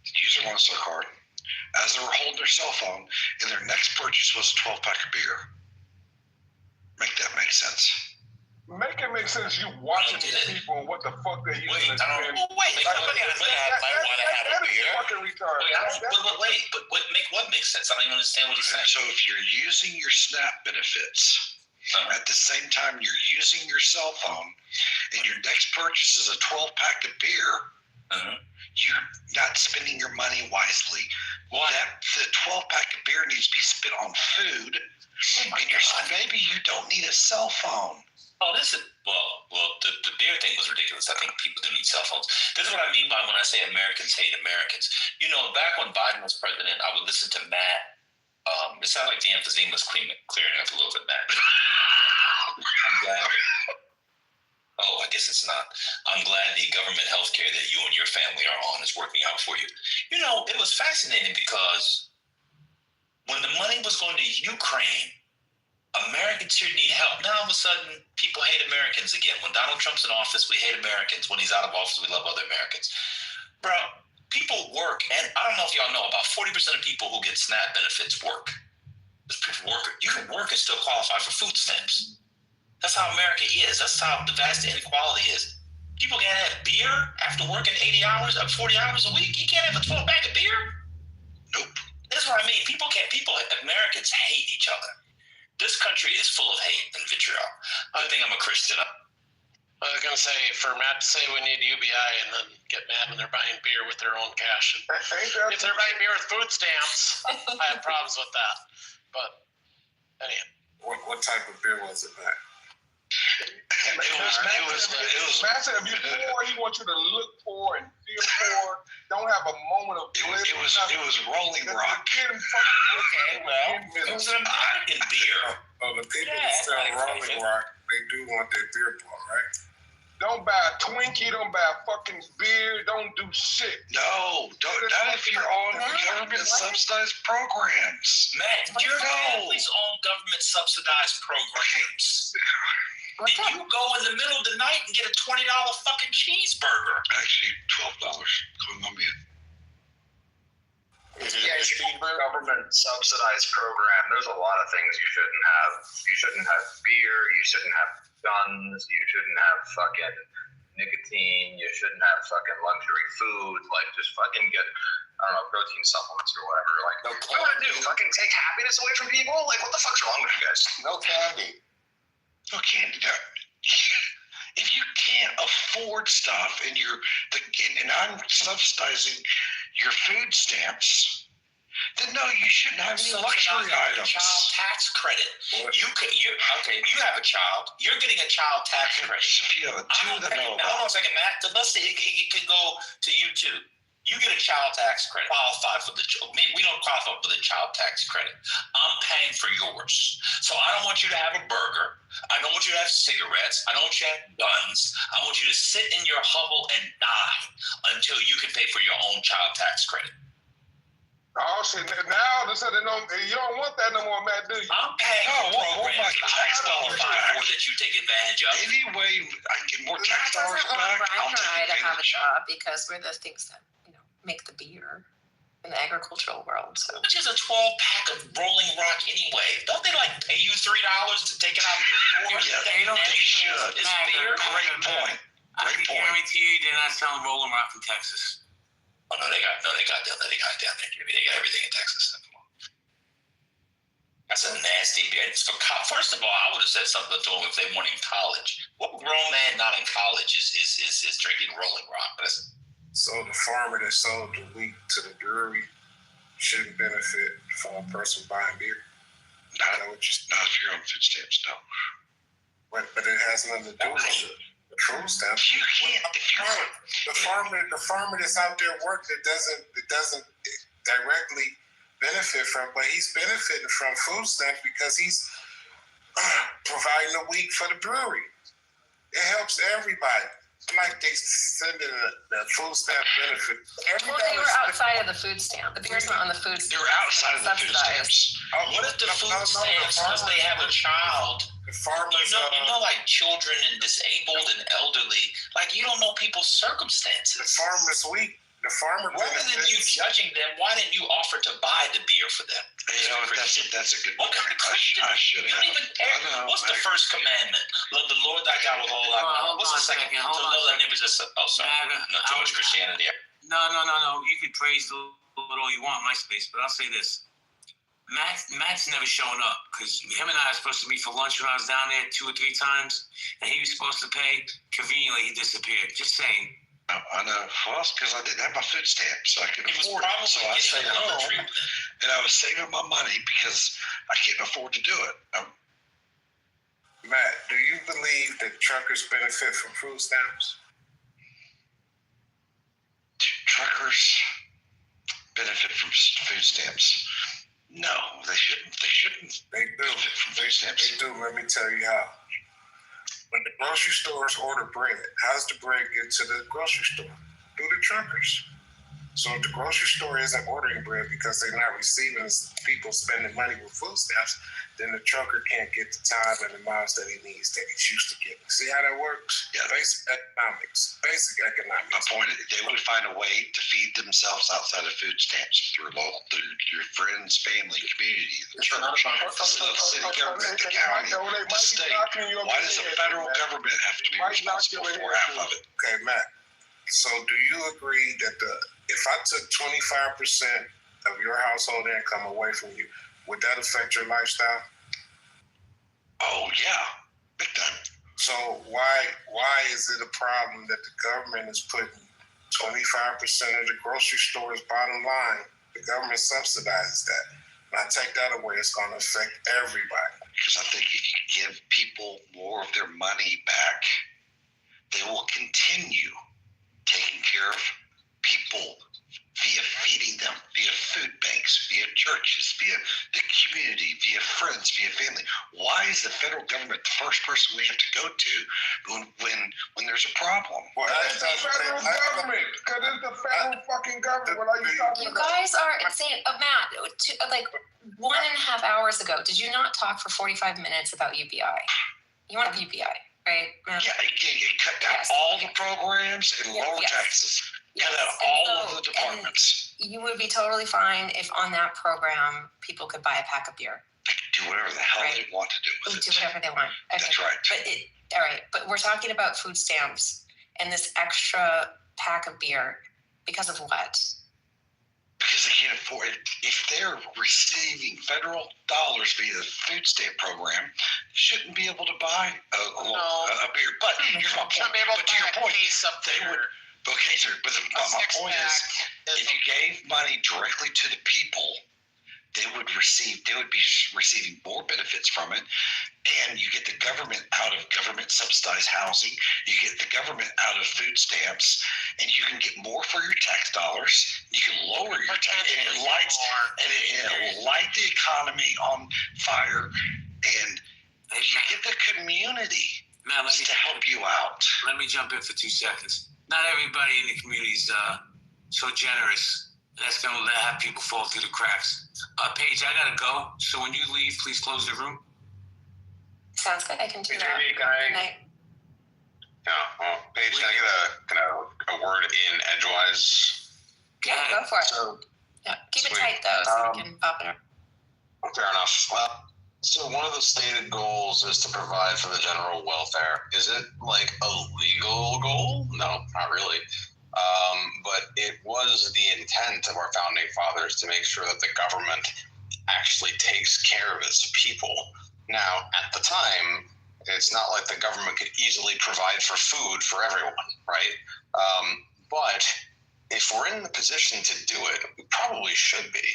use their Lone Star card as they were holding their cell phone, and their next purchase was a 12-pack of beer. Make that make sense. Make it make sense. You watching these people and what the fuck they using to spend. Wait, somebody might want to have a beer. Fucking retarded. But what makes sense? I don't even understand what he's saying. So if you're using your SNAP benefits, at the same time you're using your cell phone, and your next purchase is a 12-pack of beer, you're not spending your money wisely. The 12-pack of beer needs to be spent on food, and maybe you don't need a cell phone. Oh, the beer thing was ridiculous. I think people do need cell phones. This is what I mean by when I say Americans hate Americans. You know, back when Biden was president, I would listen to Matt. It sounded like the emphysema was clearing up a little bit, Matt. I'm glad. Oh, I guess it's not. I'm glad the government health care that you and your family are on is working out for you. You know, it was fascinating because when the money was going to Ukraine, Americans here need help. Now all of a sudden, people hate Americans again. When Donald Trump's in office, we hate Americans. When he's out of office, we love other Americans. Bro, people work, and I don't know if y'all know, about 40% of people who get SNAP benefits work. There's people work. You can work and still qualify for food stamps. That's how America is. That's how the vast inequality is. People can't have beer after working 80 hours, 40 hours a week. You can't have a 12-pack of beer. Nope. That's what I mean. Americans hate each other. This country is full of hate and vitriol. I think I'm a Christian. I was going to say, for Matt to say we need UBI and then get mad when they're buying beer with their own cash. If they're buying beer with food stamps, I have problems with that. But anyhow. What type of beer was it, Matt? Matt said if you're poor, he wants you to look poor and feel poor. Don't have a moment of bliss. It was Rolling Rock. Okay, well, it was an American beer. Oh, the people that sell Rolling Rock, they do want their beer bought, right? Don't buy a Twinkie. Don't buy a fucking beer. Don't do shit. No, not if you're on government subsidized programs. Man, your family's on government subsidized programs. Did you go in the middle of the night and get a $20 fucking cheeseburger? Actually, $12 coming on me. If you government subsidized program, there's a lot of things you shouldn't have. You shouldn't have beer. You shouldn't have guns. You shouldn't have fucking nicotine. You shouldn't have fucking luxury food. Like, just fucking get, I don't know, protein supplements or whatever. Like, what do you want to do? Fucking take happiness away from people? Like, what the fuck's wrong with you guys? No candy. No candy. If you can't afford stuff and I'm subsidizing your food stamps, then no, you shouldn't have any luxury items. Child tax credit. You have a child. You're getting a child tax credit. You have two that know about. Hold on a second, Matt. Let's see. It could go to you too. You get a child tax credit. Qualify for we don't qualify for the child tax credit. I'm paying for yours. So I don't want you to have a burger. I don't want you to have cigarettes. I don't want you to have guns. I want you to sit in your hovel and die until you can pay for your own child tax credit. Oh shit! Now you don't want that no more, Matt, do you? I'm paying for programs tax dollars that you take advantage of. Any way I get more tax dollars back, I'll take to have a job because we're the things that make the beer in the agricultural world. So, which is a 12-pack of Rolling Rock anyway? Don't they pay you $3 to take it out of the store? Yeah, they should. It's beer. Great point. I can guarantee you they're not selling Rolling Rock from Texas. Oh no, they got down there. They got everything in Texas. That's a nasty beer. First of all, I would have said something to them if they weren't in college. What grown man not in college is drinking Rolling Rock? So the farmer that sold the wheat to the brewery shouldn't benefit from a person buying beer? Not if you're on food stamps, no. But it has nothing to do with the food stamps. You can't. The farmer that's out there working that doesn't directly benefit from, but he's benefiting from food stamps because he's providing the wheat for the brewery. It helps everybody. Like they send in the food stamp benefit. Well, they were outside of the food stamp. The beer's not on the food stamp. They were outside of the food stamps. What if the food stamps, because they have a child, The farmers, like children and disabled and elderly, like you don't know people's circumstances. The farmers weak. The farmer. Rather than you judging them, why didn't you offer to buy the beer for them? You know, that's a good. What kind of Christian? I should have. You don't even. What's the first commandment? Love the Lord thy God with all thy mind. What's the second? Hold on. Sorry. Not too much Christianity. No. You can praise the Lord all you want in my space, but I'll say this. Matt's never showing up because him and I are supposed to meet for lunch when I was down there 2 or 3 times, and he was supposed to pay. Conveniently, he disappeared. Just saying. I know. Well, it's because I didn't have my food stamps, so I couldn't afford it. So I stayed home, and I was saving my money because I couldn't afford to do it. Matt, do you believe that truckers benefit from food stamps? Do truckers benefit from food stamps? No, they shouldn't. They shouldn't. They do. Benefit from food stamps. They do. Let me tell you how. When the grocery stores order bread, how does the bread get to the grocery store? Through the truckers. So if the grocery store isn't ordering bread because they're not receiving people spending money with food stamps, then the trucker can't get the time and the miles that he needs, that he's used to getting. See how that works? Yeah. Basic economics. My point is, they would find a way to feed themselves outside of food stamps through your friends, family, community, the church, the city government, the county, the state. Why does the federal government have to be responsible for half of it? Okay, Matt. So do you agree that if I took 25% of your household income away from you, would that affect your lifestyle? Oh yeah, big time. So why is it a problem that the government is putting 25% of the grocery store's bottom line? The government subsidizes that. When I take that away, it's going to affect everybody. Because I think if you give people more of their money back, they will continue taking care of people via feeding them, via food banks, via churches, via the community, via friends, via family. Why is the federal government the first person we have to go to when there's a problem? Well, it's the federal government, because it's the federal fucking government. What are you talking about? You guys are insane. Matt, like 1.5 hours ago, did you not talk for 45 minutes about UBI? You want UBI, right, Matt? Yeah, you cut down all the programs and lower taxes. Cut out all of the departments. You would be totally fine if on that program people could buy a pack of beer. They can do whatever the hell they want to do with it. Do whatever they want. Okay. That's right. All right, but we're talking about food stamps and this extra pack of beer because of what? Because they can't afford it. If they're receiving federal dollars via the food stamp program, they shouldn't be able to buy a beer. But here's my point. But to your point, they would. Okay, sir, but my point is, if you gave money directly to the people, they would be receiving more benefits from it, and you get the government out of government subsidized housing, you get the government out of food stamps, and you can get more for your tax dollars. You can lower your tax, and it will light the economy on fire, and you get the community to help you out. Let me jump in for 2 seconds. Not everybody in the community is so generous. That's going to have people fall through the cracks. Paige, I got to go. So when you leave, please close the room. Sounds good. I can do that. Paige, can I get a word in edgewise? Yeah, go for it. Keep it tight, though, so we can pop it up. Fair enough. Well, so one of the stated goals is to provide for the general welfare. Is it like a legal goal? No, not really. But it was the intent of our founding fathers to make sure that the government actually takes care of its people. Now, at the time, it's not like the government could easily provide for food for everyone, right? But if we're in the position to do it, we probably should be,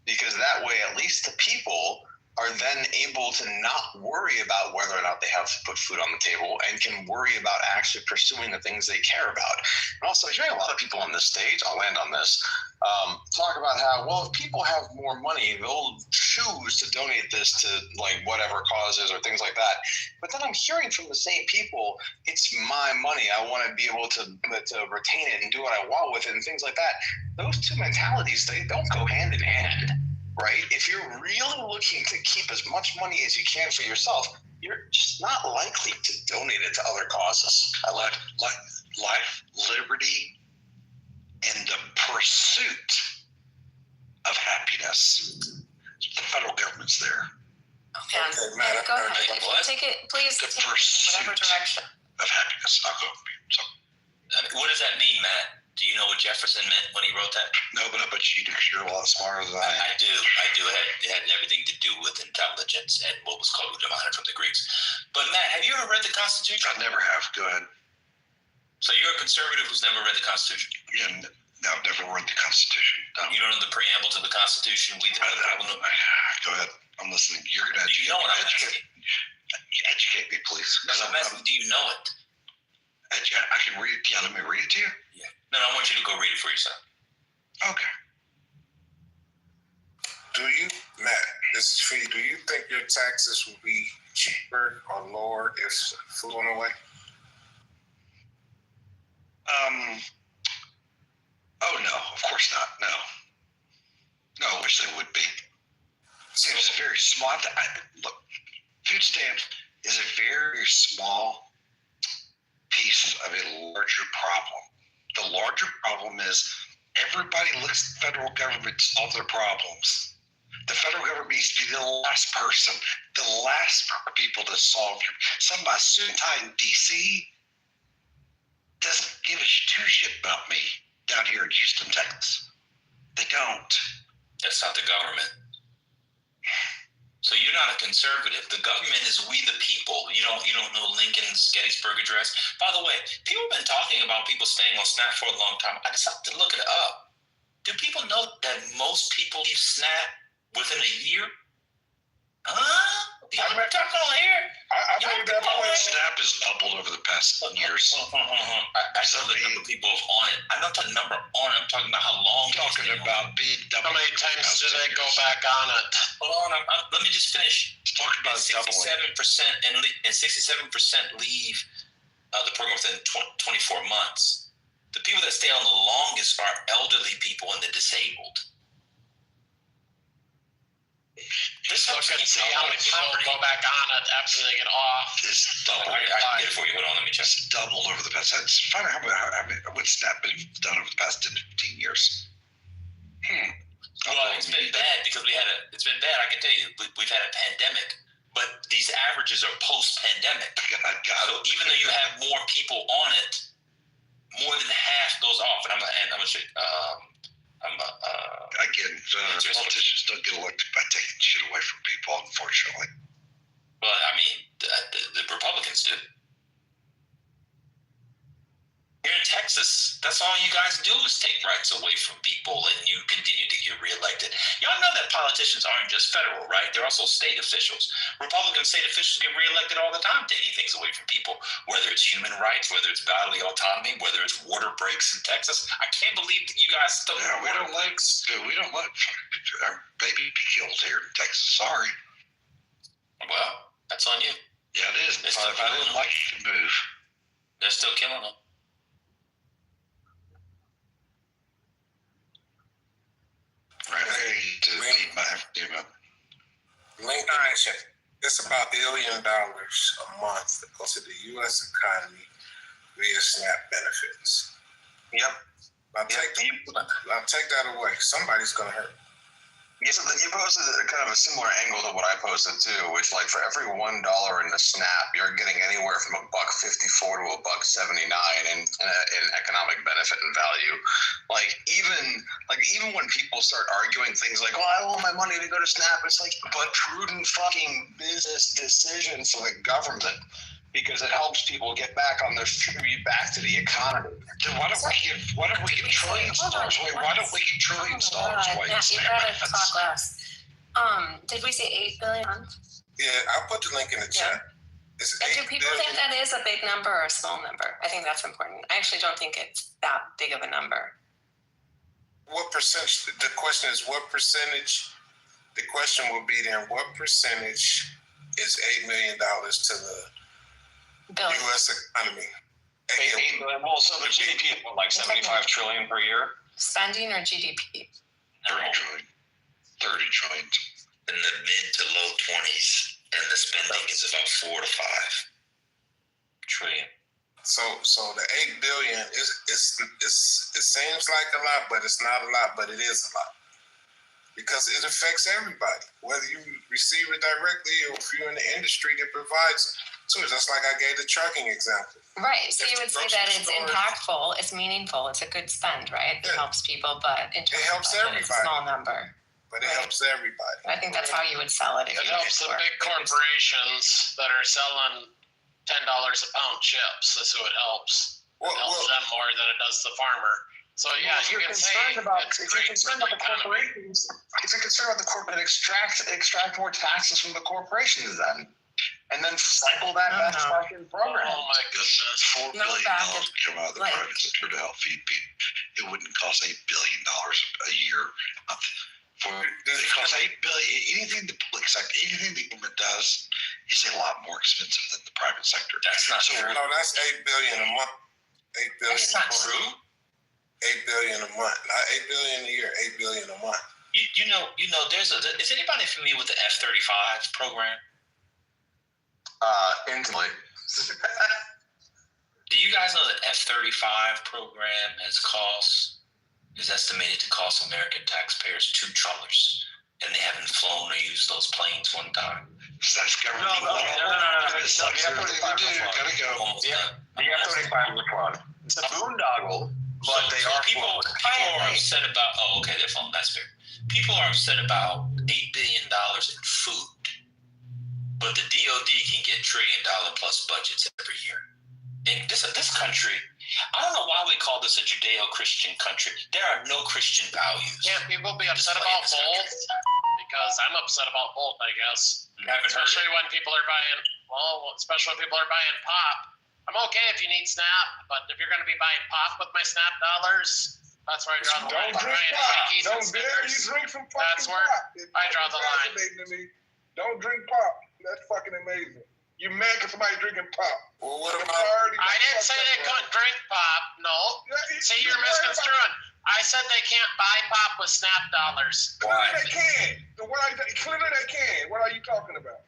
because that way at least the people are then able to not worry about whether or not they have to put food on the table and can worry about actually pursuing the things they care about. And also, hearing a lot of people on this stage, I'll land on this, talk about how, well, if people have more money, they'll choose to donate this to like whatever causes or things like that. But then I'm hearing from the same people, it's my money. I want to be able to retain it and do what I want with it and things like that. Those two mentalities, they don't go hand in hand. Right? If you're really looking to keep as much money as you can for yourself, you're just not likely to donate it to other causes. Life, liberty, and the pursuit of happiness. The federal government's there. Okay, Matt, go ahead. If you take it, please take it in whatever direction. Of happiness. I'll go. So. What does that mean, Matt? Do you know what Jefferson meant when he wrote that? No, but I bet you do, because you're a lot smarter than I am. I do. It had everything to do with intelligence and what was called demonic from the Greeks. But Matt, have you ever read the Constitution? I never have. Go ahead. So you're a conservative who's never read the Constitution? Yeah, no, I've never read the Constitution. No. You don't know the preamble to the Constitution? Go ahead. I'm listening. You're going to educate me. You know what I'm asking? Educate me, please. I'm asking, do you know it? I can read it. Yeah, let me read it to you. Yeah. No, I want you to go read it for yourself. Okay. Do you, Matt, this is for you, do you think your taxes will be cheaper or lower if food went away? Oh, no, of course not. No, I wish they would be. It's a very small, look, food stamps is a very small piece of a larger problem. The larger problem is everybody looks at the federal government to solve their problems. The federal government needs to be the last person, the last people to solve your. Somebody suit and tie in D.C. doesn't give a two shit about me down here in Houston, Texas. They don't. That's not the government. So you're not a conservative. The government is we the people. You don't know Lincoln's Gettysburg Address. By the way, people have been talking about people staying on SNAP for a long time. I just have to look it up. Do people know that most people leave SNAP within a year? Y'all been talking on here. I think that SNAP has doubled over the past years. I know the number of people on it. I'm not talking number on it. I'm talking about how long. I'm talking about big. How many times do they go back on it? Hold on. Let me just finish. Talking about 67% and 67% leave the program within 24 months. The people that stay on the longest are elderly people and the disabled. Just look and see how many people go back on it after they get off. It's doubled. I can get it for you. Hold on, let me check. It's doubled over the past. It's funny how what's SNAP been done over the past 10 to 15 years. Well, it's been bad because it's been bad. I can tell you, we've had a pandemic, but these averages are post-pandemic. So even though you have more people on it, more than half goes off. And I'm gonna show you. Again, politicians don't get elected by taking shit away from people, unfortunately. Well, I mean, the Republicans do. Here in Texas, that's all you guys do is take rights away from people, and you continue to get reelected. Y'all know that politicians aren't just federal, right? They're also state officials. Republican state officials get reelected all the time, taking things away from people, whether it's human rights, whether it's bodily autonomy, whether it's water breaks in Texas. I can't believe that you guys still. Yeah, we don't let our baby be killed here in Texas. Sorry. Well, that's on you. Yeah, it is. If I didn't like to move, they're still killing them. Right. I need to feed my human. Lincoln, it's about $1 billion a month that goes to the U.S. economy via SNAP benefits. Yep. Now take that away. Somebody's going to hurt. Yeah, so you posted kind of a similar angle to what I posted too, which like for every $1 in the SNAP, you're getting anywhere from $1.54 to $1.79 in economic benefit and value. Like even when people start arguing things like, "Oh, I want my money to go to SNAP," it's like, but prudent fucking business decision for the government. Because it helps people get back on their feet, back to the economy. Then why don't we give trillions of dollars away? Why don't we give trillions of dollars away? Matt, you gotta talk less. Did we say $8 billion? Yeah, I'll put the link in the chat. Do people think that is a big number or a small number? I think that's important. I actually don't think it's that big of a number. What percentage? The question is what percentage? The question will be then what percentage is $8 million to the U.S. economy? $8 million. Well, so the GDP is like $75 trillion per year. Spending or GDP? 30 trillion. 30 trillion. In the mid to low 20s. and the spending is about 4 to 5 trillion. So the $8 billion it seems like a lot, but it's not a lot, but it is a lot. Because it affects everybody, whether you receive it directly or if you're in the industry that provides to it. Just like I gave the trucking example. Right. So you would say that it's impactful, it's meaningful, it's a good spend, right? It helps people, but in terms it helps of everybody. It's a small number. But it helps everybody. I think that's how you would sell it. It helps the big corporations that are selling $10 a pound chips. That's who it helps. It helps them more than it does the farmer. So yeah, you can say if you're concerned about the corporations, if you're concerned about the corporate, extract more taxes from the corporations then, and then cycle that back in program. Oh my goodness! $4 billion would come out of the private sector to help feed people. It wouldn't cost $8 billion a year. It costs $8 billion. Anything the public sector, anything the government does, is a lot more expensive than the private sector. That's not true. No, that's $8 billion a month. $8 billion. That's not true. $8 billion a month, not $8 billion a year. $8 billion a month. You know. Is anybody familiar with the F-35 program? Intimately. Do you guys know the F-35 program is estimated to cost American taxpayers $2 trillion, and they haven't flown or used those planes one time? So that's government. No. The F-35 is flown. It's a boondoggle. But people are upset about. Oh, okay, they're phone. That's fair. People are upset about $8 billion in food, but the DoD can get $1 trillion plus budgets every year. In this country, I don't know why we call this a Judeo-Christian country. There are no Christian values. Can't people be upset about both? Because I'm upset about both, I guess. Especially when people are buying. Well, especially when people are buying pop. I'm okay if you need SNAP, but if you're going to be buying pop with my SNAP dollars, that's where I draw the line. Don't drink pop. Don't dare you drink some fucking That's where pop. I draw the line. To me. Don't drink pop. That's fucking amazing. You mad because somebody drinking pop. Well, what about? I didn't say they couldn't drink pop. No. See, you're misconstruing. I said they can't buy pop with SNAP dollars. Clearly they can. Clearly they can. What are you talking about?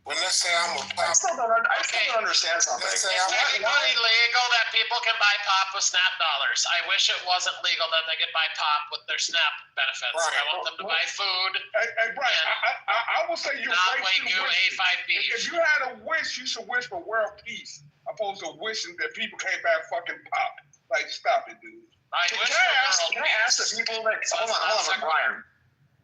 Well, let's say I'm a pop. I still don't understand something. It's technically legal that people can buy pop with SNAP dollars. I wish it wasn't legal that they could buy pop with their SNAP benefits. Right. I want them to buy food. Hey, Brian, I will say you're not Wagyu A5 beef. If you had a wish, you should wish for world peace, opposed to wishing that people can't buy fucking pop. Like, stop it, dude. Can I ask the people that? Hold on,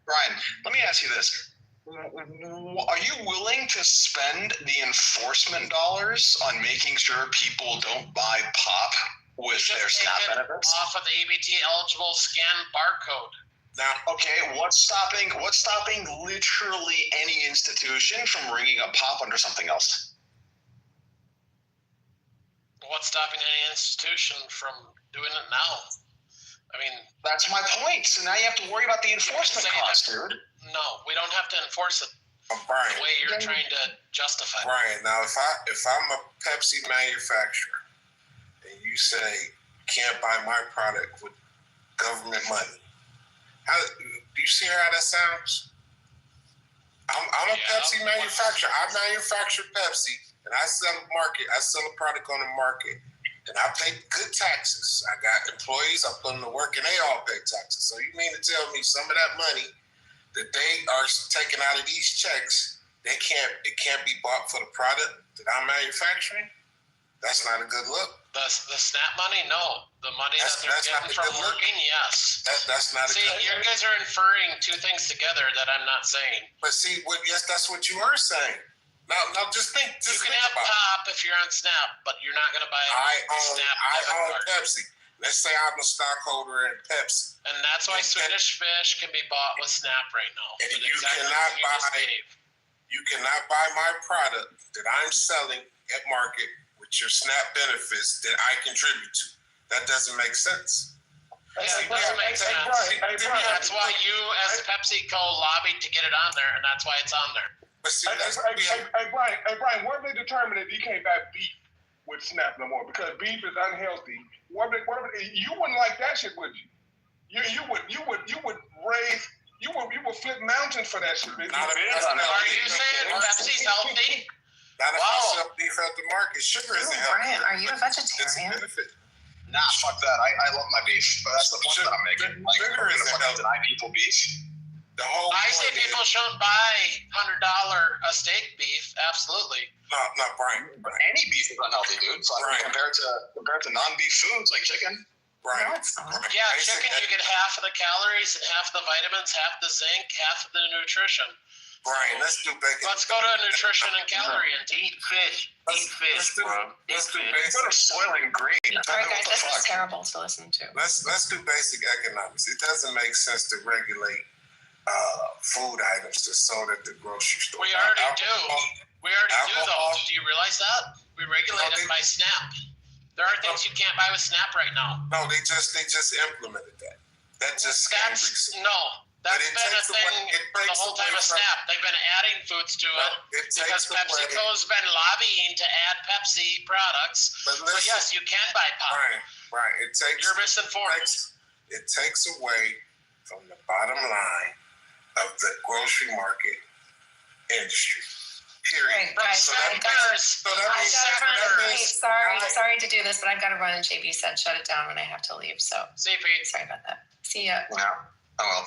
Brian. Let me ask you this. Are you willing to spend the enforcement dollars on making sure people don't buy pop with their SNAP benefits? Off of the EBT eligible scan barcode. Now, okay, what's stopping literally any institution from ringing up pop under something else? What's stopping any institution from doing it now? I mean, that's my point. So now you have to worry about the enforcement cost, dude. No, we don't have to enforce it Brian, the way you're trying to justify. Brian, now if I'm a Pepsi manufacturer and you say can't buy my product with government money, do you see how that sounds? I'm a Pepsi manufacturer. I manufacture Pepsi and I sell a product on the market. And I pay good taxes. I got employees, I put them to work, and they all pay taxes. So you mean to tell me some of that money that they are taking out of these checks, it can't be bought for the product that I'm manufacturing? That's not a good look. The SNAP money, no. The money that they're getting from working, yes. That's not a good look. See, you guys are inferring two things together that I'm not saying. But see, yes, that's what you are saying. Now, just think. You can have pop if you're on SNAP, but you're not going to buy SNAP. I own Pepsi. Let's say I'm a stockholder in Pepsi. And that's why Swedish Fish can be bought with SNAP right now. And you cannot buy my product that I'm selling at market with your SNAP benefits that I contribute to. That doesn't make sense. Yeah, it doesn't make sense. That's why you, as PepsiCo, lobbied to get it on there, and that's why it's on there. Hey, Brian, what if they determine that you can't buy beef with SNAP no more because beef is unhealthy? You wouldn't like that shit, would you? You would You will flip mountains for that shit. Are you saying Pepsi's healthy? Not if you sell beef at the market. Sugar isn't healthy. Brian, are you a vegetarian? Nah, fuck that. I love my beef, but that's the point that I'm making. Like, sugar we're gonna isn't fucking deny people beef. I say people shouldn't buy $100 a steak beef. Absolutely. No, Brian. But any beef is unhealthy, dude. So I mean, compared to non-beef foods like chicken. Right. No, it's not. Yeah, chicken you get half of the calories, half the vitamins, half the zinc, half the nutrition. Brian, let's do bacon. Let's go to nutrition and calorie and eat fish. Eat fish, bro. Let's do basic. Go to Soylent Green. All right, guys, this is terrible to listen to. Let's do basic economics. It doesn't make sense to regulate food items that's sold at the grocery store. We already do. We already do, though. Do you realize that? We regulate it by SNAP. There are things you can't buy with SNAP right now. No, they just implemented that. That just That's been a thing for the whole time of SNAP. They've been adding foods to it because PepsiCo's been lobbying to add Pepsi products. But yes, you can buy pop. Right. You're misinformed. It takes away from the bottom line of the grocery market industry. Period. Right, guys, sorry to do this, but I've got to run, and JB said shut it down when I have to leave. So see you, Pete. Sorry about that. See ya. Yeah. Oh well.